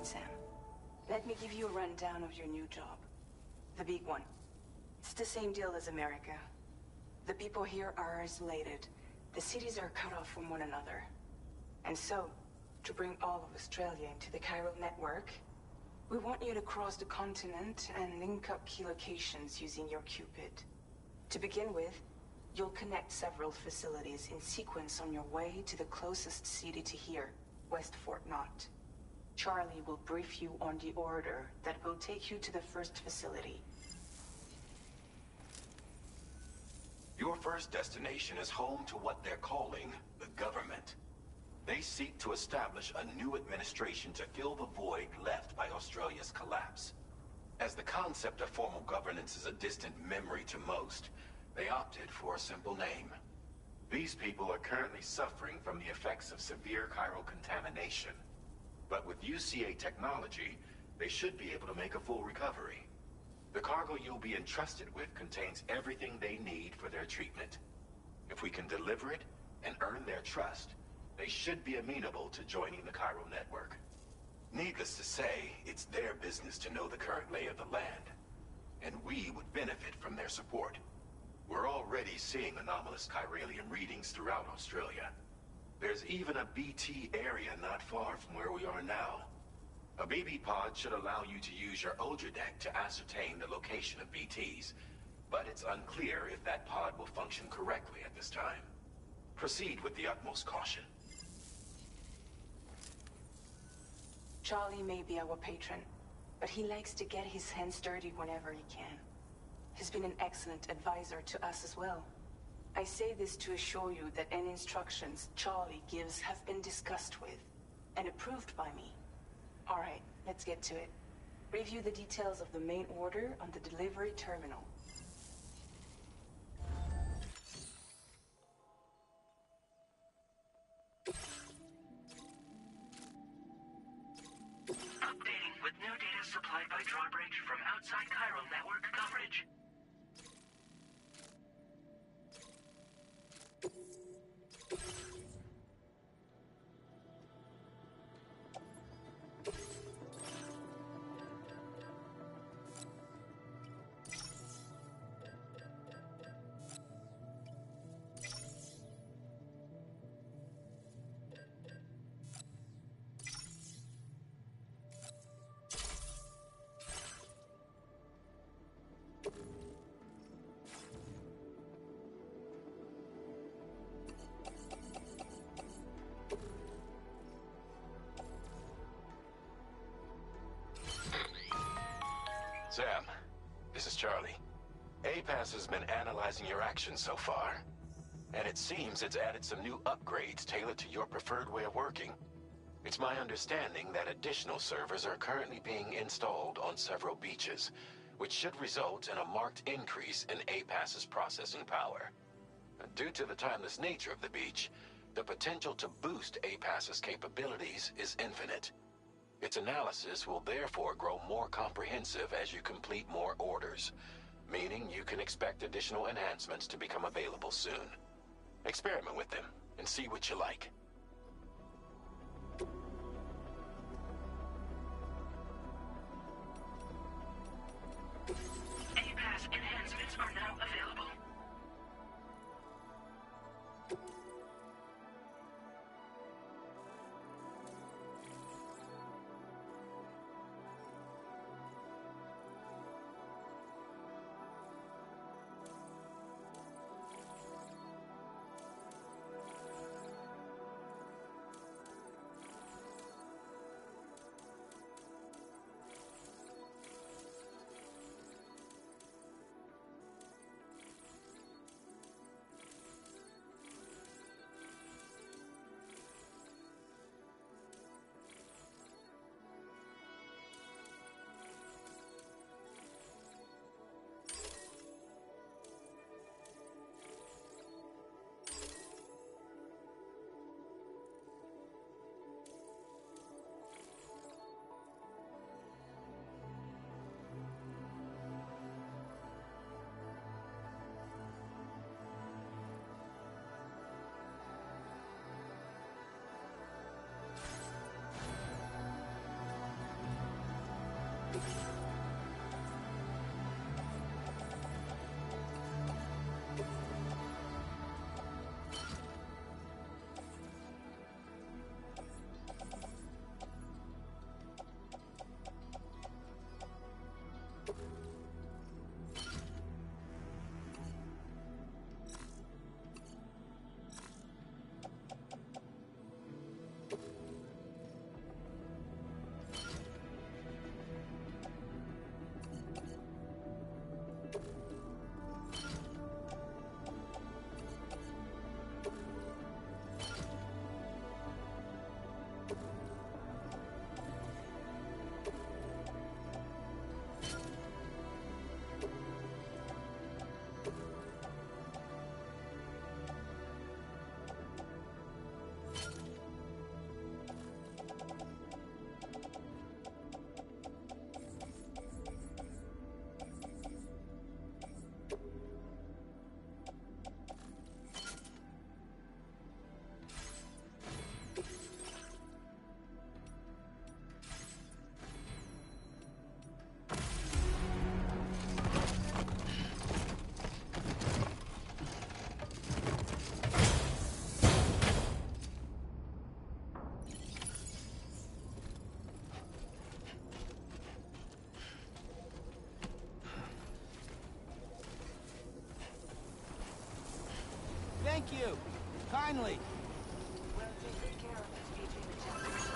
right, Sam. Let me give you a rundown of your new job. The big one. It's the same deal as America. The people here are isolated. The cities are cut off from one another. And so, to bring all of Australia into the chiral network, we want you to cross the continent and link up key locations using your Cupid. To begin with, you'll connect several facilities in sequence on your way to the closest city to here, West Fort Knott. Charlie will brief you on the order that will take you to the first facility. Your first destination is home to what they're calling the government. They seek to establish a new administration to fill the void left by Australia's collapse. As the concept of formal governance is a distant memory to most, they opted for a simple name. These people are currently suffering from the effects of severe chiral contamination. But with UCA technology, they should be able to make a full recovery. The cargo you'll be entrusted with contains everything they need for their treatment. If we can deliver it and earn their trust, they should be amenable to joining the chiral network. Needless to say, it's their business to know the current lay of the land, and we would benefit from their support. We're already seeing anomalous chiralian readings throughout Australia. There's even a BT area not far from where we are now. A BB pod should allow you to use your Ultra deck to ascertain the location of BTs, but it's unclear if that pod will function correctly at this time. Proceed with the utmost caution. Charlie may be our patron, but he likes to get his hands dirty whenever he can. He's been an excellent advisor to us as well. I say this to assure you that any instructions Charlie gives have been discussed with and approved by me. All right, let's get to it. Review the details of the main order on the delivery terminal. Updating with new data supplied by Drawbridge from outside chiral network coverage. Sam, this is Charlie. APAS has been analyzing your actions so far, and it seems it's added some new upgrades tailored to your preferred way of working. It's my understanding that additional servers are currently being installed on several beaches, which should result in a marked increase in APAS's processing power. Due to the timeless nature of the beach, the potential to boost APAS's capabilities is infinite. Its analysis will therefore grow more comprehensive as you complete more orders, meaning you can expect additional enhancements to become available soon. Experiment with them and see what you like. APAS enhancements are now available. Thank you. Kindly. We'll take good care of this between the chapters.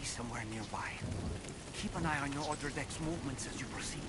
Somewhere nearby. Keep an eye on your other deck's movements as you proceed.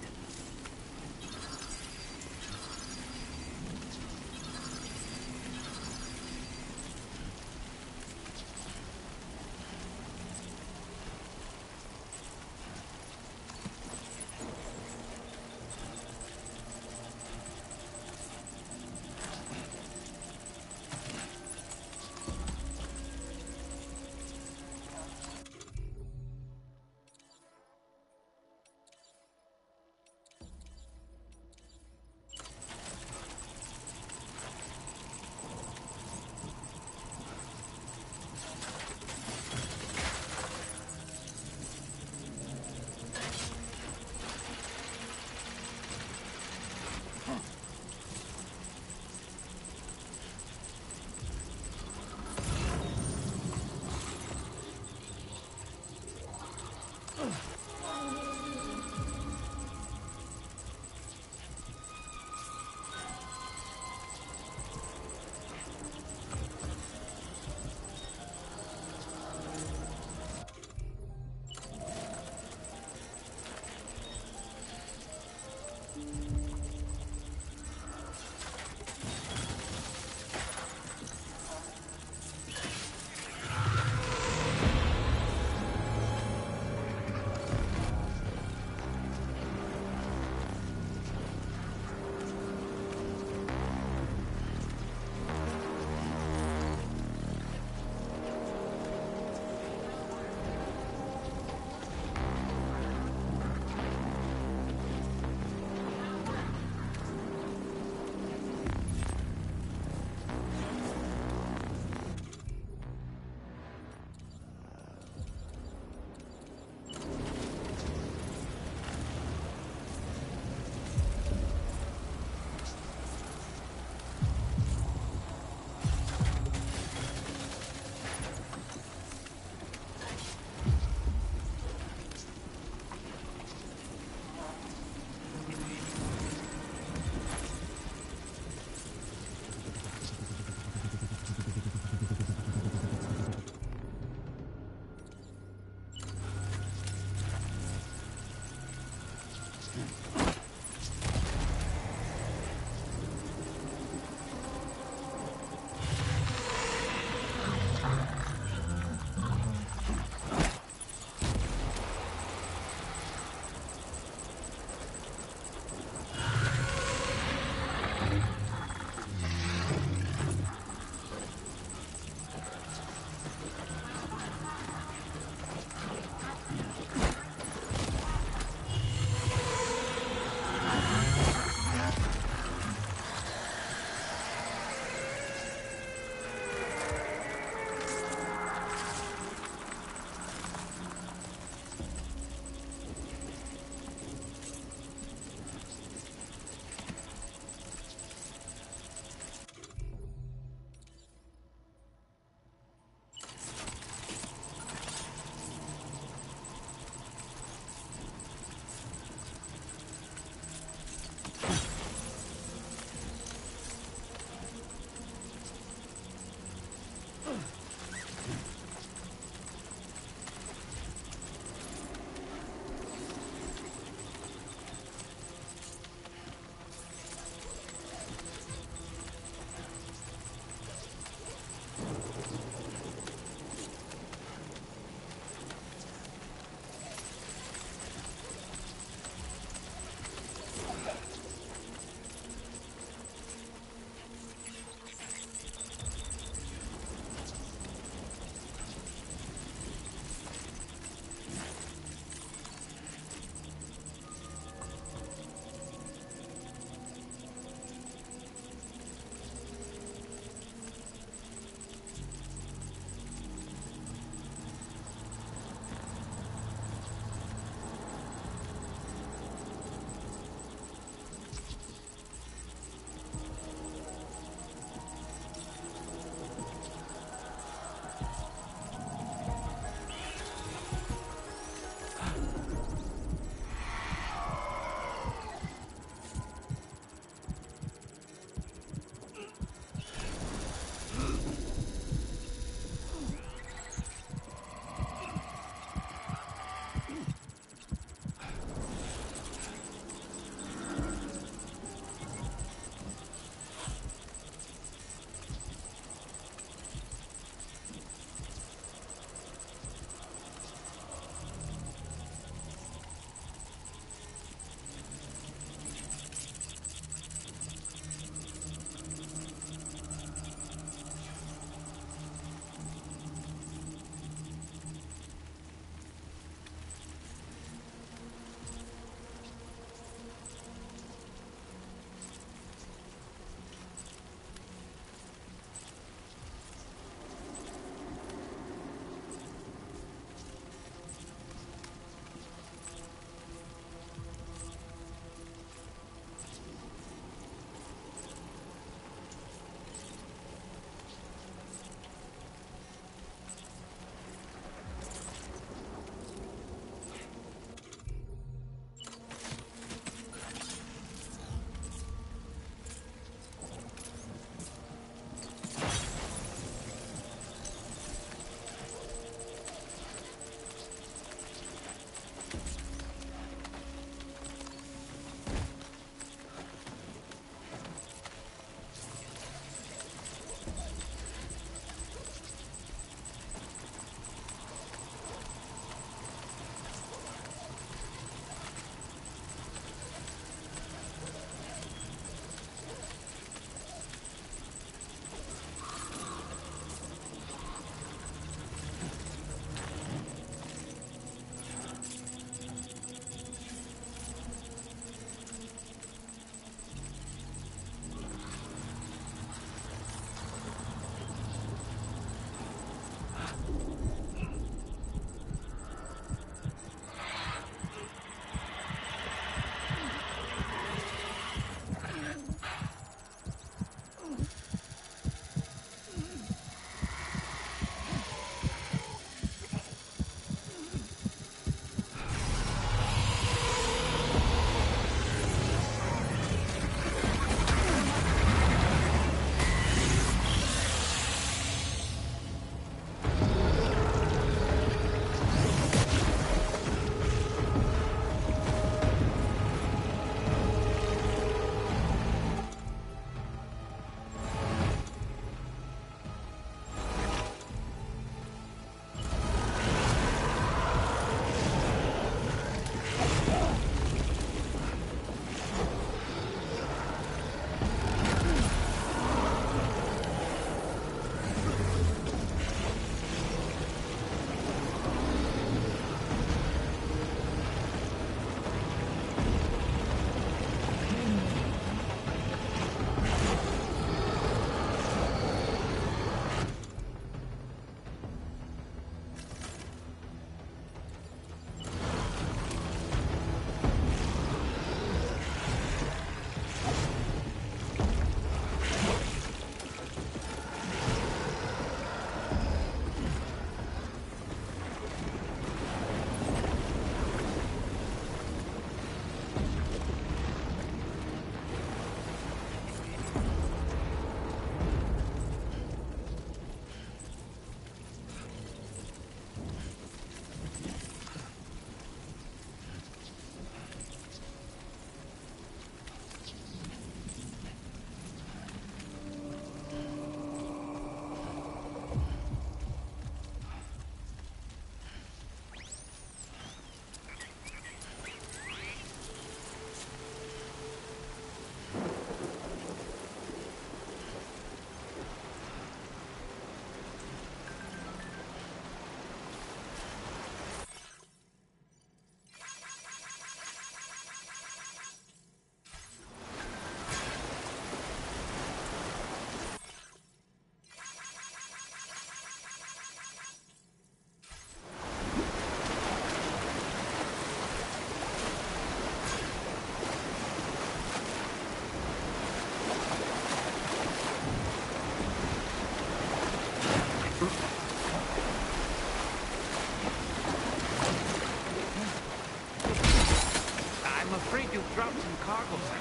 afraid you'll drop some cargo, Sam.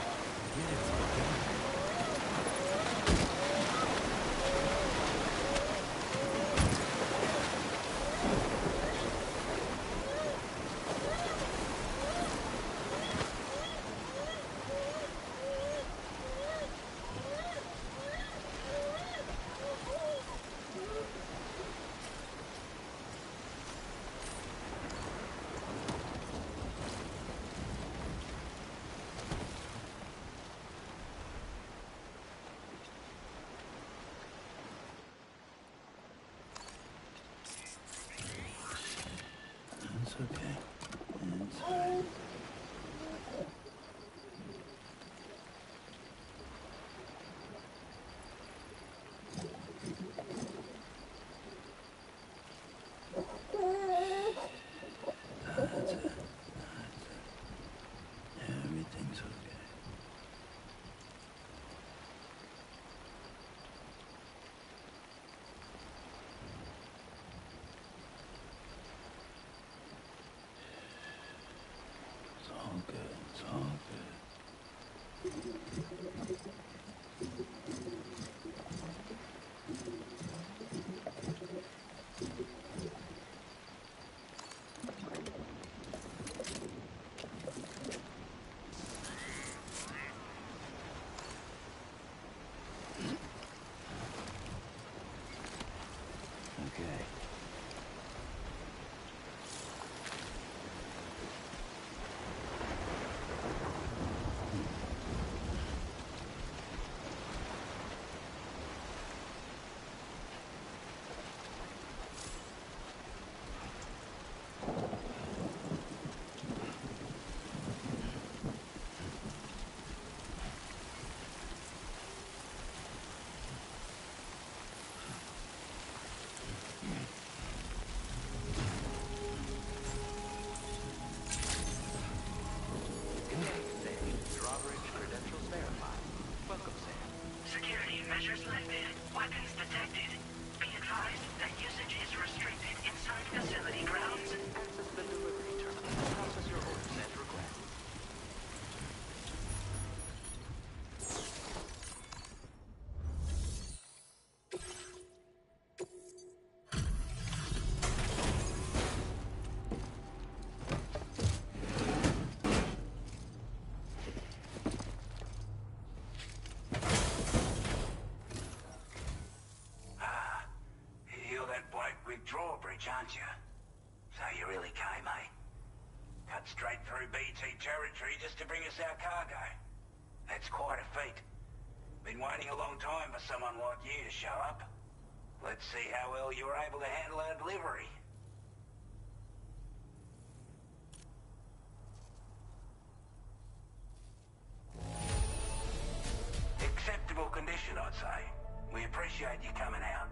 It's okay. It's alright. That's it. Everything's okay. It's all good. It's all good. Okay. Drawbridge credentials verified. Welcome, Sam. Security measures lifted. Weapons detected. Be advised that usage is restricted inside facility grounds. Access the delivery terminal. Process your orders as requested. You're that bloke with drawbridge, aren't you? So you really came, eh? Cut straight through BT territory just to bring us our cargo. That's quite a feat. Been waiting a long time for someone like you to show up. Let's see how well you were able to handle our delivery. Acceptable condition, I'd say. We appreciate you coming out.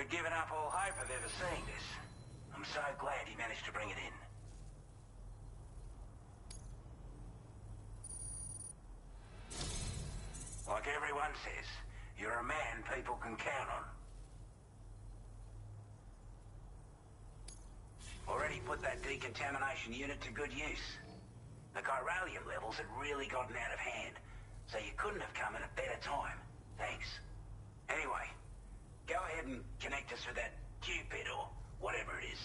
had given up all hope of ever seeing this. I'm so glad he managed to bring it in. Like everyone says, you're a man people can count on. Already put that decontamination unit to good use. The chiralium levels had really gotten out of hand, so you couldn't have come at a better time. Thanks. Anyway, go ahead and connect us with that Cupid or whatever it is.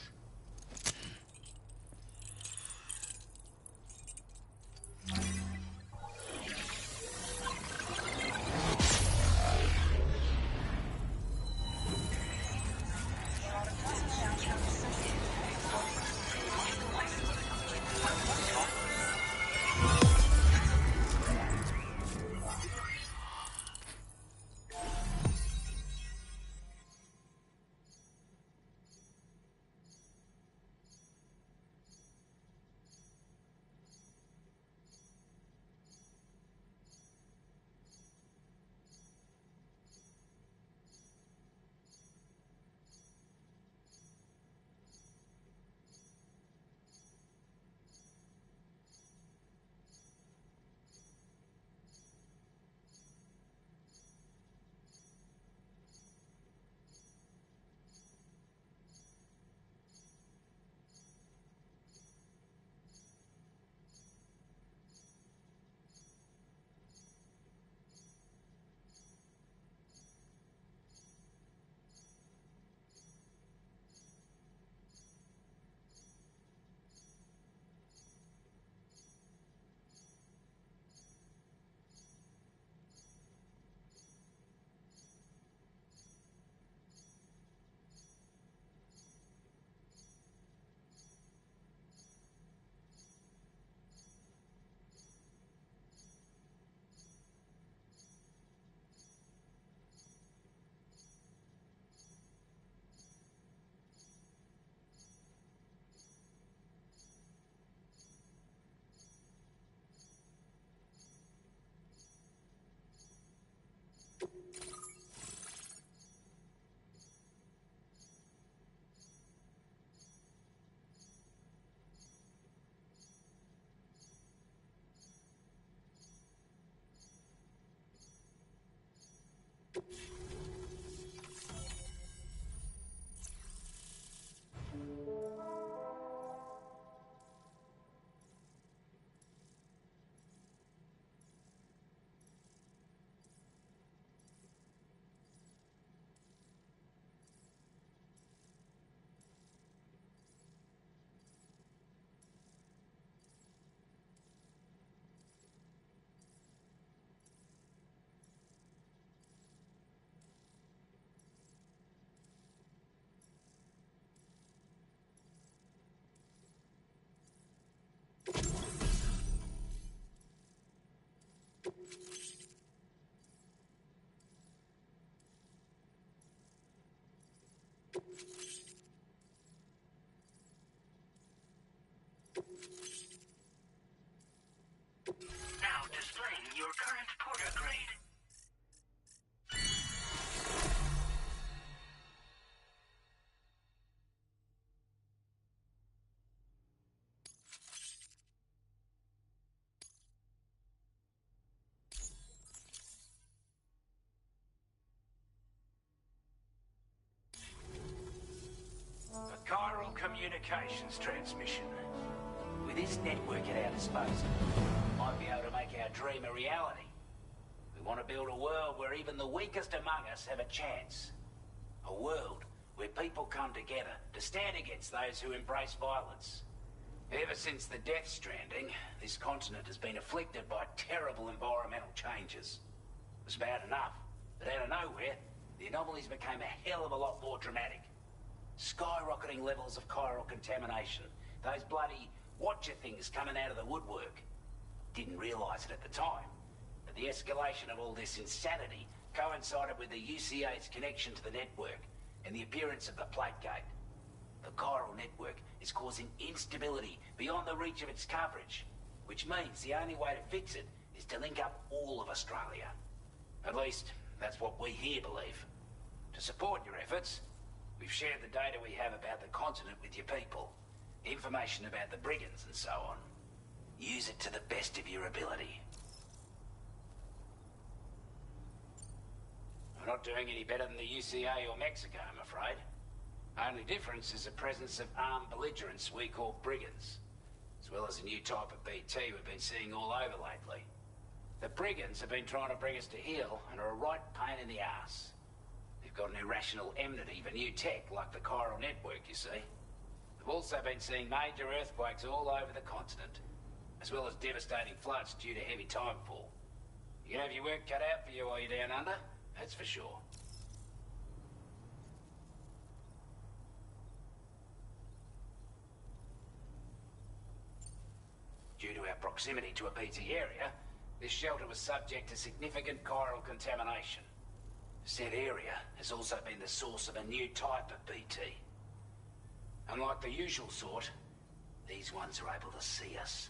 Now displaying your current porter grade. A chiral communications transmission. With this network at our disposal, we might be able to make our dream a reality. We want to build a world where even the weakest among us have a chance. A world where people come together to stand against those who embrace violence. Ever since the Death Stranding, this continent has been afflicted by terrible environmental changes. It was bad enough, but out of nowhere, the anomalies became a hell of a lot more dramatic. Skyrocketing levels of chiral contamination. Those bloody watcher things coming out of the woodwork. Didn't realise it at the time, but the escalation of all this insanity coincided with the UCA's connection to the network and the appearance of the plate gate. The chiral network is causing instability beyond the reach of its coverage, which means the only way to fix it is to link up all of Australia. At least, that's what we here believe. To support your efforts, We've shared the data we have about the continent with your people. Information about the brigands and so on. Use it to the best of your ability. We're not doing any better than the UCA or Mexico, I'm afraid. Only difference is the presence of armed belligerents we call brigands, as well as a new type of BT we've been seeing all over lately. The brigands have been trying to bring us to heel and are a right pain in the ass. They've got an irrational enmity for new tech like the chiral network, you see. They've also been seeing major earthquakes all over the continent, as well as devastating floods due to heavy timefall. You can have your work cut out for you while you're down under, that's for sure. Due to our proximity to a BT area, this shelter was subject to significant chiral contamination. Said area has also been the source of a new type of BT. Unlike the usual sort, these ones are able to see us.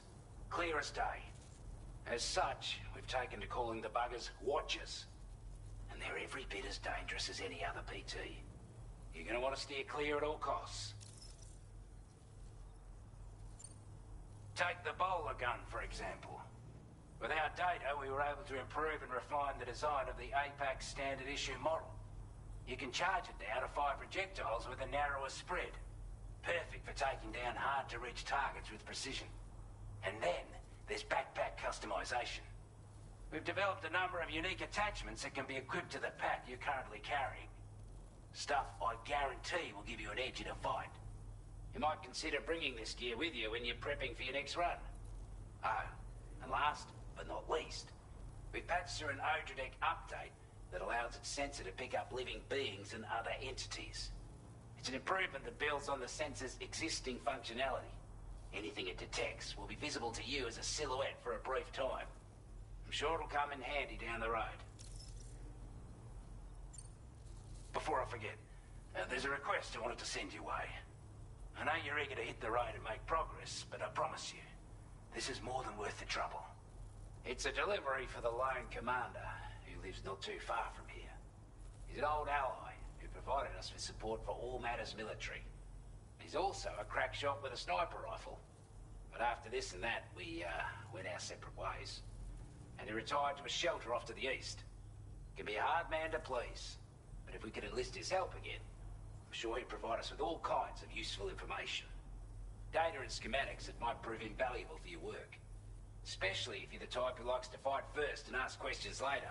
Clear as day. As such, we've taken to calling the buggers Watchers. And they're every bit as dangerous as any other BT. You're gonna want to steer clear at all costs. Take the bowler gun, for example. With our data, we were able to improve and refine the design of the APAC standard issue model. You can charge it now to fire projectiles with a narrower spread. Perfect for taking down hard-to-reach targets with precision. And then, there's backpack customization. We've developed a number of unique attachments that can be equipped to the pack you're currently carrying. Stuff I guarantee will give you an edge in a fight. You might consider bringing this gear with you when you're prepping for your next run. Oh, and last but not least, we've patched through an Odradek update that allows its sensor to pick up living beings and other entities. It's an improvement that builds on the sensor's existing functionality. Anything it detects will be visible to you as a silhouette for a brief time. I'm sure it'll come in handy down the road. Before I forget, there's a request I wanted to send your way. I know you're eager to hit the road and make progress, but I promise you, this is more than worth the trouble. It's a delivery for the lone commander, who lives not too far from here. He's an old ally who provided us with support for all matters military. He's also a crack shot with a sniper rifle. But after this and that, we went our separate ways. And he retired to a shelter off to the east. Can be a hard man to please, but if we could enlist his help again, I'm sure he'd provide us with all kinds of useful information. Data and schematics that might prove invaluable for your work. Especially if you're the type who likes to fight first and ask questions later.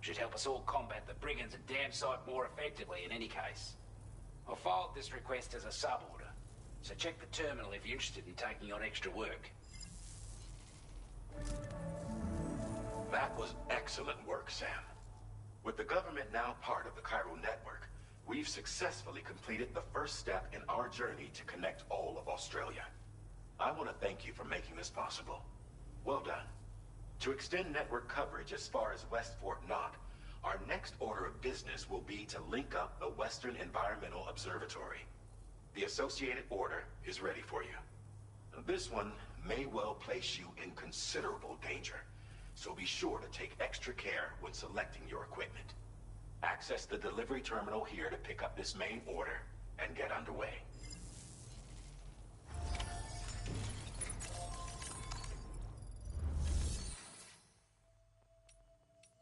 Should help us all combat the brigands a damn sight more effectively in any case. I'll filed this request as a sub-order, so check the terminal if you're interested in taking on extra work. That was excellent work, Sam. With the government now part of the chiral network, we've successfully completed the first step in our journey to connect all of Australia. I want to thank you for making this possible. Well done. To extend network coverage as far as West Fort Knott, our next order of business will be to link up the Western Environmental Observatory. The associated order is ready for you. This one may well place you in considerable danger, so be sure to take extra care when selecting your equipment. Access the delivery terminal here to pick up this main order and get underway.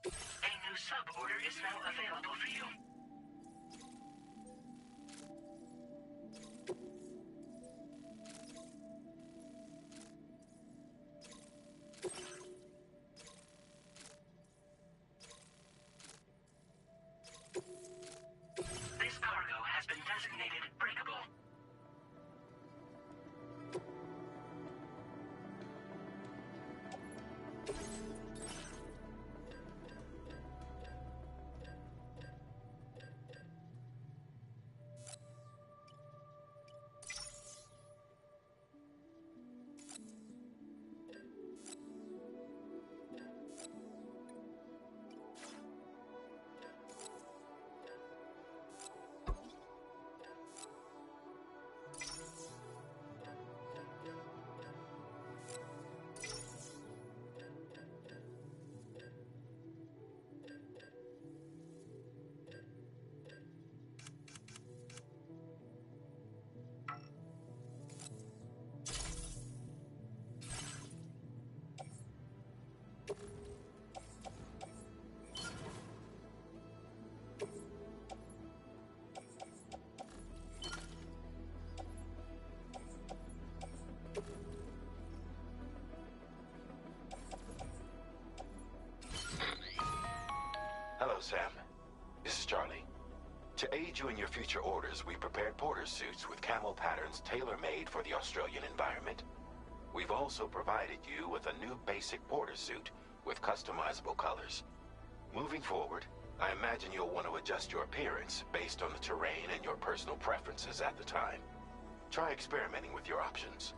A new sub-order is now available for you. This cargo has been designated breakable. To aid you in your future orders, we prepared porter suits with camo patterns tailor-made for the Australian environment. We've also provided you with a new basic porter suit with customizable colors. Moving forward, I imagine you'll want to adjust your appearance based on the terrain and your personal preferences at the time. Try experimenting with your options.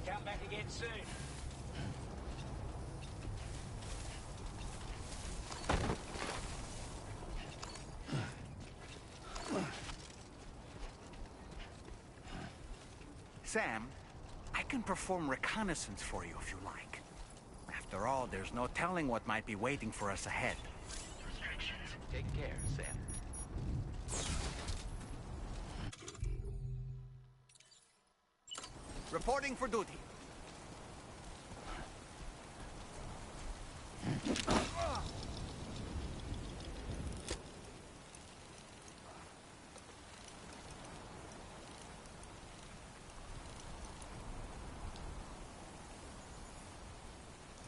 Come back again soon. Sam, I can perform reconnaissance for you if you like. After all, there's no telling what might be waiting for us ahead. Restrictions. Take care, Sam. Reporting for duty.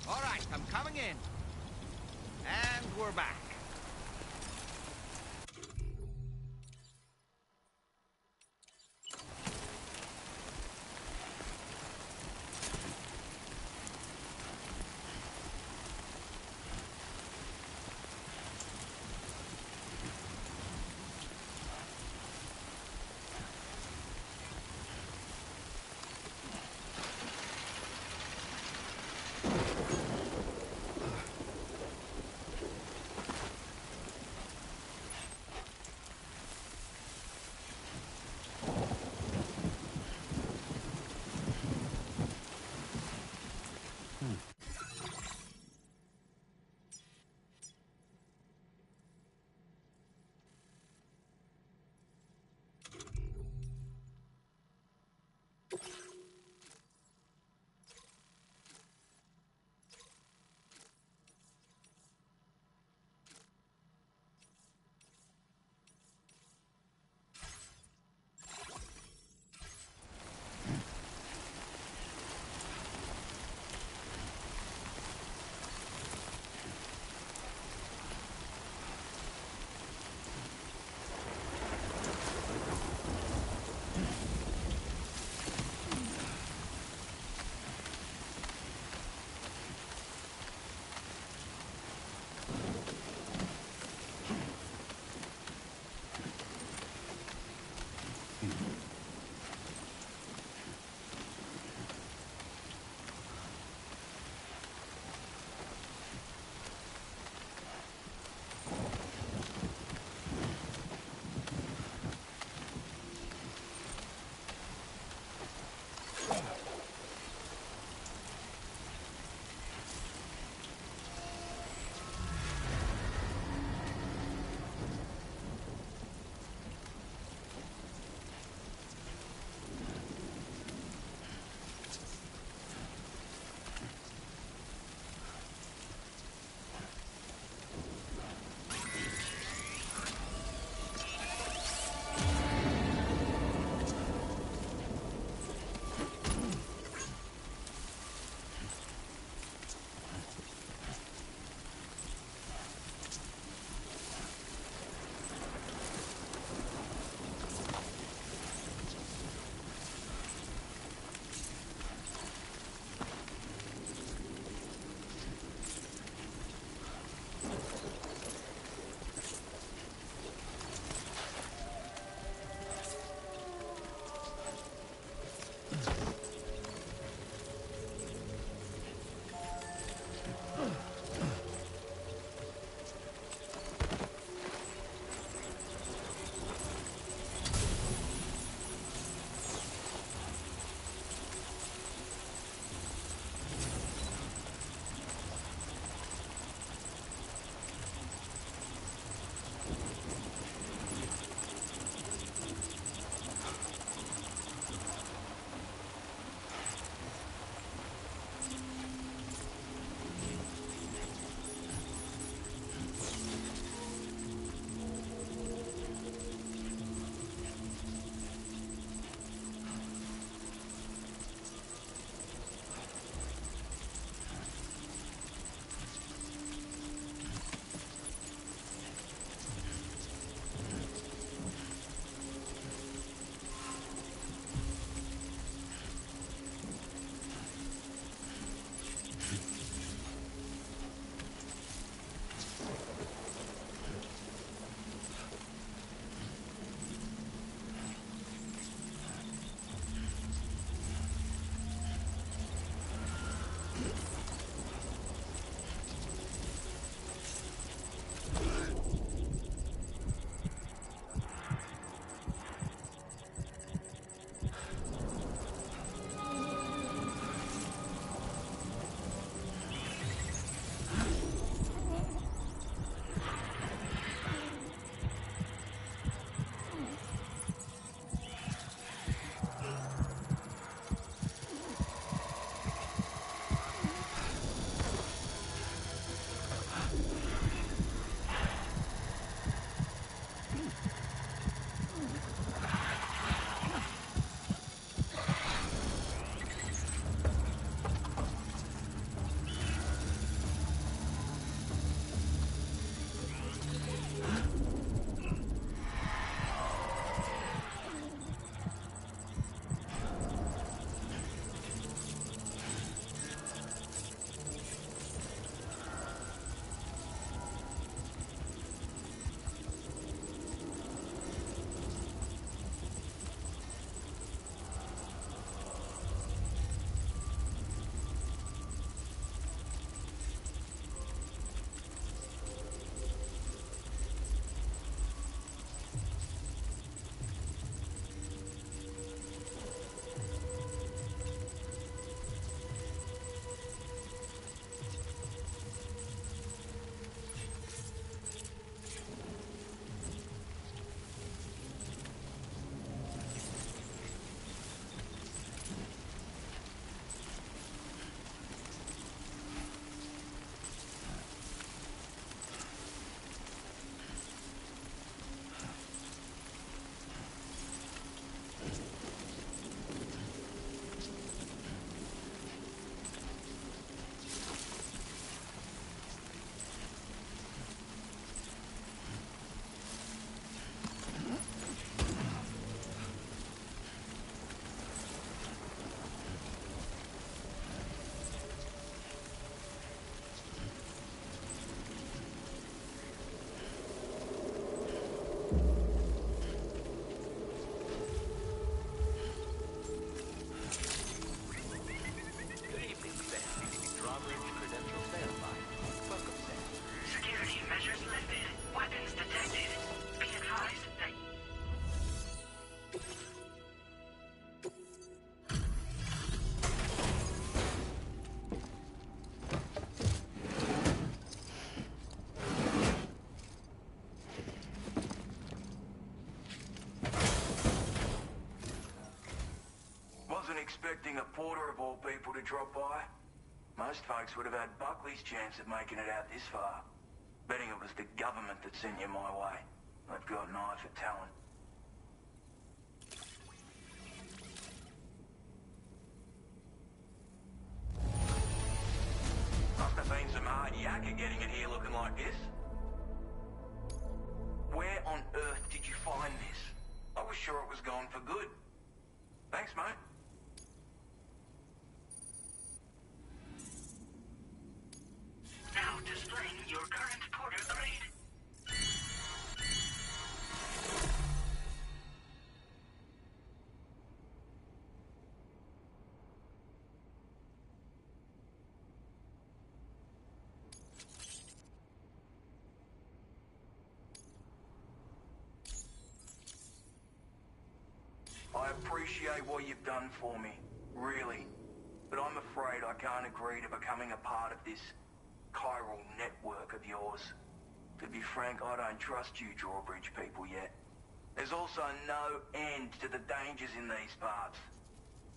All right, I'm coming in. And we're back. expecting a porter of all people to drop by. Most folks would have had Buckley's chance of making it out this far. Betting it was the government that sent you my way. They've got an eye for talent. Must have been some hard yakka getting it here looking like this. Where on earth did you find this? I was sure it was gone for good. Thanks, mate. Now displaying your current porter grade. I appreciate what you've done for me, really. But I'm afraid I can't agree to becoming a part of this chiral network of yours. To be frank, I don't trust you drawbridge people yet. There's also no end to the dangers in these parts.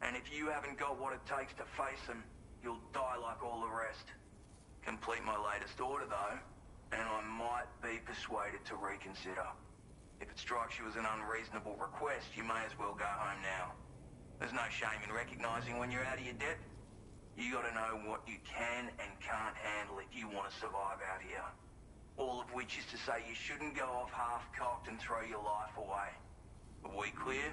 And if you haven't got what it takes to face them, you'll die like all the rest. Complete my latest order, though, and I might be persuaded to reconsider. If it strikes you as an unreasonable request, you may as well go home now. There's no shame in recognizing when you're out of your depth. You gotta know what you can and can't handle if you want to survive out here. All of which is to say you shouldn't go off half-cocked and throw your life away. Are we clear?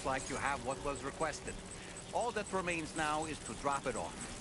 Looks like you have what was requested. All that remains now is to drop it off.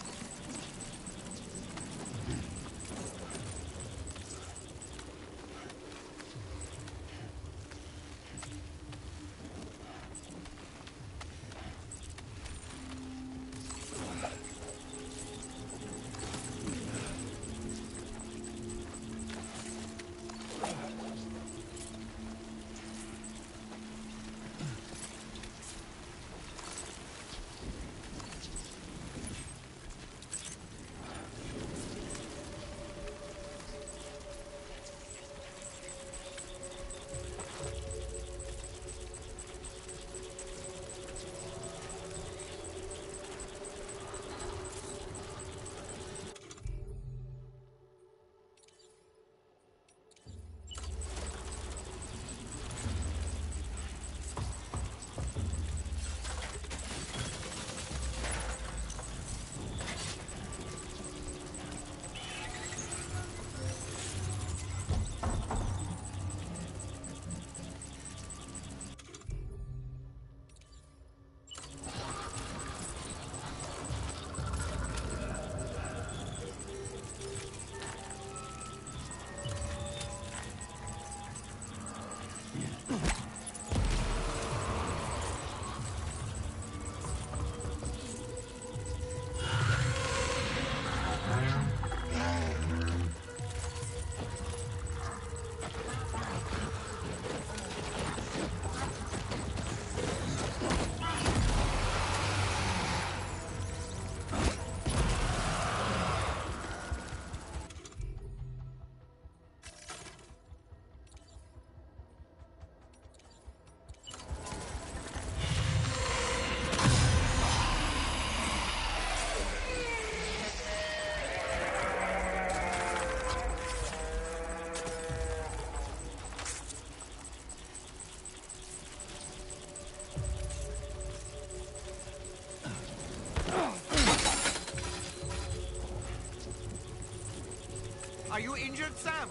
Are you injured, Sam?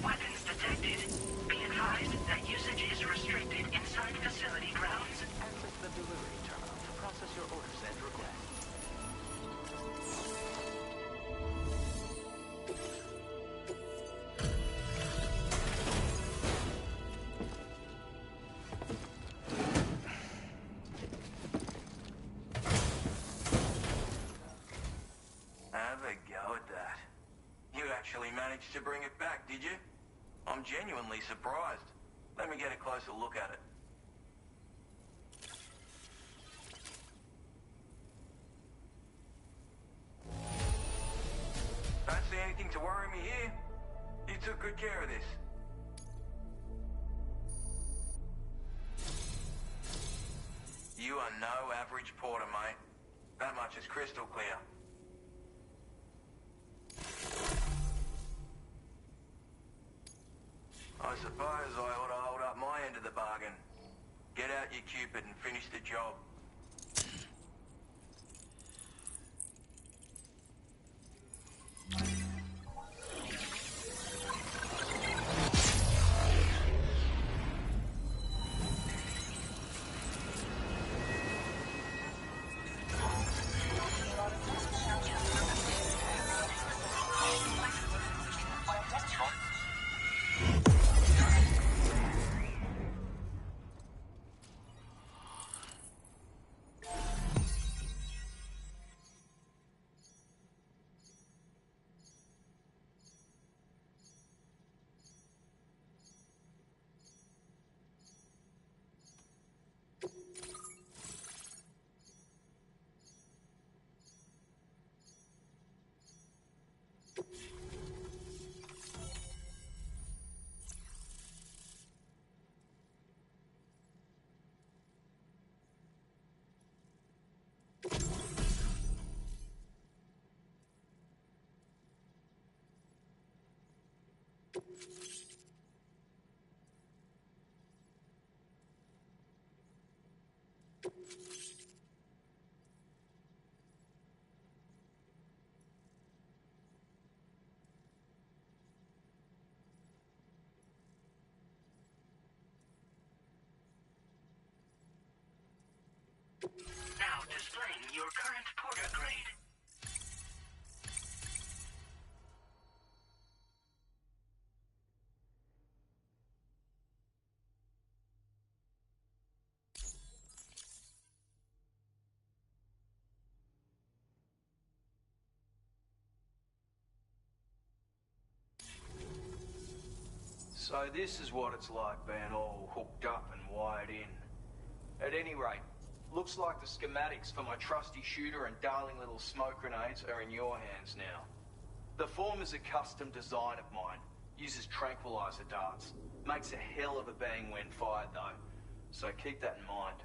Weapons detected. Be advised that usage is restricted inside facility grounds. Access the delivery terminal to process your orders and requests. Have a go at that. You actually managed to bring it back, did you? I'm genuinely surprised. Let me get a closer look at it. Don't see anything to worry me here. You took good care of this. You are no average porter, mate. That much is crystal clear. I suppose I ought to hold up my end of the bargain. Get out your Cupid and finish the job. Now displaying your current porter grade. So this is what it's like being all hooked up and wired in. At any rate, looks like the schematics for my trusty shooter and darling little smoke grenades are in your hands now. The former's a custom design of mine. Uses tranquilizer darts. Makes a hell of a bang when fired though. So keep that in mind.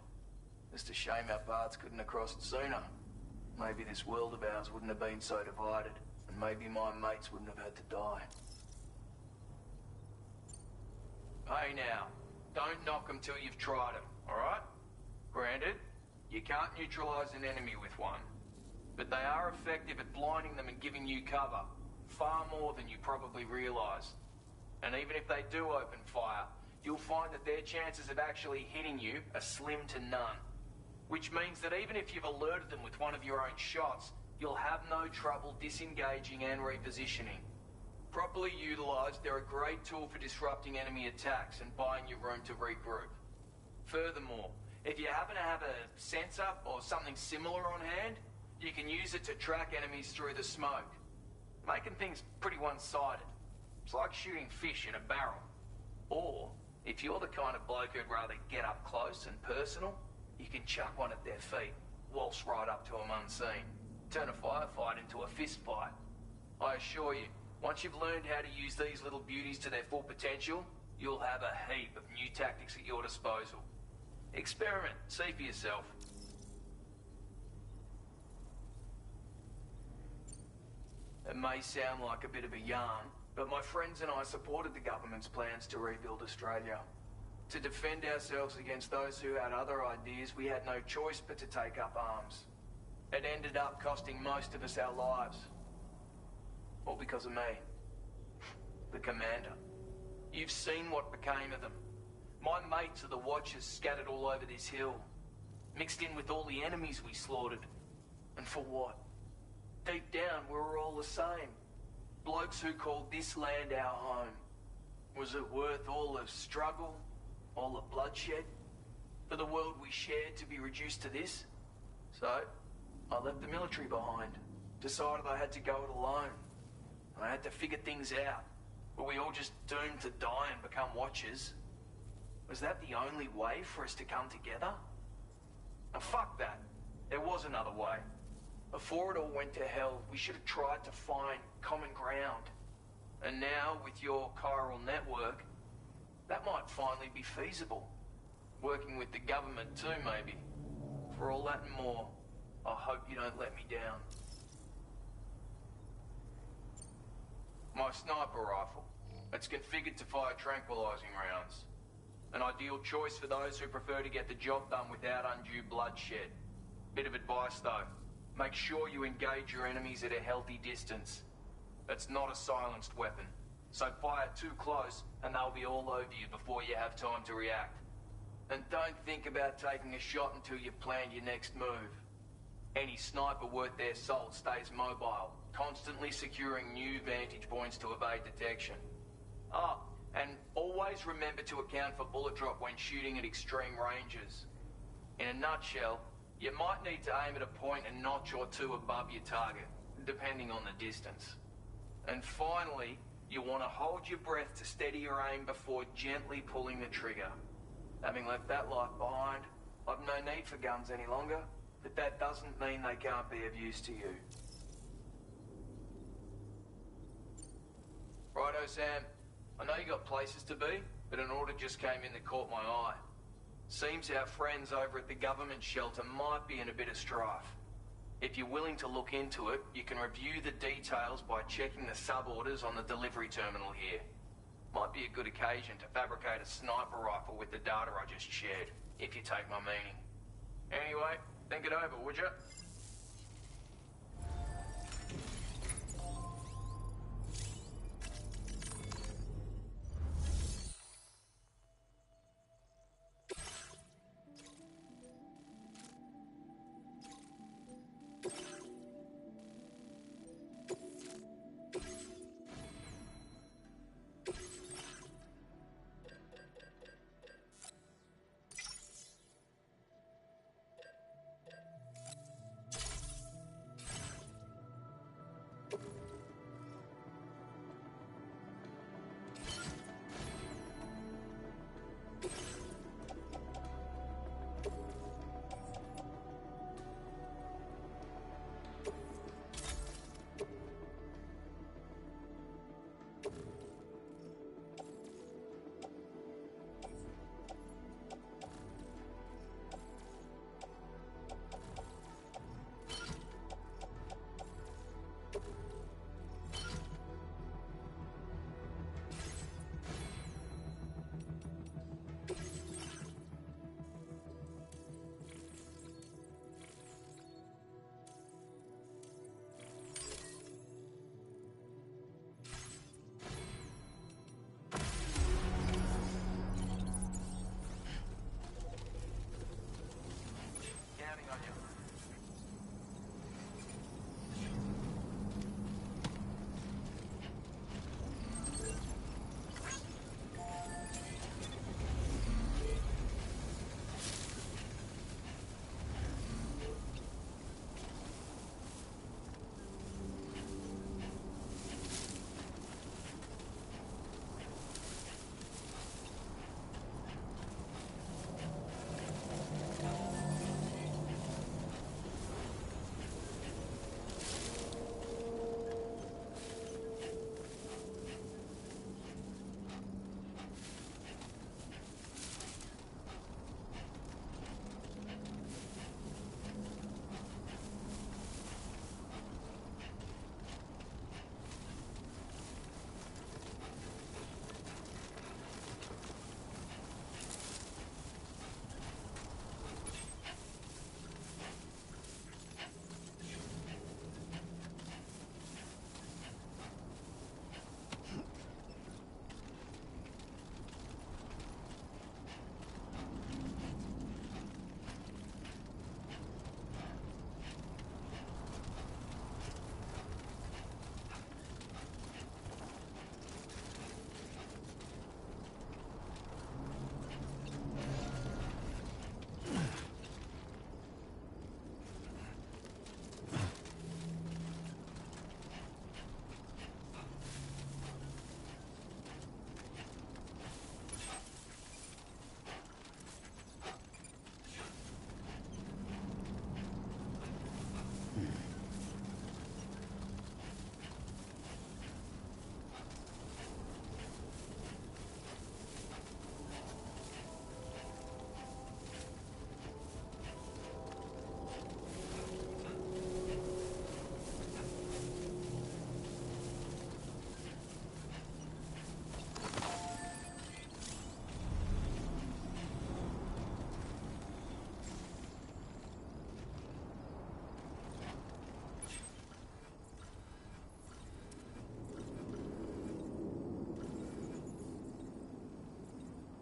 Just a shame our paths couldn't have crossed sooner. Maybe this world of ours wouldn't have been so divided. And maybe my mates wouldn't have had to die. Hey now, don't knock them till you've tried them, alright? Granted, you can't neutralize an enemy with one. But they are effective at blinding them and giving you cover. Far more than you probably realize. And even if they do open fire, you'll find that their chances of actually hitting you are slim to none. Which means that even if you've alerted them with one of your own shots, you'll have no trouble disengaging and repositioning. Properly utilised, they're a great tool for disrupting enemy attacks and buying you room to regroup. Furthermore, if you happen to have a sensor or something similar on hand, you can use it to track enemies through the smoke, making things pretty one-sided. It's like shooting fish in a barrel. Or, if you're the kind of bloke who'd rather get up close and personal, you can chuck one at their feet, waltz right up to them unseen, turn a firefight into a fist fight. I assure you, once you've learned how to use these little beauties to their full potential, you'll have a heap of new tactics at your disposal. Experiment, see for yourself. It may sound like a bit of a yarn, but my friends and I supported the government's plans to rebuild Australia. To defend ourselves against those who had other ideas, we had no choice but to take up arms. It ended up costing most of us our lives. All because of me. The commander. You've seen what became of them. My mates are the Watchers scattered all over this hill. Mixed in with all the enemies we slaughtered. And for what? Deep down, we were all the same. Blokes who called this land our home. Was it worth all the struggle? All the bloodshed? For the world we shared to be reduced to this? So, I left the military behind. Decided I had to go it alone. I had to figure things out. Were we all just doomed to die and become Watchers? Was that the only way for us to come together? Now fuck that. There was another way. Before it all went to hell, we should have tried to find common ground. And now, with your chiral network, that might finally be feasible. Working with the government too, maybe. For all that and more, I hope you don't let me down. My sniper rifle. It's configured to fire tranquilizing rounds. An ideal choice for those who prefer to get the job done without undue bloodshed. Bit of advice though. Make sure you engage your enemies at a healthy distance. It's not a silenced weapon, so fire too close and they'll be all over you before you have time to react. And don't think about taking a shot until you've planned your next move. Any sniper worth their salt stays mobile, constantly securing new vantage points to evade detection. Ah, and always remember to account for bullet drop when shooting at extreme ranges. In a nutshell, you might need to aim at a point a notch or two above your target, depending on the distance. And finally, you want to hold your breath to steady your aim before gently pulling the trigger. Having left that life behind, I've no need for guns any longer, but that doesn't mean they can't be of use to you. Righto, Sam. I know you got places to be, but an order just came in that caught my eye. Seems our friends over at the government shelter might be in a bit of strife. If you're willing to look into it, you can review the details by checking the sub-orders on the delivery terminal here. Might be a good occasion to fabricate a sniper rifle with the data I just shared, if you take my meaning. Anyway, think it over, would you?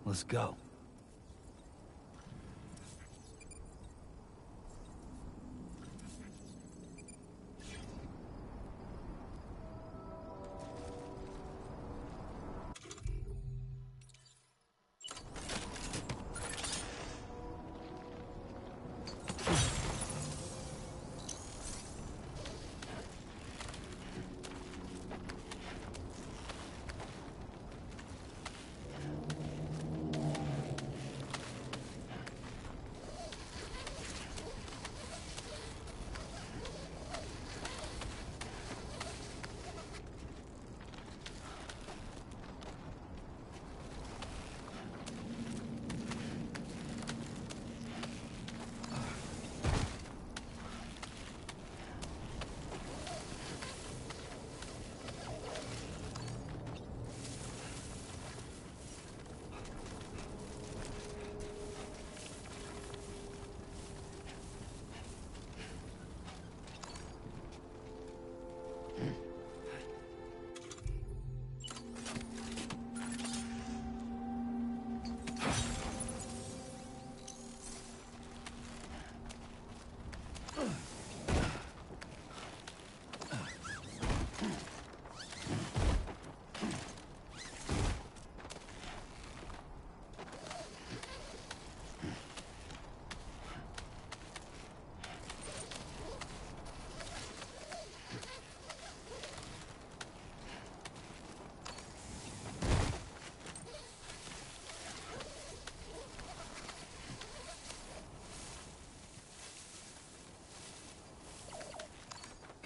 Let's go.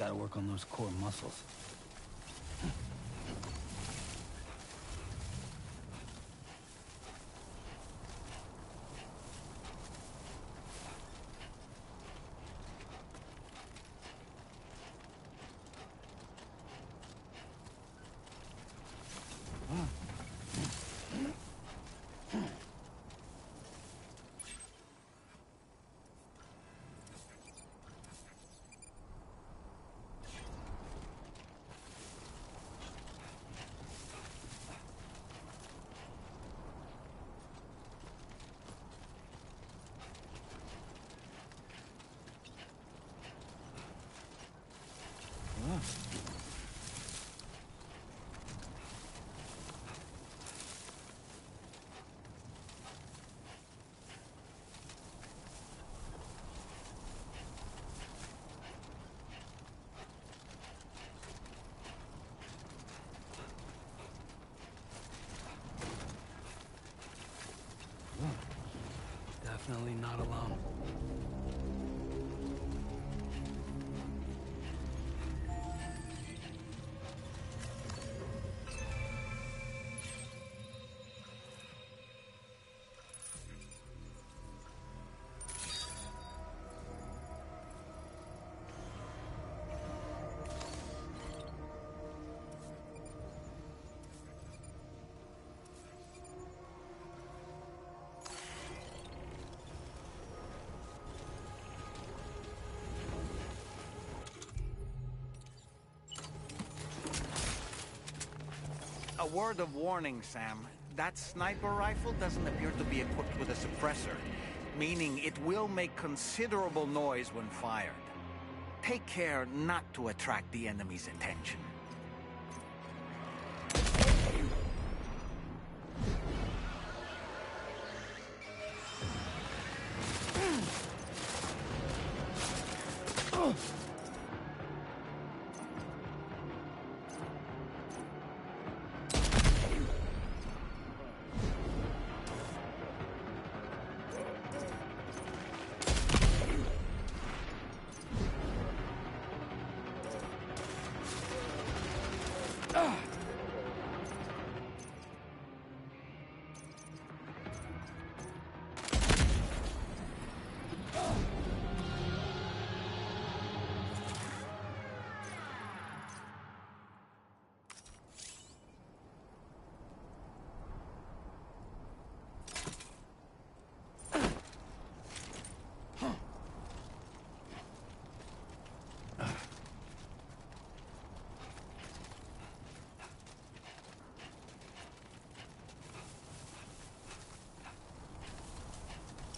Gotta work on those core muscles. Definitely not alone. A word of warning, Sam. That sniper rifle doesn't appear to be equipped with a suppressor, meaning it will make considerable noise when fired. Take care not to attract the enemy's attention.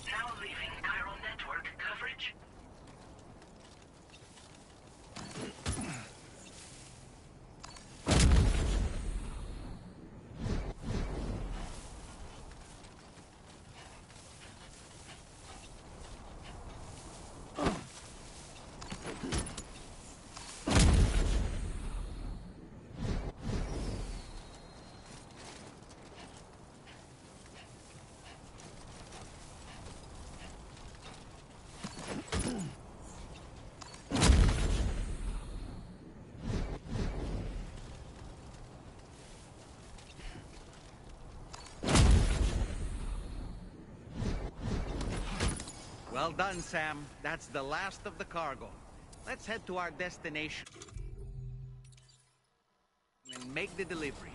Now leaving chiral network coverage. Well done, Sam. That's the last of the cargo. Let's head to our destination and make the delivery.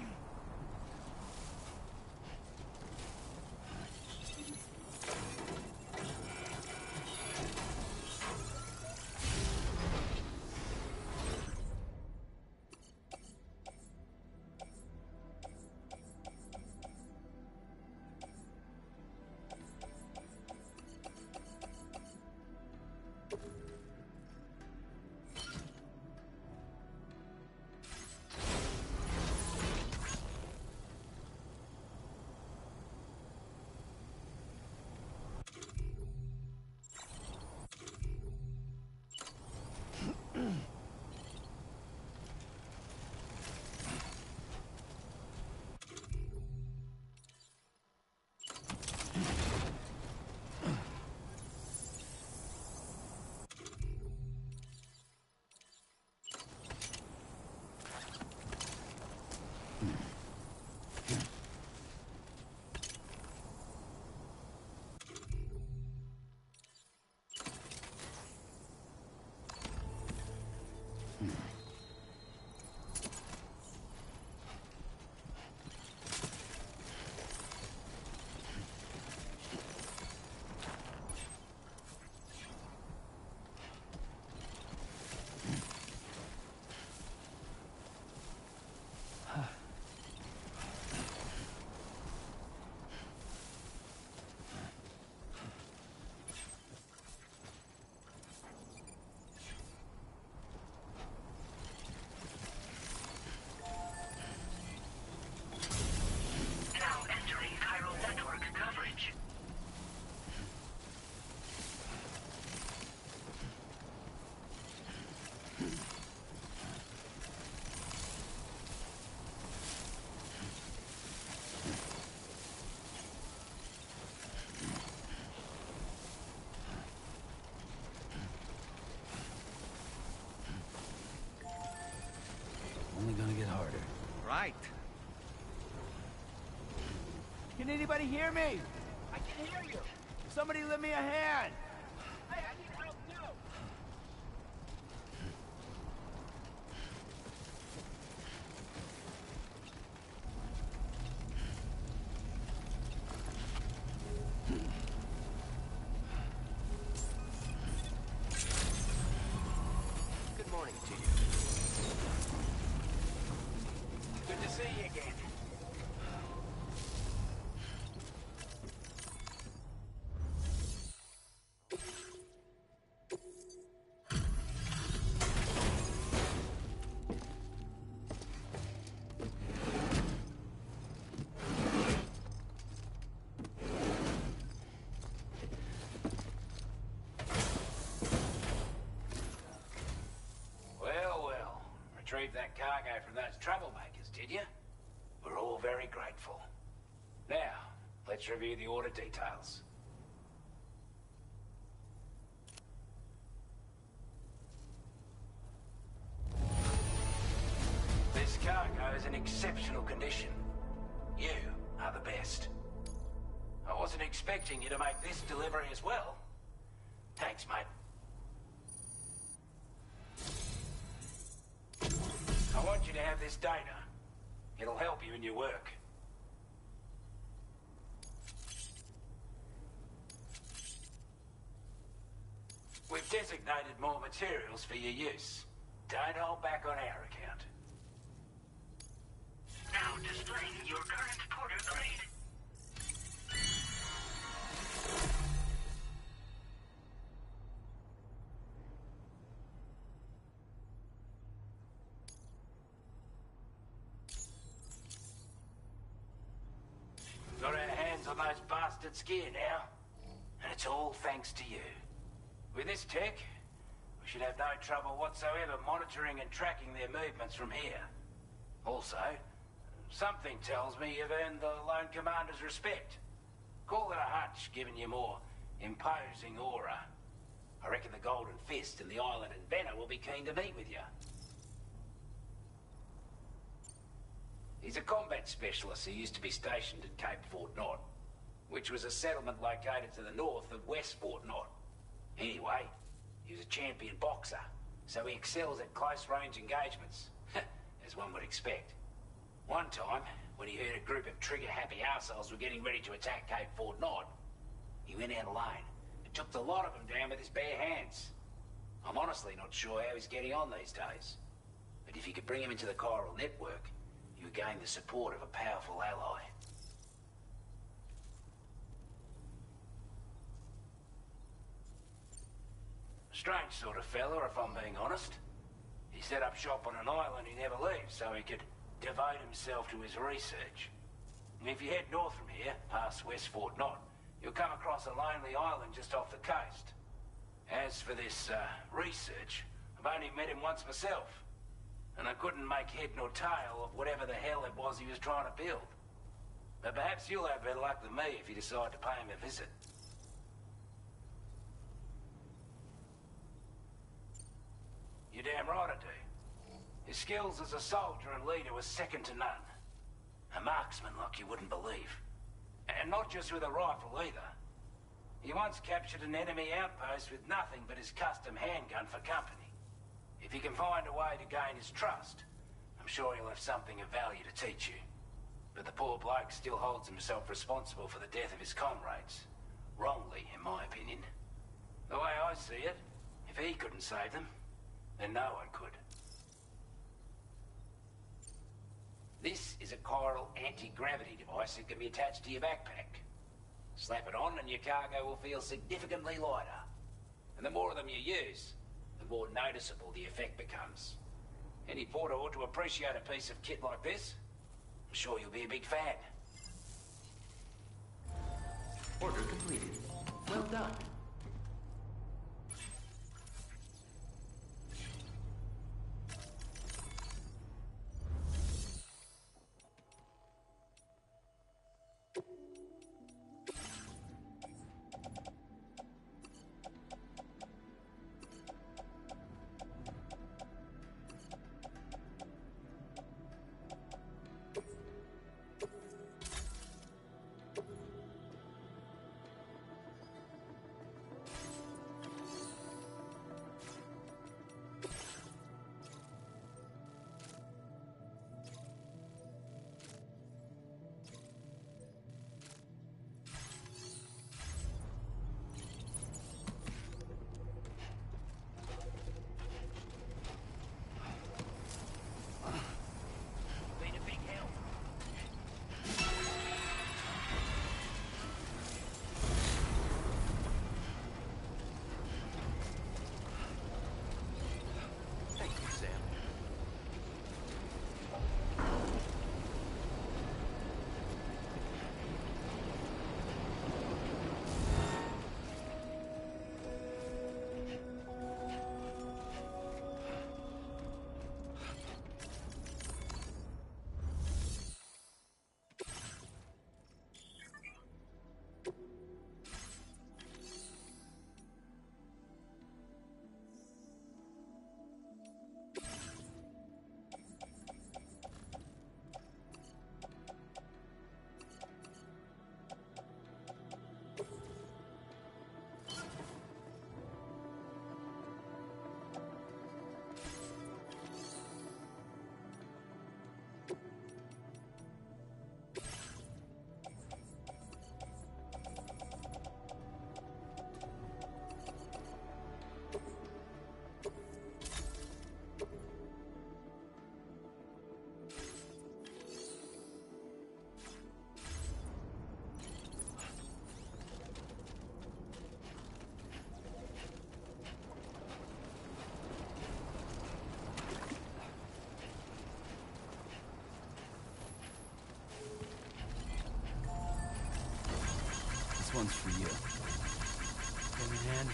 Now entering chiral network coverage. Only gonna get harder. Right. Can anybody hear me? I can hear you. Somebody lend me a hand. Hey, I need help too. Good morning to you. Good to see you again. Well, well. Retrieved that cargo from those troublemakers, did you? We're all very grateful. Now, let's review the order details. This cargo is in exceptional condition. You are the best. I wasn't expecting you to make this delivery as well. Thanks, mate. I want you to have this data. It'll help you in your work. We've designated more materials for your use. Don't hold back on our account. Now displaying your current porter grade. Got our hands on those bastards' gear now. And it's all thanks to you. With this tech, we should have no trouble whatsoever monitoring and tracking their movements from here. Also, something tells me you've earned the Lone Commander's respect. Call it a hunch, giving you more imposing aura. I reckon the Golden Fist and the Island Inventor will be keen to meet with you. He's a combat specialist who used to be stationed at Cape Fort Knot, which was a settlement located to the north of West Fort Knot. Anyway, he was a champion boxer, so he excels at close-range engagements, as one would expect. One time, when he heard a group of trigger-happy arseholes were getting ready to attack Cape Fort Knot, he went out alone and took the lot of them down with his bare hands. I'm honestly not sure how he's getting on these days, but if you could bring him into the chiral network, you would gain the support of a powerful ally. Strange sort of fella, if I'm being honest. He set up shop on an island he never leaves so he could devote himself to his research. And if you head north from here, past West Fort Knot, you'll come across a lonely island just off the coast. As for this, research, I've only met him once myself. And I couldn't make head nor tail of whatever the hell it was he was trying to build. But perhaps you'll have better luck than me if you decide to pay him a visit. You're damn right I do. His skills as a soldier and leader were second to none. A marksman like you wouldn't believe. And not just with a rifle either. He once captured an enemy outpost with nothing but his custom handgun for company. If you can find a way to gain his trust, I'm sure he'll have something of value to teach you. But the poor bloke still holds himself responsible for the death of his comrades. Wrongly, in my opinion. The way I see it, if he couldn't save them, then no one could. This is a chiral anti-gravity device that can be attached to your backpack. Slap it on and your cargo will feel significantly lighter. And the more of them you use, the more noticeable the effect becomes. Any porter ought to appreciate a piece of kit like this. I'm sure you'll be a big fan. Order completed. Well done. This one's for you. Give me a hand.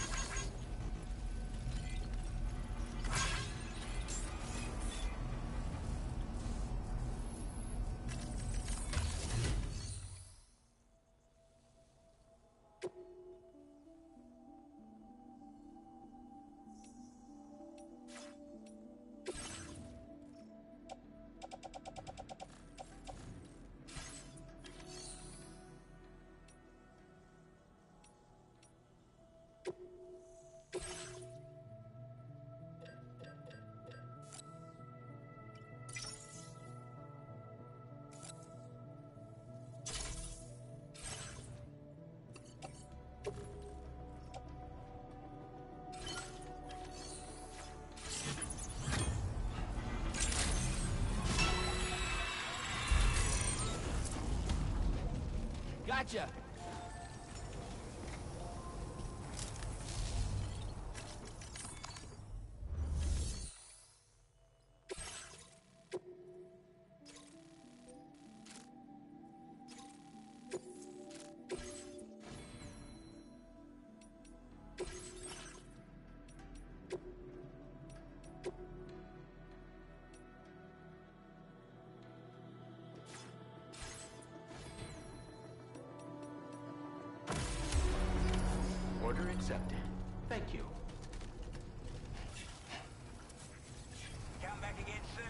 Gotcha! Order accepted. Thank you. Come back again soon.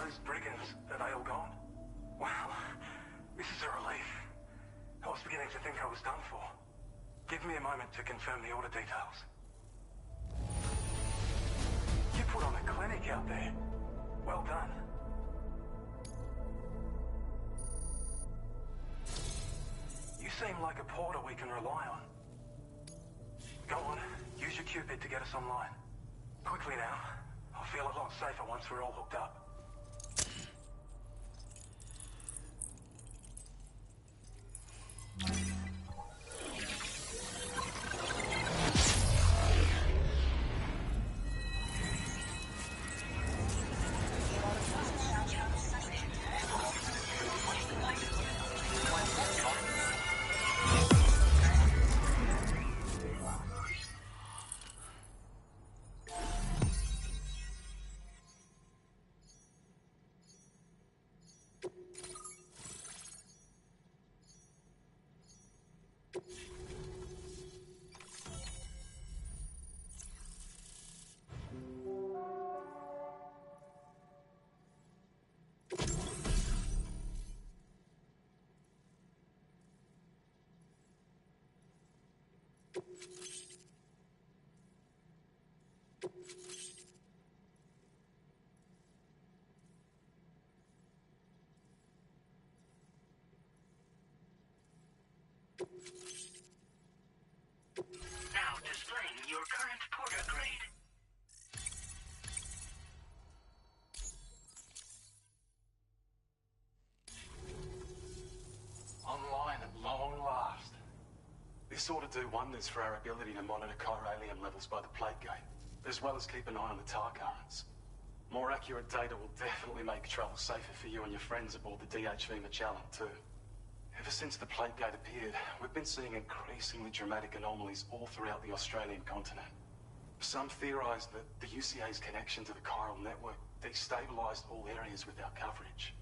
those brigands, are they all gone? Well, this is a relief. I was beginning to think I was done for. Give me a moment to confirm the order details. You put on a clinic out there. Well done. You seem like a porter we can rely on. Go on, use your Cupid to get us online. Quickly now. I'll feel a lot safer once we're all hooked up. Now displaying your current porter grade. Online at long last. This ought to do wonders for our ability to monitor chiralium levels by the plate gate, as well as keep an eye on the tar currents. More accurate data will definitely make travel safer for you and your friends aboard the DHV Magellan, too. Ever since the plate gate appeared, we've been seeing increasingly dramatic anomalies all throughout the Australian continent. Some theorise that the UCA's connection to the chiral network destabilised all areas with our coverage.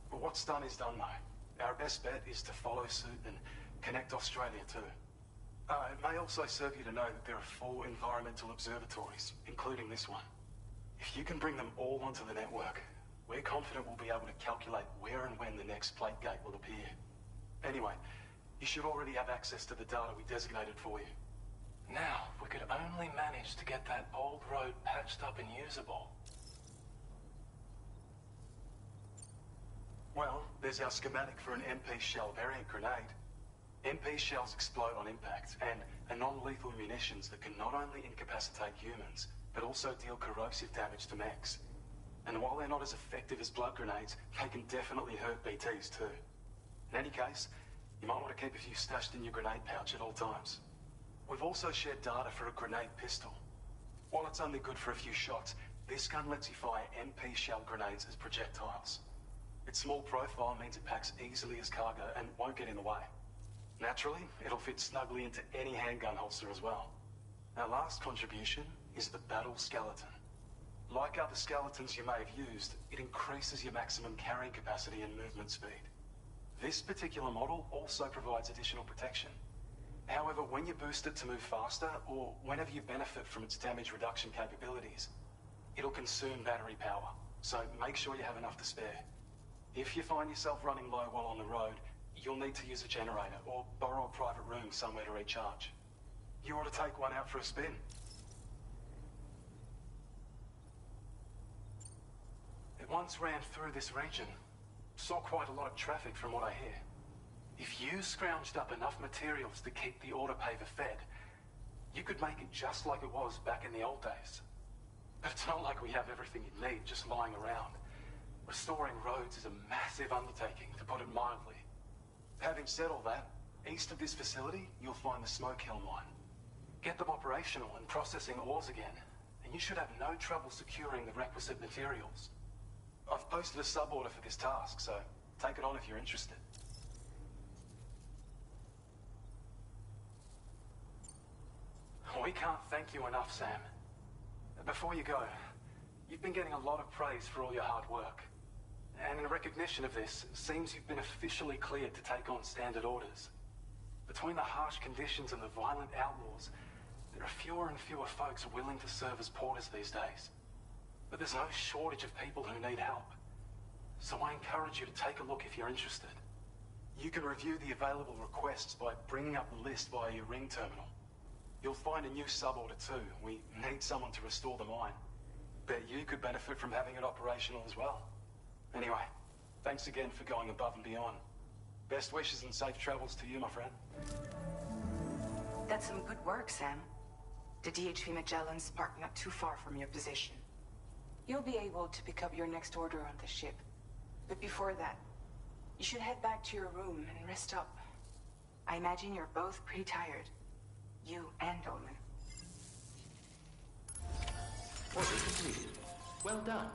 But what's done is done, though. Our best bet is to follow suit and connect Australia too. It may also serve you to know that there are 4 environmental observatories, including this one. If you can bring them all onto the network, we're confident we'll be able to calculate where and when the next plate gate will appear. Anyway, you should already have access to the data we designated for you. Now, if we could only manage to get that old road patched up and usable. Well, there's our schematic for an MP shell variant grenade. MP shells explode on impact, and are non-lethal munitions that can not only incapacitate humans, but also deal corrosive damage to mechs. And while they're not as effective as blood grenades, they can definitely hurt BTs too. In any case, you might want to keep a few stashed in your grenade pouch at all times. We've also shared data for a grenade pistol. While it's only good for a few shots, this gun lets you fire MP shell grenades as projectiles. Its small profile means it packs easily as cargo and won't get in the way. Naturally, it'll fit snugly into any handgun holster as well. Our last contribution is the battle skeleton. Like other skeletons you may have used, it increases your maximum carrying capacity and movement speed. This particular model also provides additional protection. However, when you boost it to move faster, or whenever you benefit from its damage reduction capabilities, it'll consume battery power, so make sure you have enough to spare. If you find yourself running low while on the road, you'll need to use a generator, or borrow a private room somewhere to recharge. You ought to take one out for a spin. It once ran through this region. Saw quite a lot of traffic from what I hear. If you scrounged up enough materials to keep the autopaver fed, you could make it just like it was back in the old days. But it's not like we have everything you need just lying around. Restoring roads is a massive undertaking, to put it mildly. Having said all that, east of this facility, you'll find the Smoke Hill mine. Get them operational and processing ores again, and you should have no trouble securing the requisite materials. I've posted a sub-order for this task, so take it on if you're interested. We can't thank you enough, Sam. Before you go, you've been getting a lot of praise for all your hard work. And in recognition of this, it seems you've been officially cleared to take on standard orders. Between the harsh conditions and the violent outlaws, there are fewer and fewer folks willing to serve as porters these days. But there's no shortage of people who need help. So I encourage you to take a look if you're interested. You can review the available requests by bringing up the list via your ring terminal. You'll find a new suborder too. We need someone to restore the mine. Bet you could benefit from having it operational as well. Anyway, thanks again for going above and beyond. Best wishes and safe travels to you, my friend. That's some good work, Sam. The DHV Magellan's parked not too far from your position. You'll be able to pick up your next order on the ship. But before that, you should head back to your room and rest up. I imagine you're both pretty tired. You and Dolman. Order completed. Well done.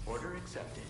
Order accepted.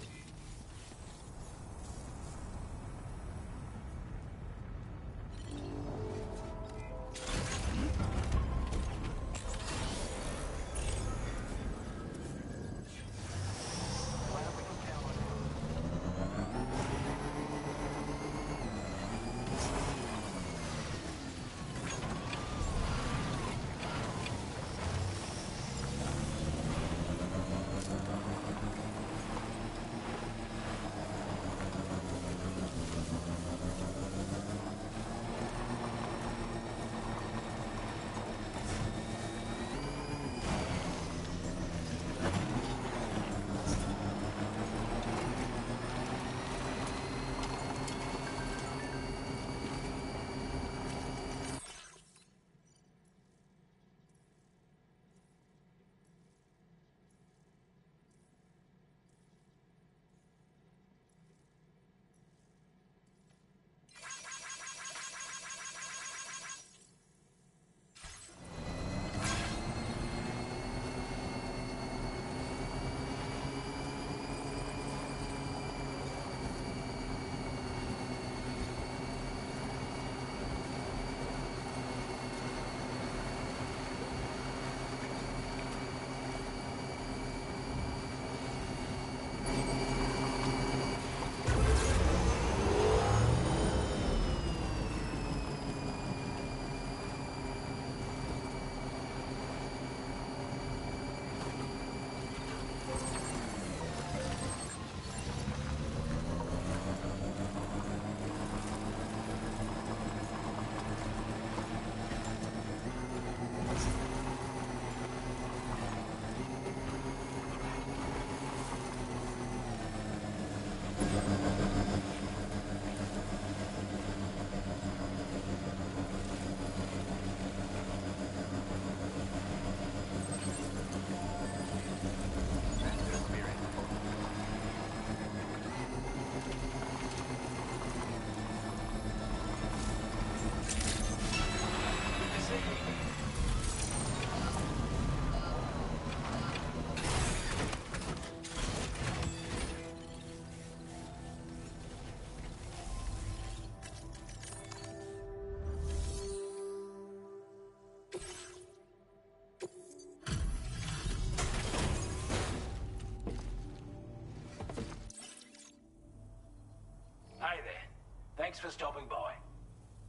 Thanks for stopping by.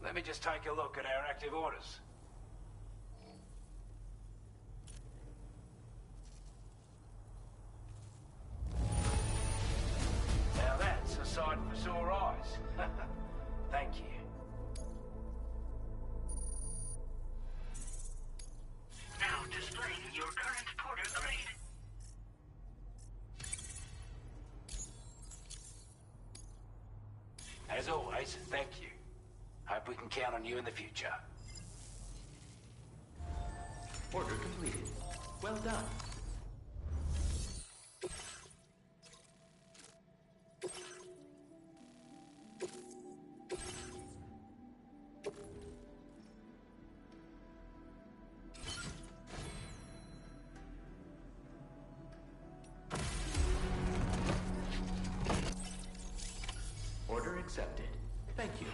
Let me just take a look at our active orders. Now that's a sight for sore eyes. Thank you. Now displaying your current porter grade. As always, thank you. Hope we can count on you in the future. Order completed. Well done. Order accepted. Thank you.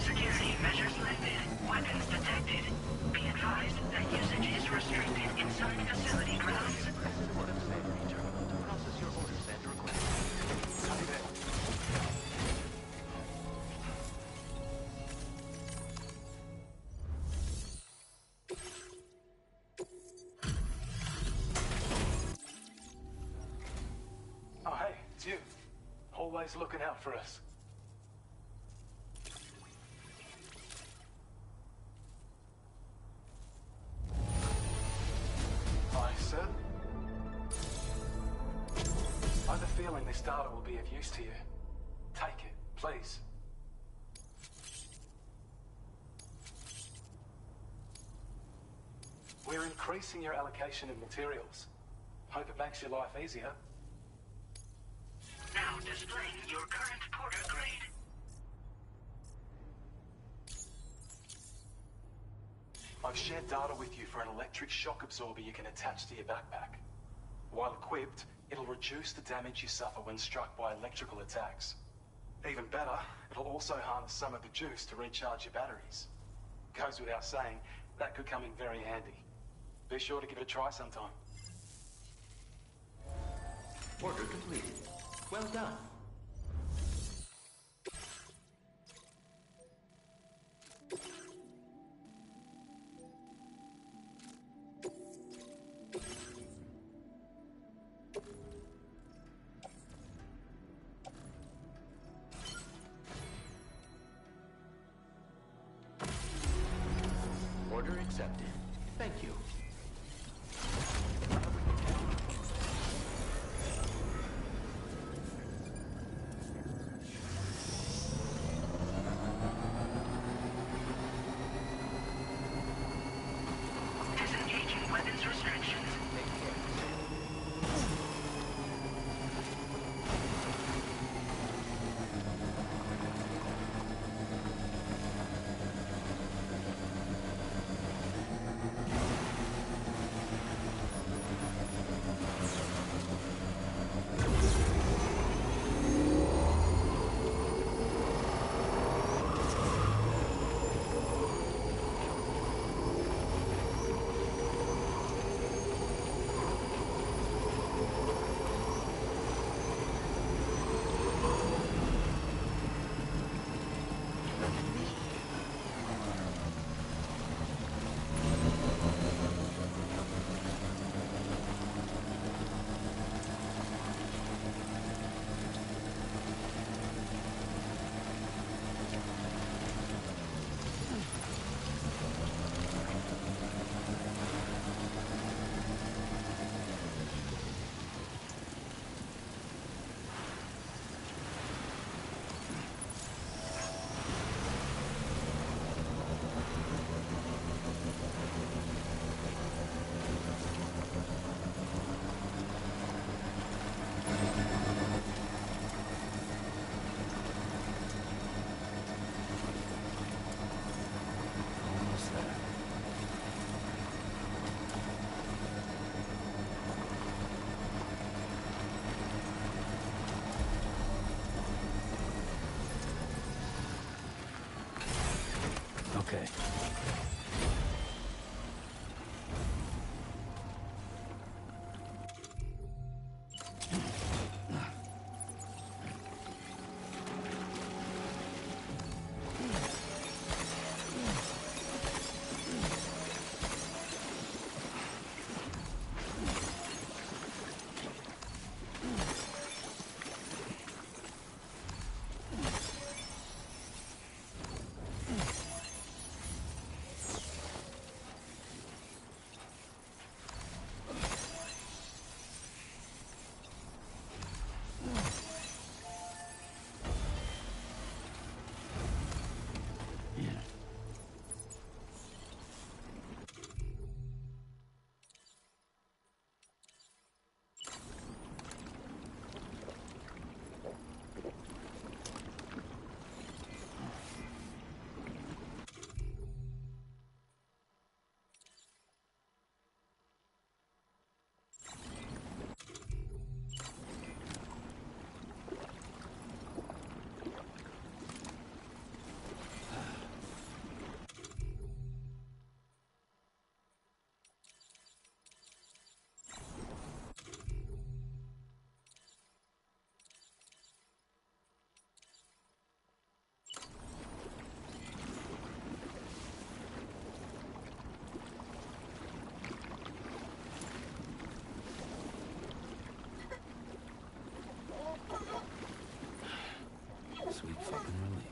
Security measures lifted. Weapons detected. Be advised that usage is restricted inside facility grounds. Terminal to process your orders and requests. Copy that. Oh, hey, it's you. Always looking out for us. Hi, sir. I have a feeling this data will be of use to you. Take it, please. We're increasing your allocation of materials. Hope it makes your life easier. Now displaying your current porter grade. I've shared data with you for an electric shock absorber you can attach to your backpack. While equipped, it'll reduce the damage you suffer when struck by electrical attacks. Even better, it'll also harness some of the juice to recharge your batteries. Goes without saying, that could come in very handy. Be sure to give it a try sometime. Order completed. Well done. Order accepted. Thank you. Disengaging weapons restrictions. Okay. Sweet fucking relief.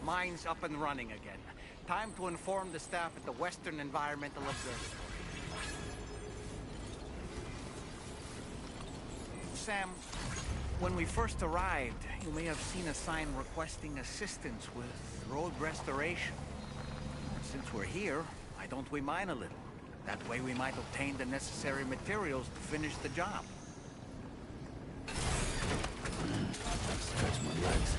Mine's up and running again. Time to inform the staff at the Western Environmental Observatory. Sam, when we first arrived, you may have seen a sign requesting assistance with road restoration. Since we're here, why don't we mine a little? That way we might obtain the necessary materials to finish the job. Stretch my legs.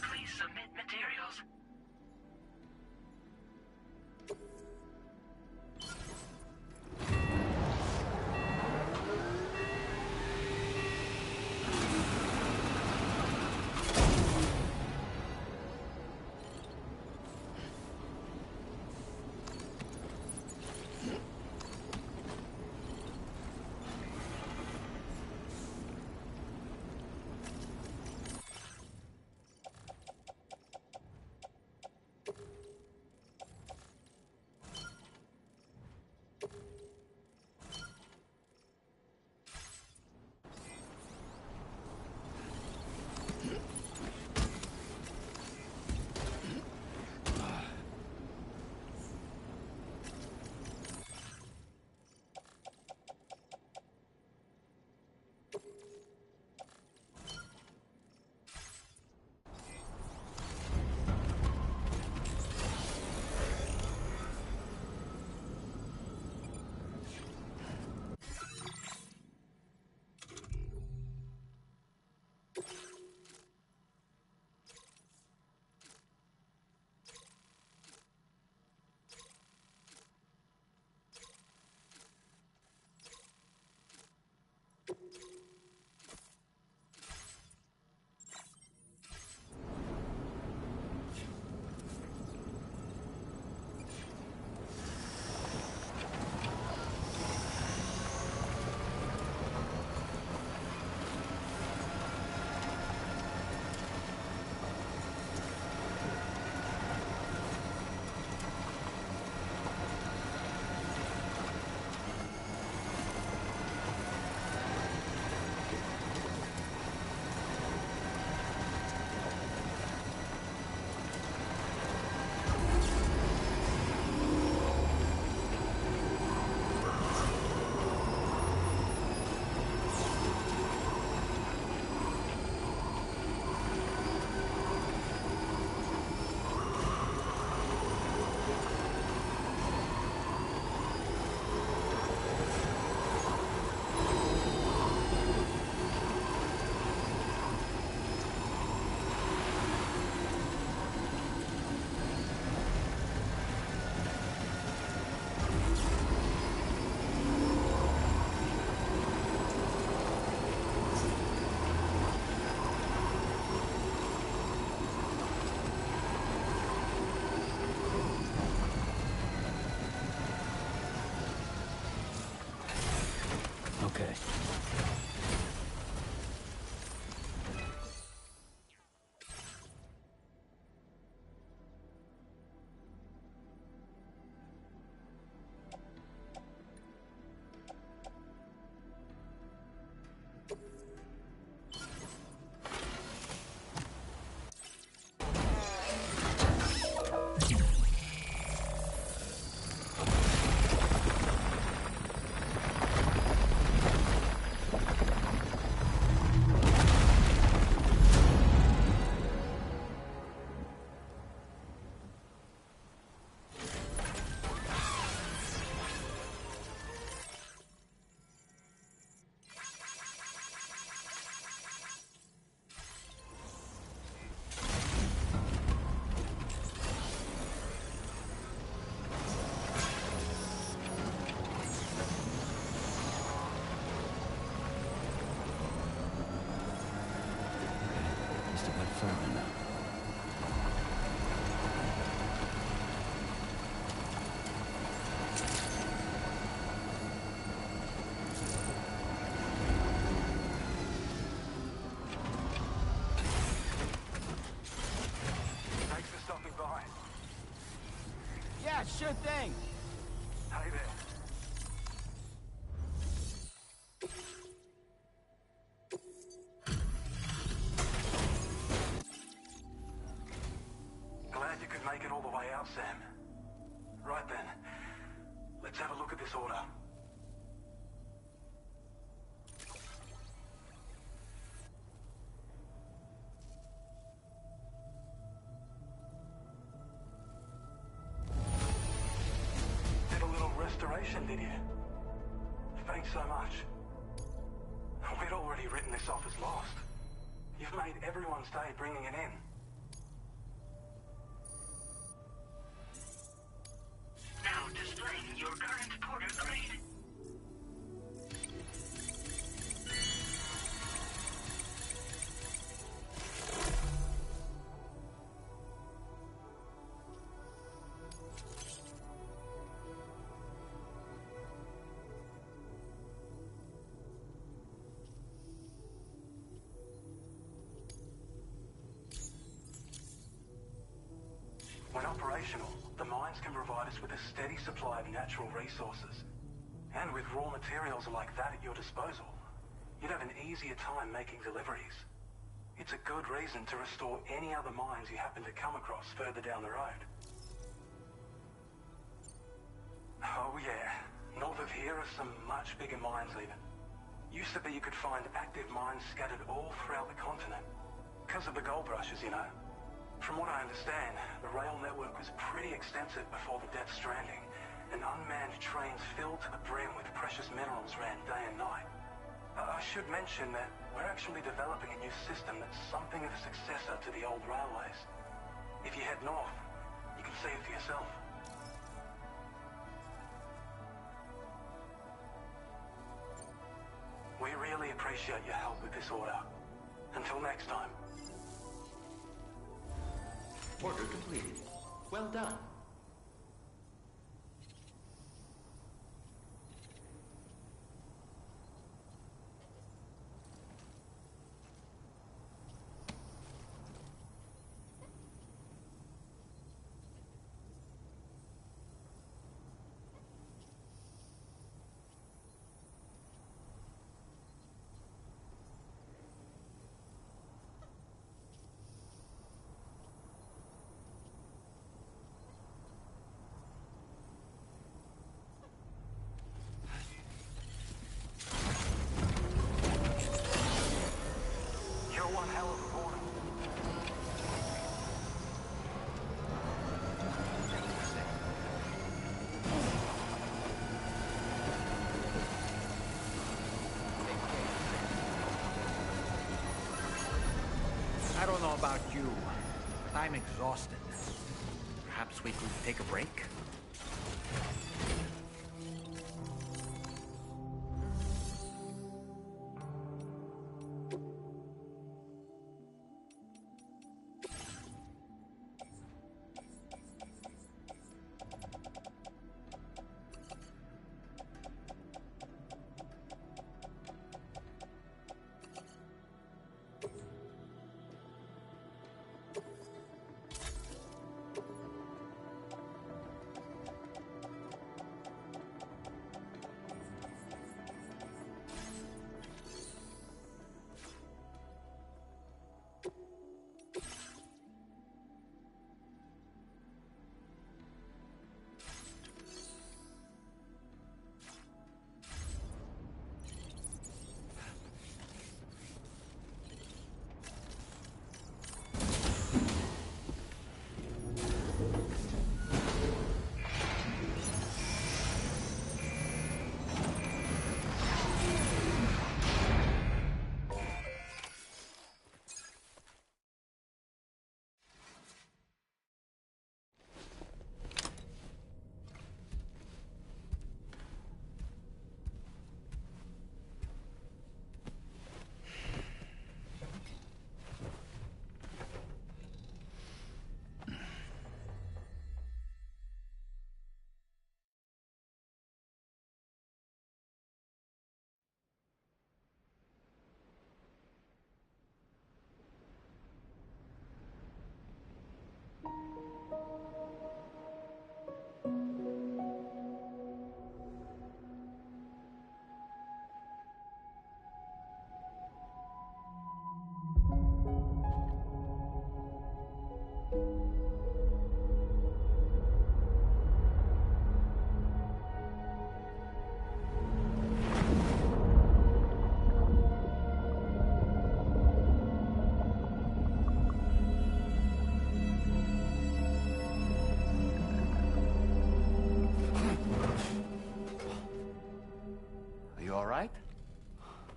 Please submit materials. sure thing. Hey there. Glad you could make it all the way out, Sam. Right then, let's have a look at this order. Did a little restoration, did you? Thanks so much. We'd already written this off as lost. You've made everyone's day bringing it in. Now displaying your current porter grade. When operational, the mines can provide us with a steady supply of natural resources. And with raw materials like that at your disposal, you'd have an easier time making deliveries. It's a good reason to restore any other mines you happen to come across further down the road. Oh yeah, north of here are some much bigger mines even. Used to be you could find active mines scattered all throughout the continent. Because of the gold rushes, you know. From what I understand, the rail network was pretty extensive before the Death Stranding, and unmanned trains filled to the brim with precious minerals ran day and night. I should mention that we're actually developing a new system that's something of a successor to the old railways. If you head north, you can see it for yourself. We really appreciate your help with this order. Until next time. Order completed. Well done. You're one hell of a morning. I don't know about you, but I'm exhausted. Perhaps we could take a break?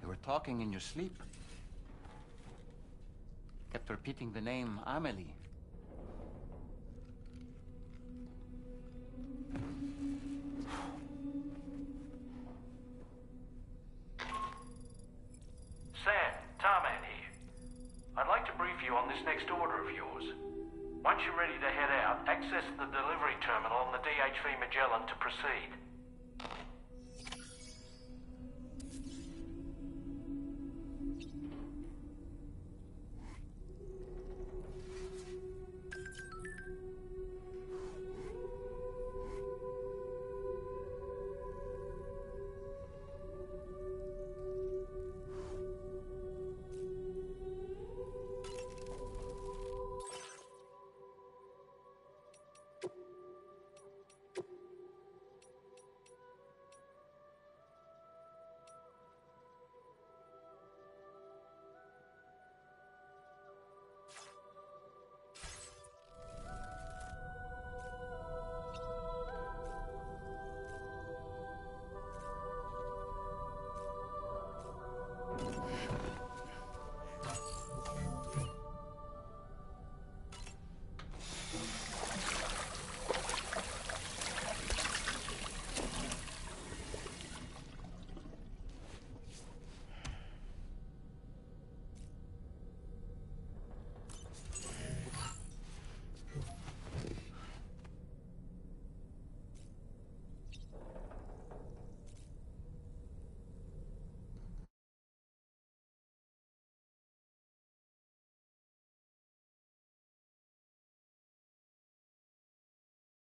You were talking in your sleep. Kept repeating the name Amelie. Sam, Tarman here. I'd like to brief you on this next order of yours. Once you're ready to head out, access the delivery terminal on the DHV Magellan to proceed.